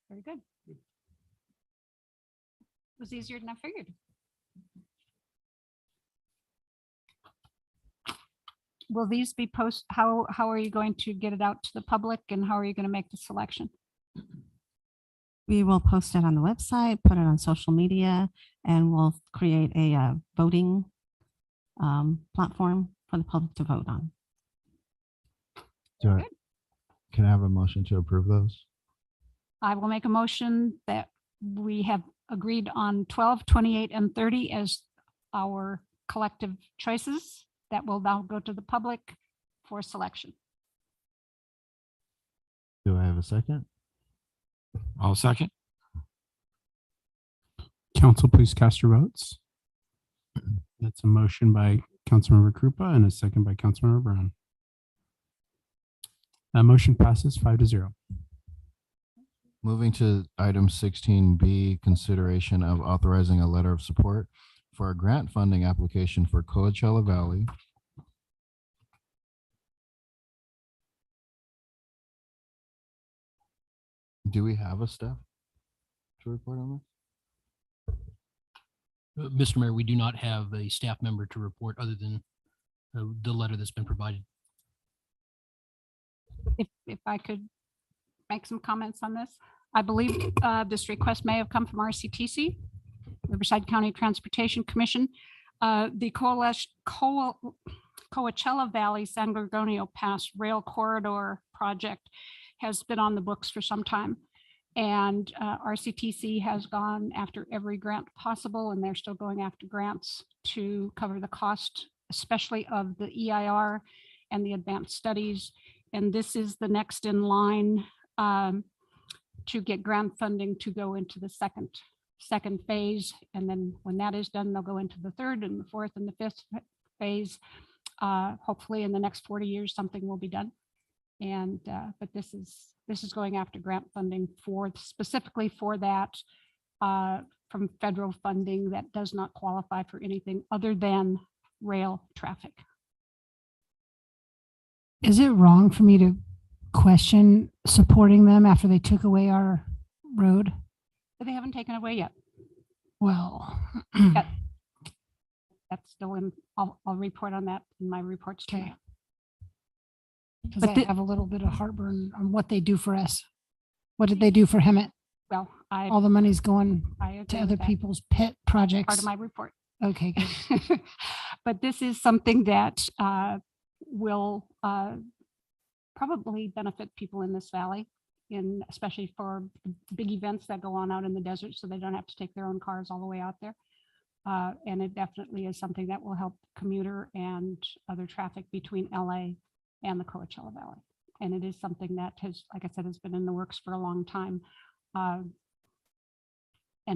Very good. It was easier than I figured. Will these be how are you going to get it out to the public, and how are you going to make the selection? We will post it on the website, put it on social media, and we'll create a voting platform for the public to vote on. Can I have a motion to approve those? I will make a motion that we have agreed on 12, 28, and 30 as our collective choices that will now go to the public for selection. Do I have a second? I'll second. Council, please cast your votes. That's a motion by Councilmember Krupa and a second by Councilmember Brown. Motion passes 5-0. Moving to item 16B, consideration of authorizing a letter of support for a grant funding application for Coachella Valley. Do we have a staff to report on this? Mr. Mayor, we do not have a staff member to report other than the letter that's been provided. If I could make some comments on this. I believe this request may have come from RCTC, Riverside County Transportation Commission. The Coachella Valley San Gorgonio Pass Rail Corridor project has been on the books for some time. And RCTC has gone after every grant possible, and they're still going after grants to cover the cost, especially of the EIR and the advanced studies. And this is the next in line to get grant funding to go into the second phase. And then when that is done, they'll go into the third and the fourth and the fifth phase. Hopefully in the next 40 years, something will be done. And but this is going after grant funding specifically for that from federal funding that does not qualify for anything other than rail traffic. Is it wrong for me to question supporting them after they took away our road? But they haven't taken it away yet. Well, that's still in, I'll report on that in my reports too. okay. Because I have a little bit of heartburn on what they do for us. What did they do for Hemet? Well, all the money's going agree to with other that. people's pet projects. Part of my report. Okay, good. But this is something that will probably benefit people in this valley, especially for big events that go on out in the desert, so they don't have to take their own cars all the way out there. And it definitely is something that will help commuter and other traffic between LA and the Coachella Valley. And it is something that has, like I said, has been in the works for a long time. And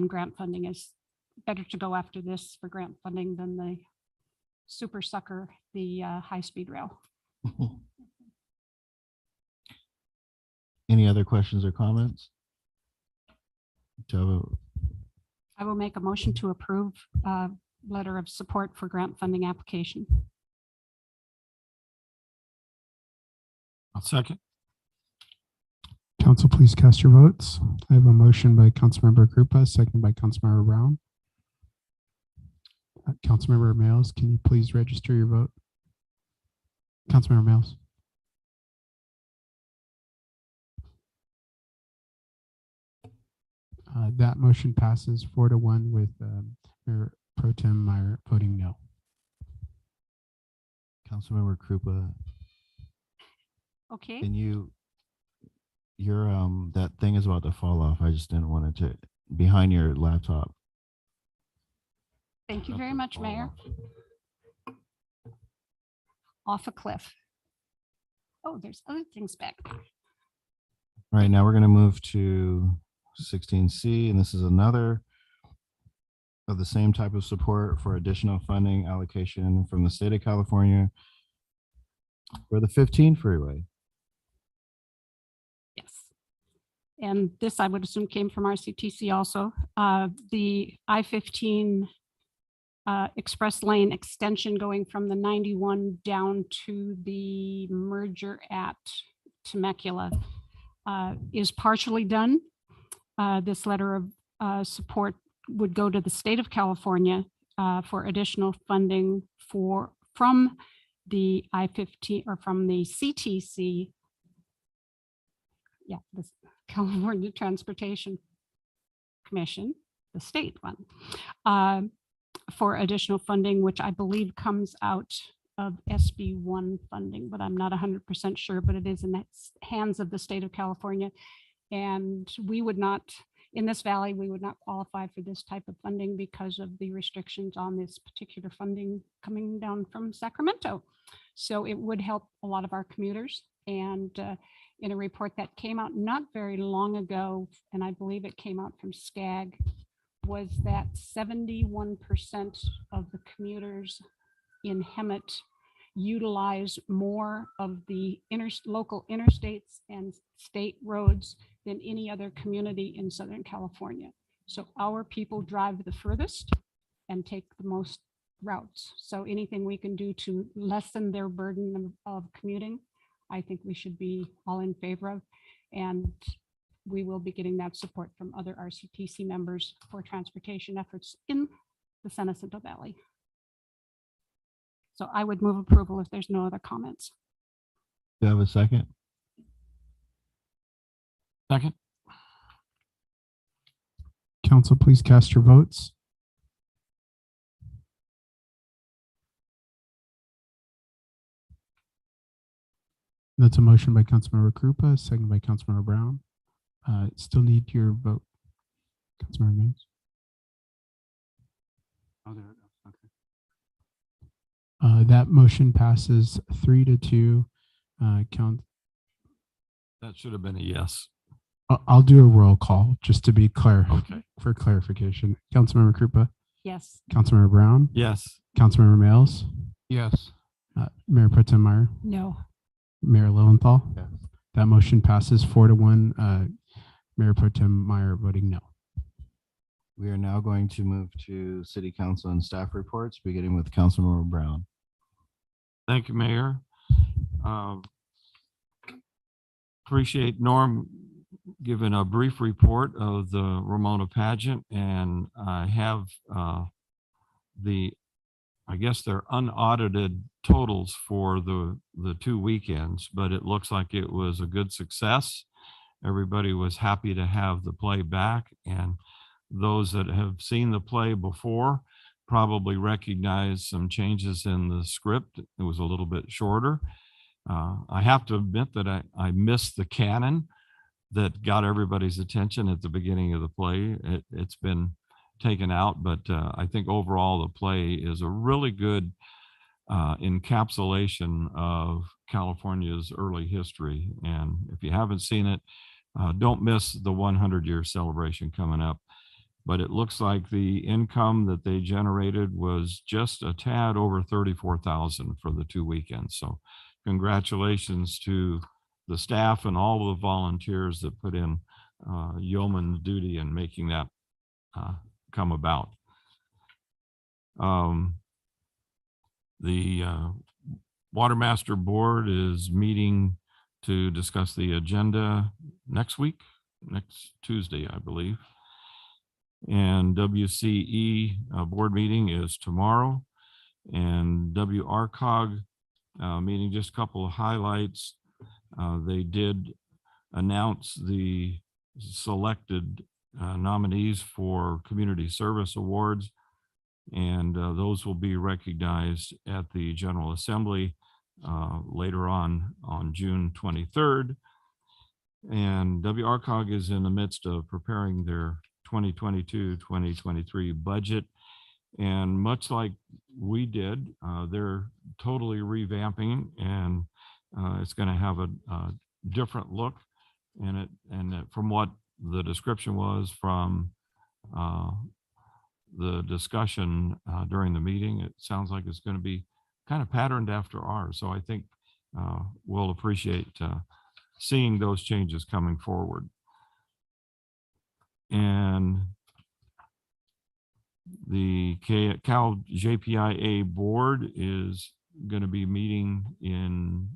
grant funding is better to go after this for grant funding than the super sucker, the high-speed rail. Any other questions or comments? I will make a motion to approve letter of support for grant funding application. I'll second. Council, please cast your votes. I have a motion by Councilmember Krupa, second by Councilmember Brown. Councilmember Mails, can you please register your vote? Councilmember Mails. That motion passes 4-1 with Mayor Pro Tem Meyer voting no. Councilmember Krupa, Okay. can your that thing is about to fall off. I just didn't want it to behind your laptop. Thank you very much, Mayor. Off a cliff. Oh, there's other things back there. All right, now we're going to move to 16C, and this is another of the same type of support for additional funding allocation from the state of California for the 15 freeway. Yes. And this, I would assume, came from RCTC also. The I-15 express lane extension going from the 91 down to the merger at Temecula is partially done. This letter of support would go to the state of California for additional funding from the I-15 or from the CTC. Yeah, the California Transportation Commission, the state one, for additional funding, which I believe comes out of SB1 funding, but I'm not 100% sure, but it is in the hands of the state of California. And we would not, in this valley, we would not qualify for this type of funding because of the restrictions on this particular funding coming down from Sacramento. So it would help a lot of our commuters. And in a report that came out not very long ago, and I believe it came out from SCAG, was that 71% of the commuters in Hemet utilize more of the local interstates and state roads than any other community in Southern California. So our people drive the furthest and take the most routes. So anything we can do to lessen their burden of commuting, I think we should be all in favor of. And we will be getting that support from other RCTC members for transportation efforts in the San Jacinto Valley. So I would move approval if there's no other comments. Do you have a second? Second. Council, please cast your votes. That's a motion by Councilmember Krupa, second by Councilmember Brown. Still need your vote. Councilmember Mills. Oh, there it goes. Okay. That motion passes 3-2. Count. That should have been a yes. I'll do a roll call just to be clear. Okay. For clarification. Councilmember Krupa. Yes. Councilmember Brown. Yes. Councilmember Mills. Yes. Mayor Pro Tem Meyer. No. Mayor Lowenthal. Yes. That motion passes 4-1. Mayor Pro Tem Meyer voting no. We are now going to move to city council and staff reports, beginning with Councilmember Brown. Thank you, Mayor. Appreciate Norm giving a brief report of the Ramona pageant, and I have I guess they're unaudited totals for the 2 weekends, but it looks like it was a good success. Everybody was happy to have the play back, and those that have seen the play before probably recognize some changes in the script. It was a little bit shorter. I have to admit that I missed the canon that got everybody's attention at the beginning of the play. It's been taken out, but I think overall the play is a really good encapsulation of California's early history. And if you haven't seen it, don't miss the 100-year celebration coming up. But it looks like the income that they generated was just a tad over $34,000 for the 2 weekends. So congratulations to the staff and all the volunteers that put in yeoman duty in making that come about. The Watermaster Board is meeting to discuss the agenda next week, next Tuesday, I believe. And WCE board meeting is tomorrow. And WRCOG meeting, just a couple of highlights. They did announce the selected nominees for Community Service Awards, and those will be recognized at the General Assembly later on June 23rd. And WRCOG is in the midst of preparing their 2022-2023 budget. And much like we did, they're totally revamping, and it's going to have a different look. And from what the description was from the discussion during the meeting, it sounds like it's going to be kind of patterned after ours. So I think we'll appreciate seeing those changes coming forward. And the Cal JPIA board is going to be meeting in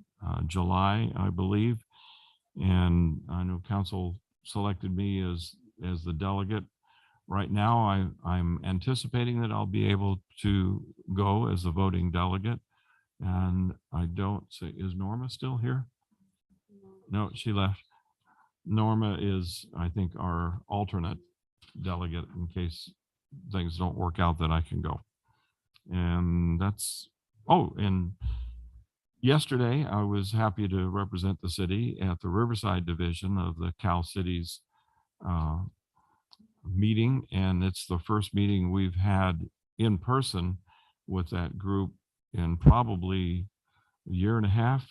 July, I believe. And I know council selected me as the delegate. Right now, I'm anticipating that I'll be able to go as the voting delegate. And I don't say, is Norma still here? No, she left. Norma is, I think, our alternate delegate in case things don't work out that I can go. And that's, oh, and yesterday I was happy to represent the city at the Riverside division of the Cal Cities meeting. And it's the first meeting we've had in person with that group in probably a year and a half,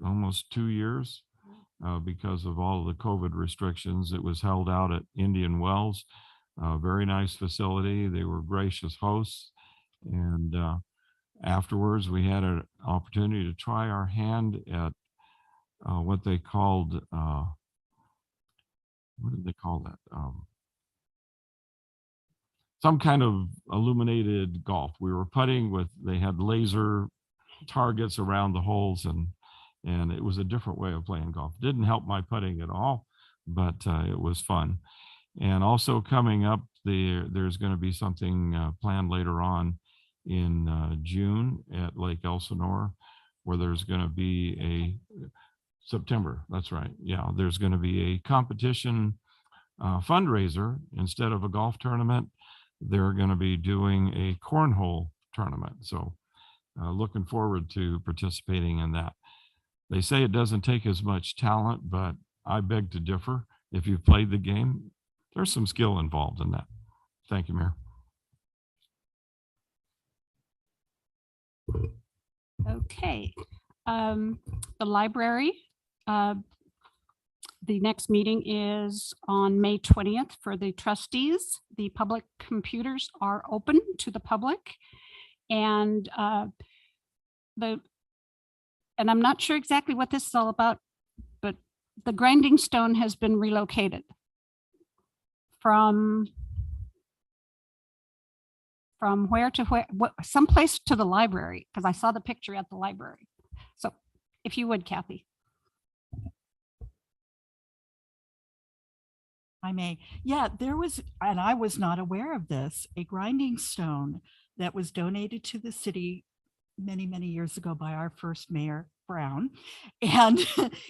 almost 2 years. Because of all the COVID restrictions. It was held out at Indian Wells, a very nice facility. They were gracious hosts, and afterwards, we had an opportunity to try our hand at what they called, what did they call that? Some kind of illuminated golf. We were putting with, they had laser targets around the holes, and it was a different way of playing golf. Didn't help my putting at all, but it was fun. And also coming up, there's going to be something planned later on in June at Lake Elsinore, where there's going to be a September. That's right. Yeah, there's going to be a competition fundraiser. Instead of a golf tournament, they're going to be doing a cornhole tournament. So looking forward to participating in that. They say it doesn't take as much talent, but I beg to differ. If you've played the game, there's some skill involved in that. Thank you, Mayor. Okay. The library, the next meeting is on May 20th for the trustees. The public computers are open to the public, and I'm not sure exactly what this is all about, but the grinding stone has been relocated from where to where, someplace to the library, because I saw the picture at the library. So if you would, Kathy. I may. Yeah, there was, and I was not aware of this, a grinding stone that was donated to the city many, many years ago by our first mayor, Brown. And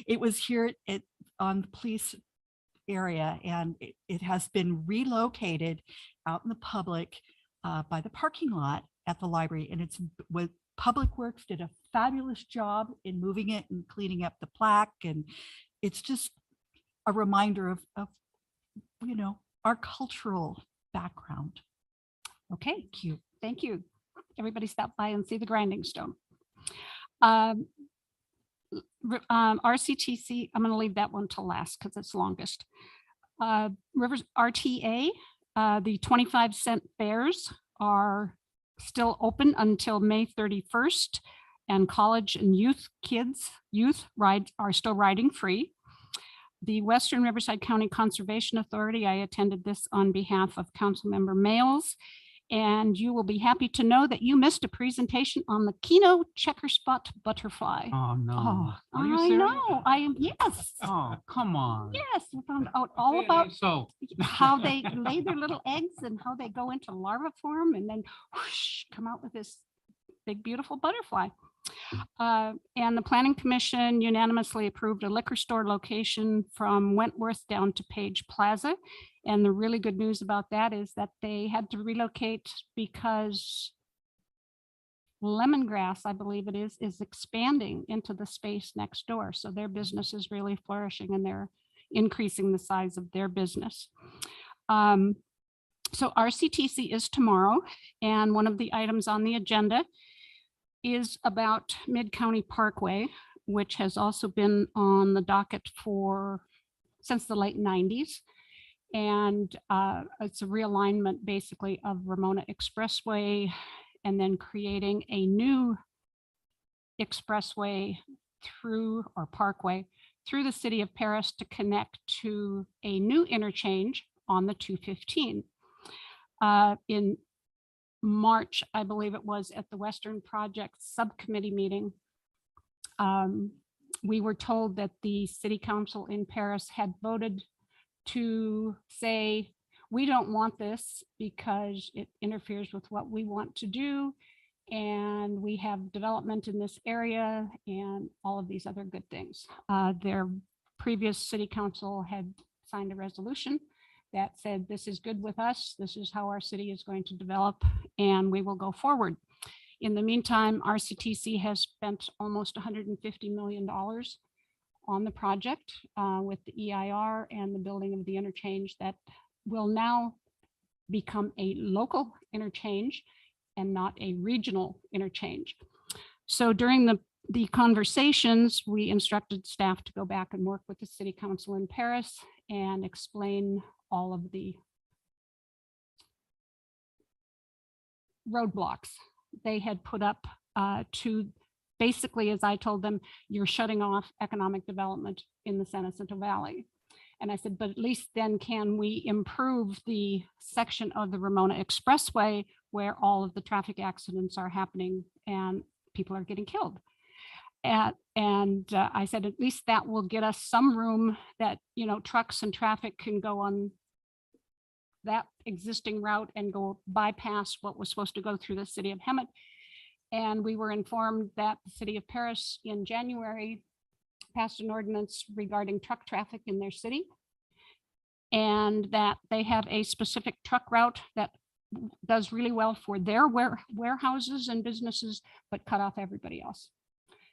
it was here on the police area, and it has been relocated out in the public by the parking lot at the library. And it's with Public Works did a fabulous job in moving it and cleaning up the plaque. And it's just a reminder of you know, our cultural background. Okay, cute. Thank you. Everybody stop by and see the grinding stone. RCTC, I'm going to leave that one to last because it's longest. Rivers RTA, the 25-cent fares are still open until May 31st, and college and youth rides are still riding free. The Western Riverside County Conservation Authority, I attended this on behalf of Councilmember Males, and you will be happy to know that you missed a presentation on the Kino checker spot butterfly. Oh, no. Oh, Are you I serious? know. I am. Yes. Oh, come on. Yes, we found out all about So how they lay their little eggs and how they go into larva form and then whoosh, come out with this big, beautiful butterfly. And the Planning Commission unanimously approved a liquor store location from Wentworth down to Page Plaza. And the really good news about that is that they had to relocate because Lemongrass, I believe it is expanding into the space next door. So their business is really flourishing and they're increasing the size of their business. So RCTC is tomorrow. And one of the items on the agenda is about Mid-County Parkway, which has also been on the docket since the late 90s. And it's a realignment basically of Ramona Expressway and then creating a new expressway through, or parkway, through the city of Paris to connect to a new interchange on the 215. In March, I believe it was, at the Western Project Subcommittee meeting, we were told that the city council in Paris had voted to say, we don't want this because it interferes with what we want to do. And we have development in this area and all of these other good things. Their previous city council had signed a resolution that said, this is good with us. This is how our city is going to develop and we will go forward. In the meantime, RCTC has spent almost $150 million on the project with the EIR and the building of the interchange that will now become a local interchange and not a regional interchange. So during the conversations, we instructed staff to go back and work with the city council in Paris and explain all of the roadblocks they had put up to basically, as I told them, you're shutting off economic development in the San Jacinto Valley. And I said, but at least then can we improve the section of the Ramona Expressway where all of the traffic accidents are happening and people are getting killed. I said, at least that will get us some room that, you know, trucks and traffic can go on that existing route and go bypass what was supposed to go through the city of Hemet. And we were informed that the city of Paris in January passed an ordinance regarding truck traffic in their city, and that they have a specific truck route that does really well for their warehouses and businesses, but cut off everybody else.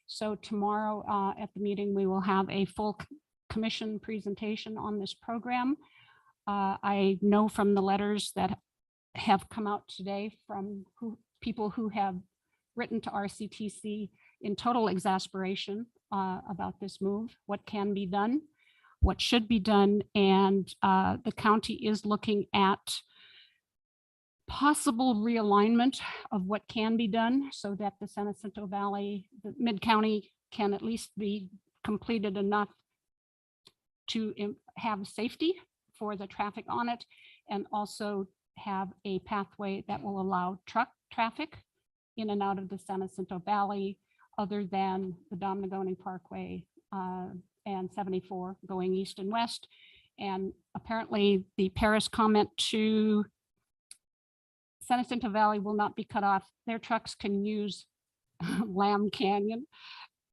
So tomorrow at the meeting, we will have a full commission presentation on this program. I know from the letters that have come out today from people who have written to RCTC in total exasperation about this move, what can be done, what should be done, and the county is looking at possible realignment of what can be done so that the San Jacinto Valley, the mid-county, can at least be completed enough to have safety for the traffic on it, and also have a pathway that will allow truck traffic in and out of the San Jacinto Valley, other than the Domnagoni Parkway and 74 going east and west. And apparently the Paris comment to San Jacinto Valley will not be cut off. Their trucks can use Lamb Canyon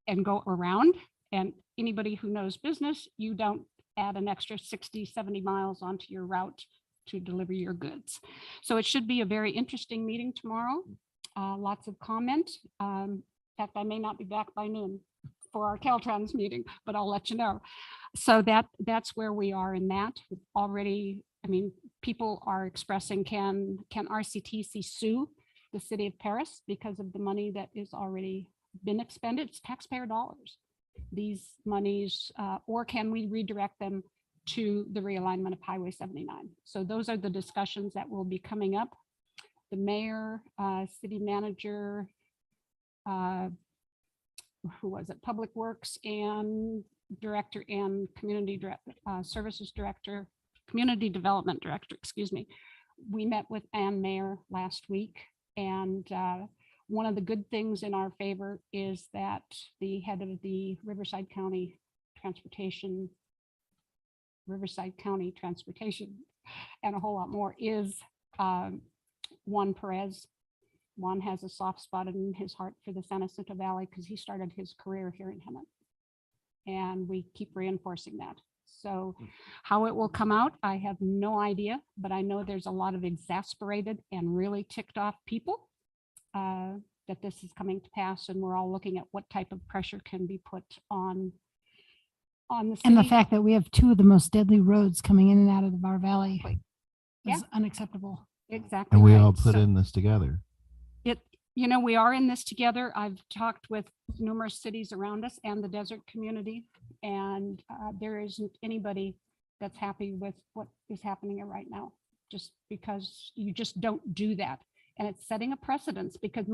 and go around. And anybody who knows business, you don't add an extra 60, 70 miles onto your route to deliver your goods. So it should be a very interesting meeting tomorrow. Lots of comment. In fact, I may not be back by noon for our Caltrans meeting, but I'll let you know. So that's where we are in that. Already, I mean, people are expressing, can RCTC sue the city of Paris because of the money that is already been expended? It's taxpayer dollars, these monies, or can we redirect them to the realignment of Highway 79? So those are the discussions that will be coming up. The mayor, city manager, who was it, Public Works and director and community services director, community development director, excuse me. We met with Ann Mayer last week, and one of the good things in our favor is that the head of the Riverside County Transportation, and a whole lot more is Juan Perez. Juan has a soft spot in his heart for the San Jacinto Valley because he started his career here in Hemet. And we keep reinforcing that. So how it will come out, I have no idea, but I know there's a lot of exasperated and really ticked off people that this is coming to pass, and we're all looking at what type of pressure can be put on the city. And the fact that we have two of the most deadly roads coming in and out of our valley is unacceptable. Exactly. And we right. all put So in this together. you know, we are in this together. I've talked with numerous cities around us and the desert community, and there isn't anybody that's happy with what is happening right now, just because you just don't do that. And it's setting a precedence, because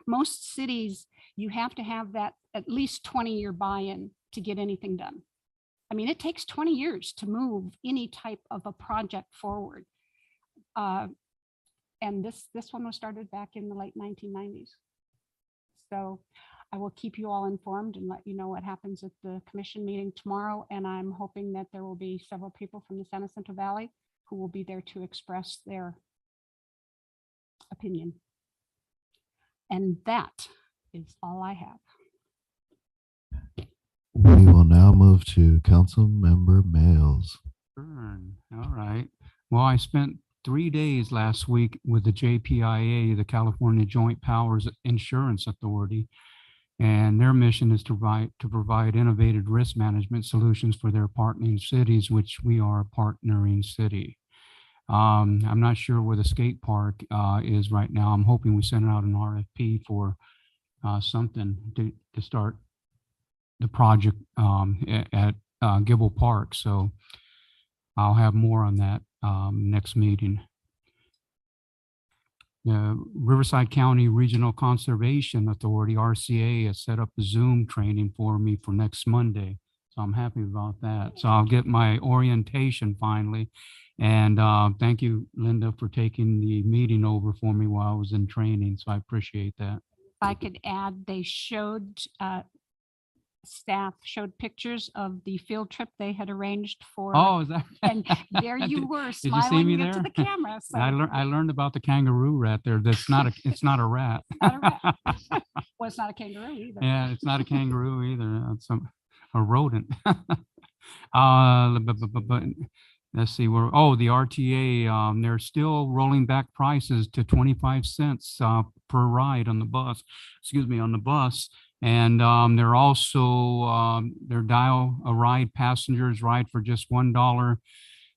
most cities, you have to have that at least 20-year buy-in to get anything done. I mean, it takes 20 years to move any type of a project forward. And this one was started back in the late 1990s. So I will keep you all informed and let you know what happens at the commission meeting tomorrow. And I'm hoping that there will be several people from the San Jacinto Valley who will be there to express their opinion. And that is all I have. We will now move to council member mails. All right. Well, I spent 3 days last week with the JPIA, the California Joint Powers Insurance Authority, and their mission is to provide innovative risk management solutions for their partnering cities, which we are a partnering city. I'm not sure where the skate park is right now. I'm hoping we send out an RFP for something to start the project at Gibble Park. So I'll have more on that next meeting. the Riverside County Regional Conservation Authority, RCA, has set up a Zoom training for me for next Monday. So I'm happy about that. So I'll get my orientation finally. And thank you, Linda, for taking the meeting over for me while I was in training. So I appreciate that. If I could add, they showed, staff showed pictures of the field trip they had arranged for. Oh, is that? And there you were Did you see smiling me into there? the camera. So I learned about the kangaroo rat there. That's not a, it's not a rat. Not a rat. Well, it's not a kangaroo either. Yeah, it's not a kangaroo either. It's a rodent. But let's see where, oh, the RTA, they're still rolling back prices to 25 cents per ride on the bus, excuse me, on the bus. And they're also, their dial a ride passengers ride for just $1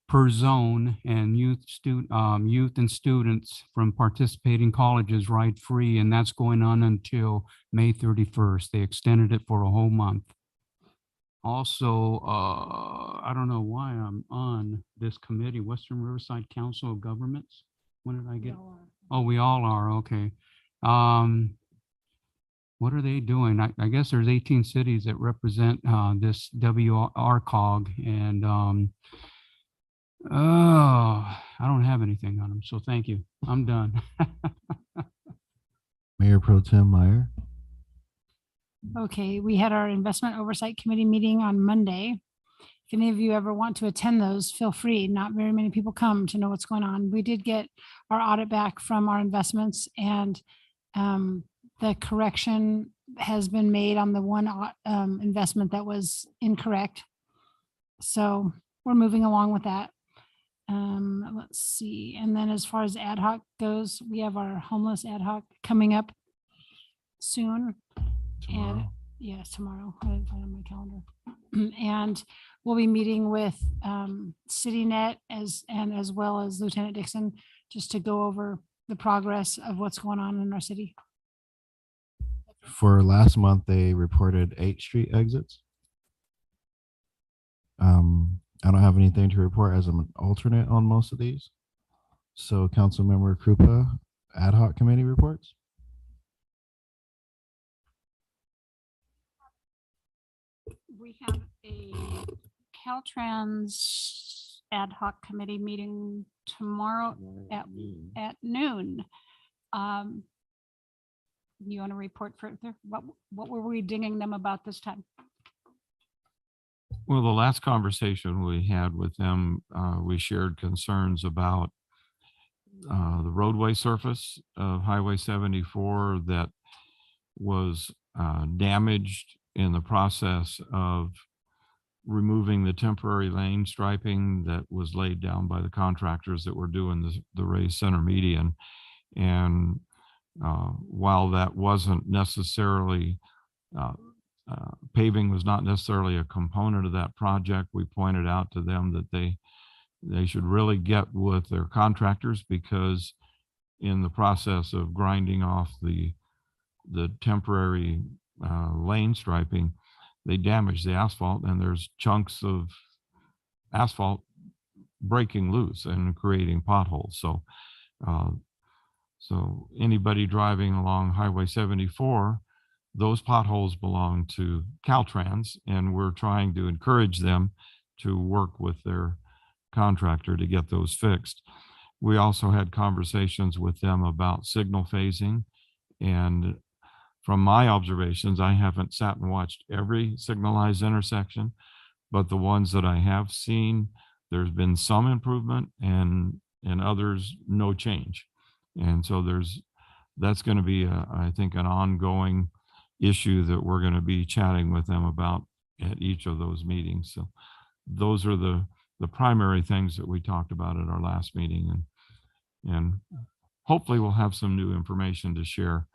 per zone, and youth and students from participating colleges ride free, and that's going on until May 31st. They extended it for a whole month. Also, I don't know why I'm on this committee, Western Riverside Council of Governments. When did I get? Oh, we all are, okay. What are they doing? I guess there's 18 cities that represent this WRCOG, and oh, I don't have anything on them, so thank you. I'm done. Mayor Pro Tem Meyer. Okay, we had our Investment Oversight Committee meeting on Monday. If any of you ever want to attend those, feel free. Not very many people come to know what's going on. We did get our audit back from our investments, and the correction has been made on the one investment that was incorrect. So we're moving along with that. Let's see. And then as far as ad hoc goes, we have our homeless ad hoc coming up soon. And yes, tomorrow. I didn't find it on my calendar. And we'll be meeting with CityNet as well as Lieutenant Dixon, just to go over the progress of what's going on in our city. For last month, they reported 8 street exits. I don't have anything to report as I'm an alternate on most of these. So Councilmember Krupa, ad hoc committee reports. We have a Caltrans ad hoc committee meeting tomorrow at noon. You want to report further? What were we dinging them about this time? Well, the last conversation we had with them, we shared concerns about the roadway surface of Highway 74 that was damaged in the process of removing the temporary lane striping that was laid down by the contractors that were doing the raised center median. And while that wasn't necessarily, paving was not necessarily a component of that project, we pointed out to them that they should really get with their contractors, because in the process of grinding off the temporary lane striping, they damage the asphalt, and there's chunks of asphalt breaking loose and creating potholes. So anybody driving along Highway 74, those potholes belong to Caltrans, and we're trying to encourage them to work with their contractor to get those fixed. We also had conversations with them about signal phasing, and from my observations, I haven't sat and watched every signalized intersection, but the ones that I have seen, there's been some improvement, and others, no change. And so that's going to be, I think, an ongoing issue that we're going to be chatting with them about at each of those meetings. So those are the primary things that we talked about at our last meeting, and hopefully we'll have some new information to share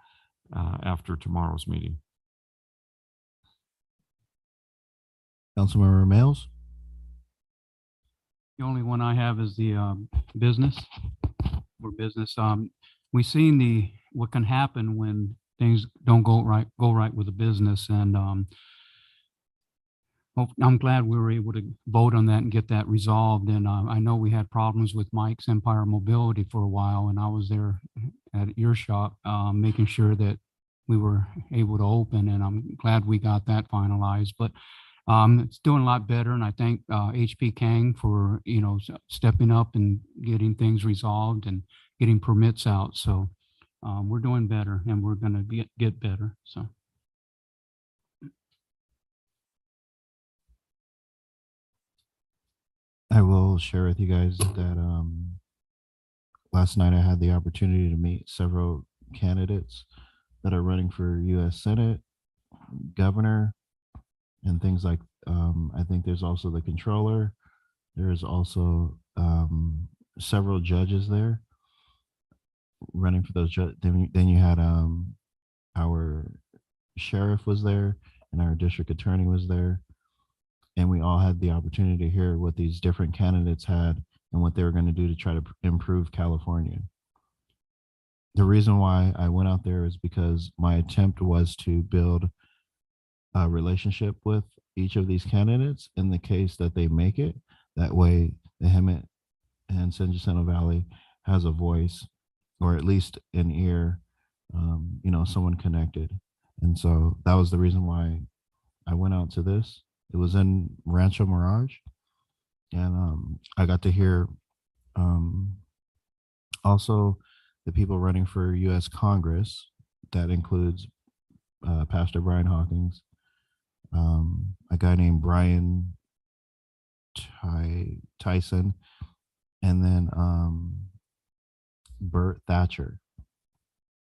after tomorrow's meeting. Councilmember Mails. The only one I have is the business. We've seen what can happen when things don't go right with the business, and I'm glad we were able to vote on that and get that resolved. And I know we had problems with Mike's Empire Mobility for a while, and I was there at your shop, making sure that we were able to open, and I'm glad we got that finalized. But it's doing a lot better, and I thank HP Kang for stepping up and getting things resolved and getting permits out. So we're doing better, and we're going to get better. So. I will share with you guys that last night I had the opportunity to meet several candidates that are running for U.S. Senate, governor, and things like. I think there's also the controller. There's also several judges there running for those. Then you had our sheriff was there, and our district attorney was there. And we all had the opportunity to hear what these different candidates had and what they were going to do to try to improve California. The reason why I went out there is because my attempt was to build a relationship with each of these candidates in the case that they make it. That way, the Hemet and San Jacinto Valley has a voice, or at least an ear, someone connected. And so that was the reason why I went out to this. It was in Rancho Mirage, and I got to hear also the people running for U.S. Congress. That includes Pastor Brian Hawkins, a guy named Brian Tyson, and then Bert Thatcher.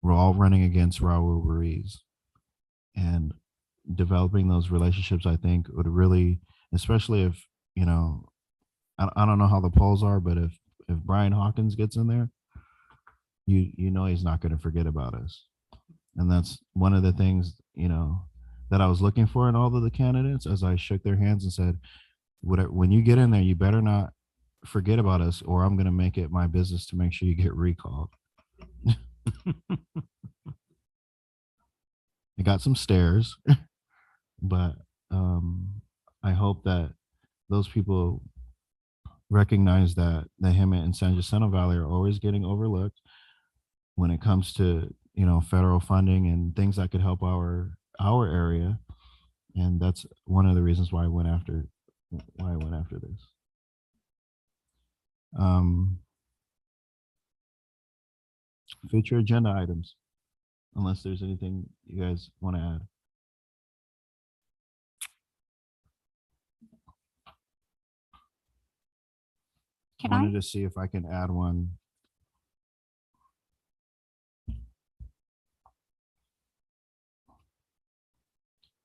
We're all running against Raul Ruiz, and developing those relationships, I think, would really, especially if, I don't know how the polls are, but if Brian Hawkins gets in there, you know he's not going to forget about us. And that's one of the things, that I was looking for in all of the candidates as I shook their hands and said, when you get in there, you better not forget about us, or I'm going to make it my business to make sure you get recalled. I got some stares. But I hope that those people recognize that the Hemet and San Jacinto Valley are always getting overlooked when it comes to federal funding and things that could help our area, and that's one of the reasons why I went after this. Future agenda items, unless there's anything you guys want to add. I wanted to see if I can add one.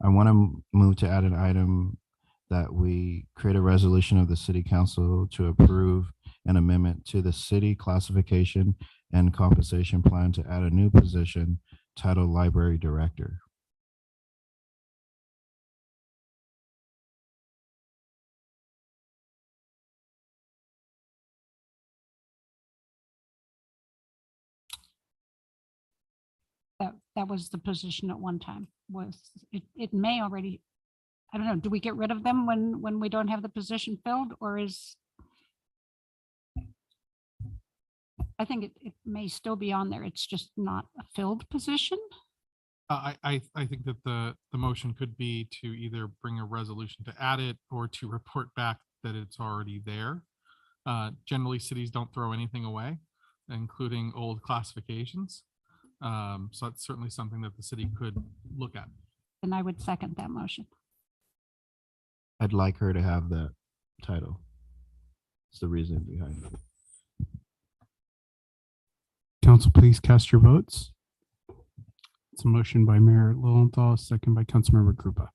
I want to move to add an item that we create a resolution of the city council to approve an amendment to the city classification and compensation plan to add a new position titled library director. That was the position at one time. It may already, I don't know, do we get rid of them when we don't have the position filled, or is, I think it may still be on there. It's just not a filled position. I think that the motion could be to either bring a resolution to add it or to report back that it's already there. Generally, cities don't throw anything away, including old classifications. So that's certainly something that the city could look at. And I would second that motion. I'd like her to have that title. It's the reason behind it. Council, please cast your votes. It's a motion by Mayor Lowenthal, second by Councilmember Krupa.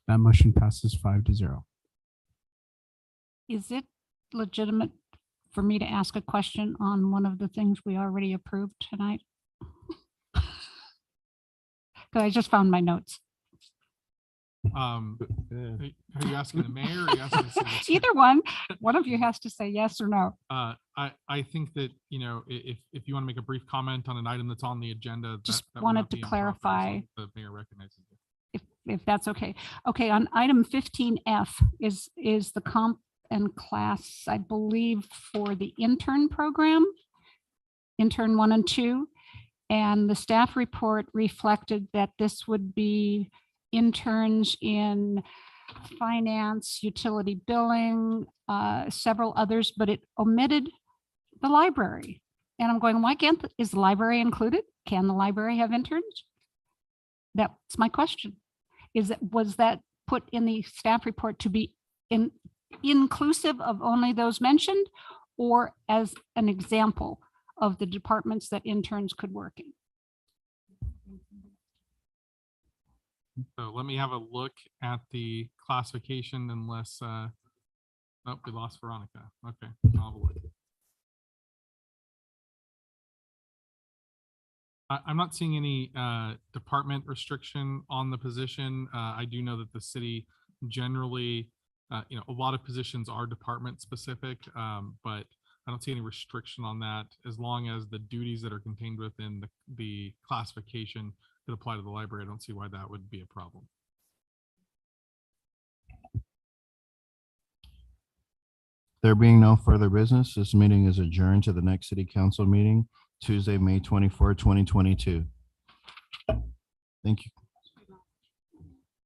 That motion passes 5-0. Is it legitimate for me to ask a question on one of the things we already approved tonight? Because I just found my notes. Are you asking the mayor? Or are you asking the city? Either one. One of you has to say yes or no. I think that, if you want to make a brief comment on an item that's on the agenda, Just that would wanted not to be improper, clarify. so the mayor recognizes it. If that's okay. Okay, on item 15F is the and class, I believe, for the intern program, intern 1 and 2. And the staff report reflected that this would be interns in finance, utility billing, several others, but it omitted the library. And I'm going, why can't, is the library included? Can the library have interns? That's my question. Was that put in the staff report to be inclusive of only those mentioned, or as an example of the departments that interns could work in? So let me have a look at the classification unless, nope, we lost Veronica. Okay, I'll have a look. I'm not seeing any department restriction on the position. I do know that the city generally, a lot of positions are department specific, but I don't see any restriction on that as long as the duties that are contained within the classification that apply to the library. I don't see why that would be a problem. There being no further business, this meeting is adjourned to the next city council meeting, Tuesday, May 24, 2022. Thank you.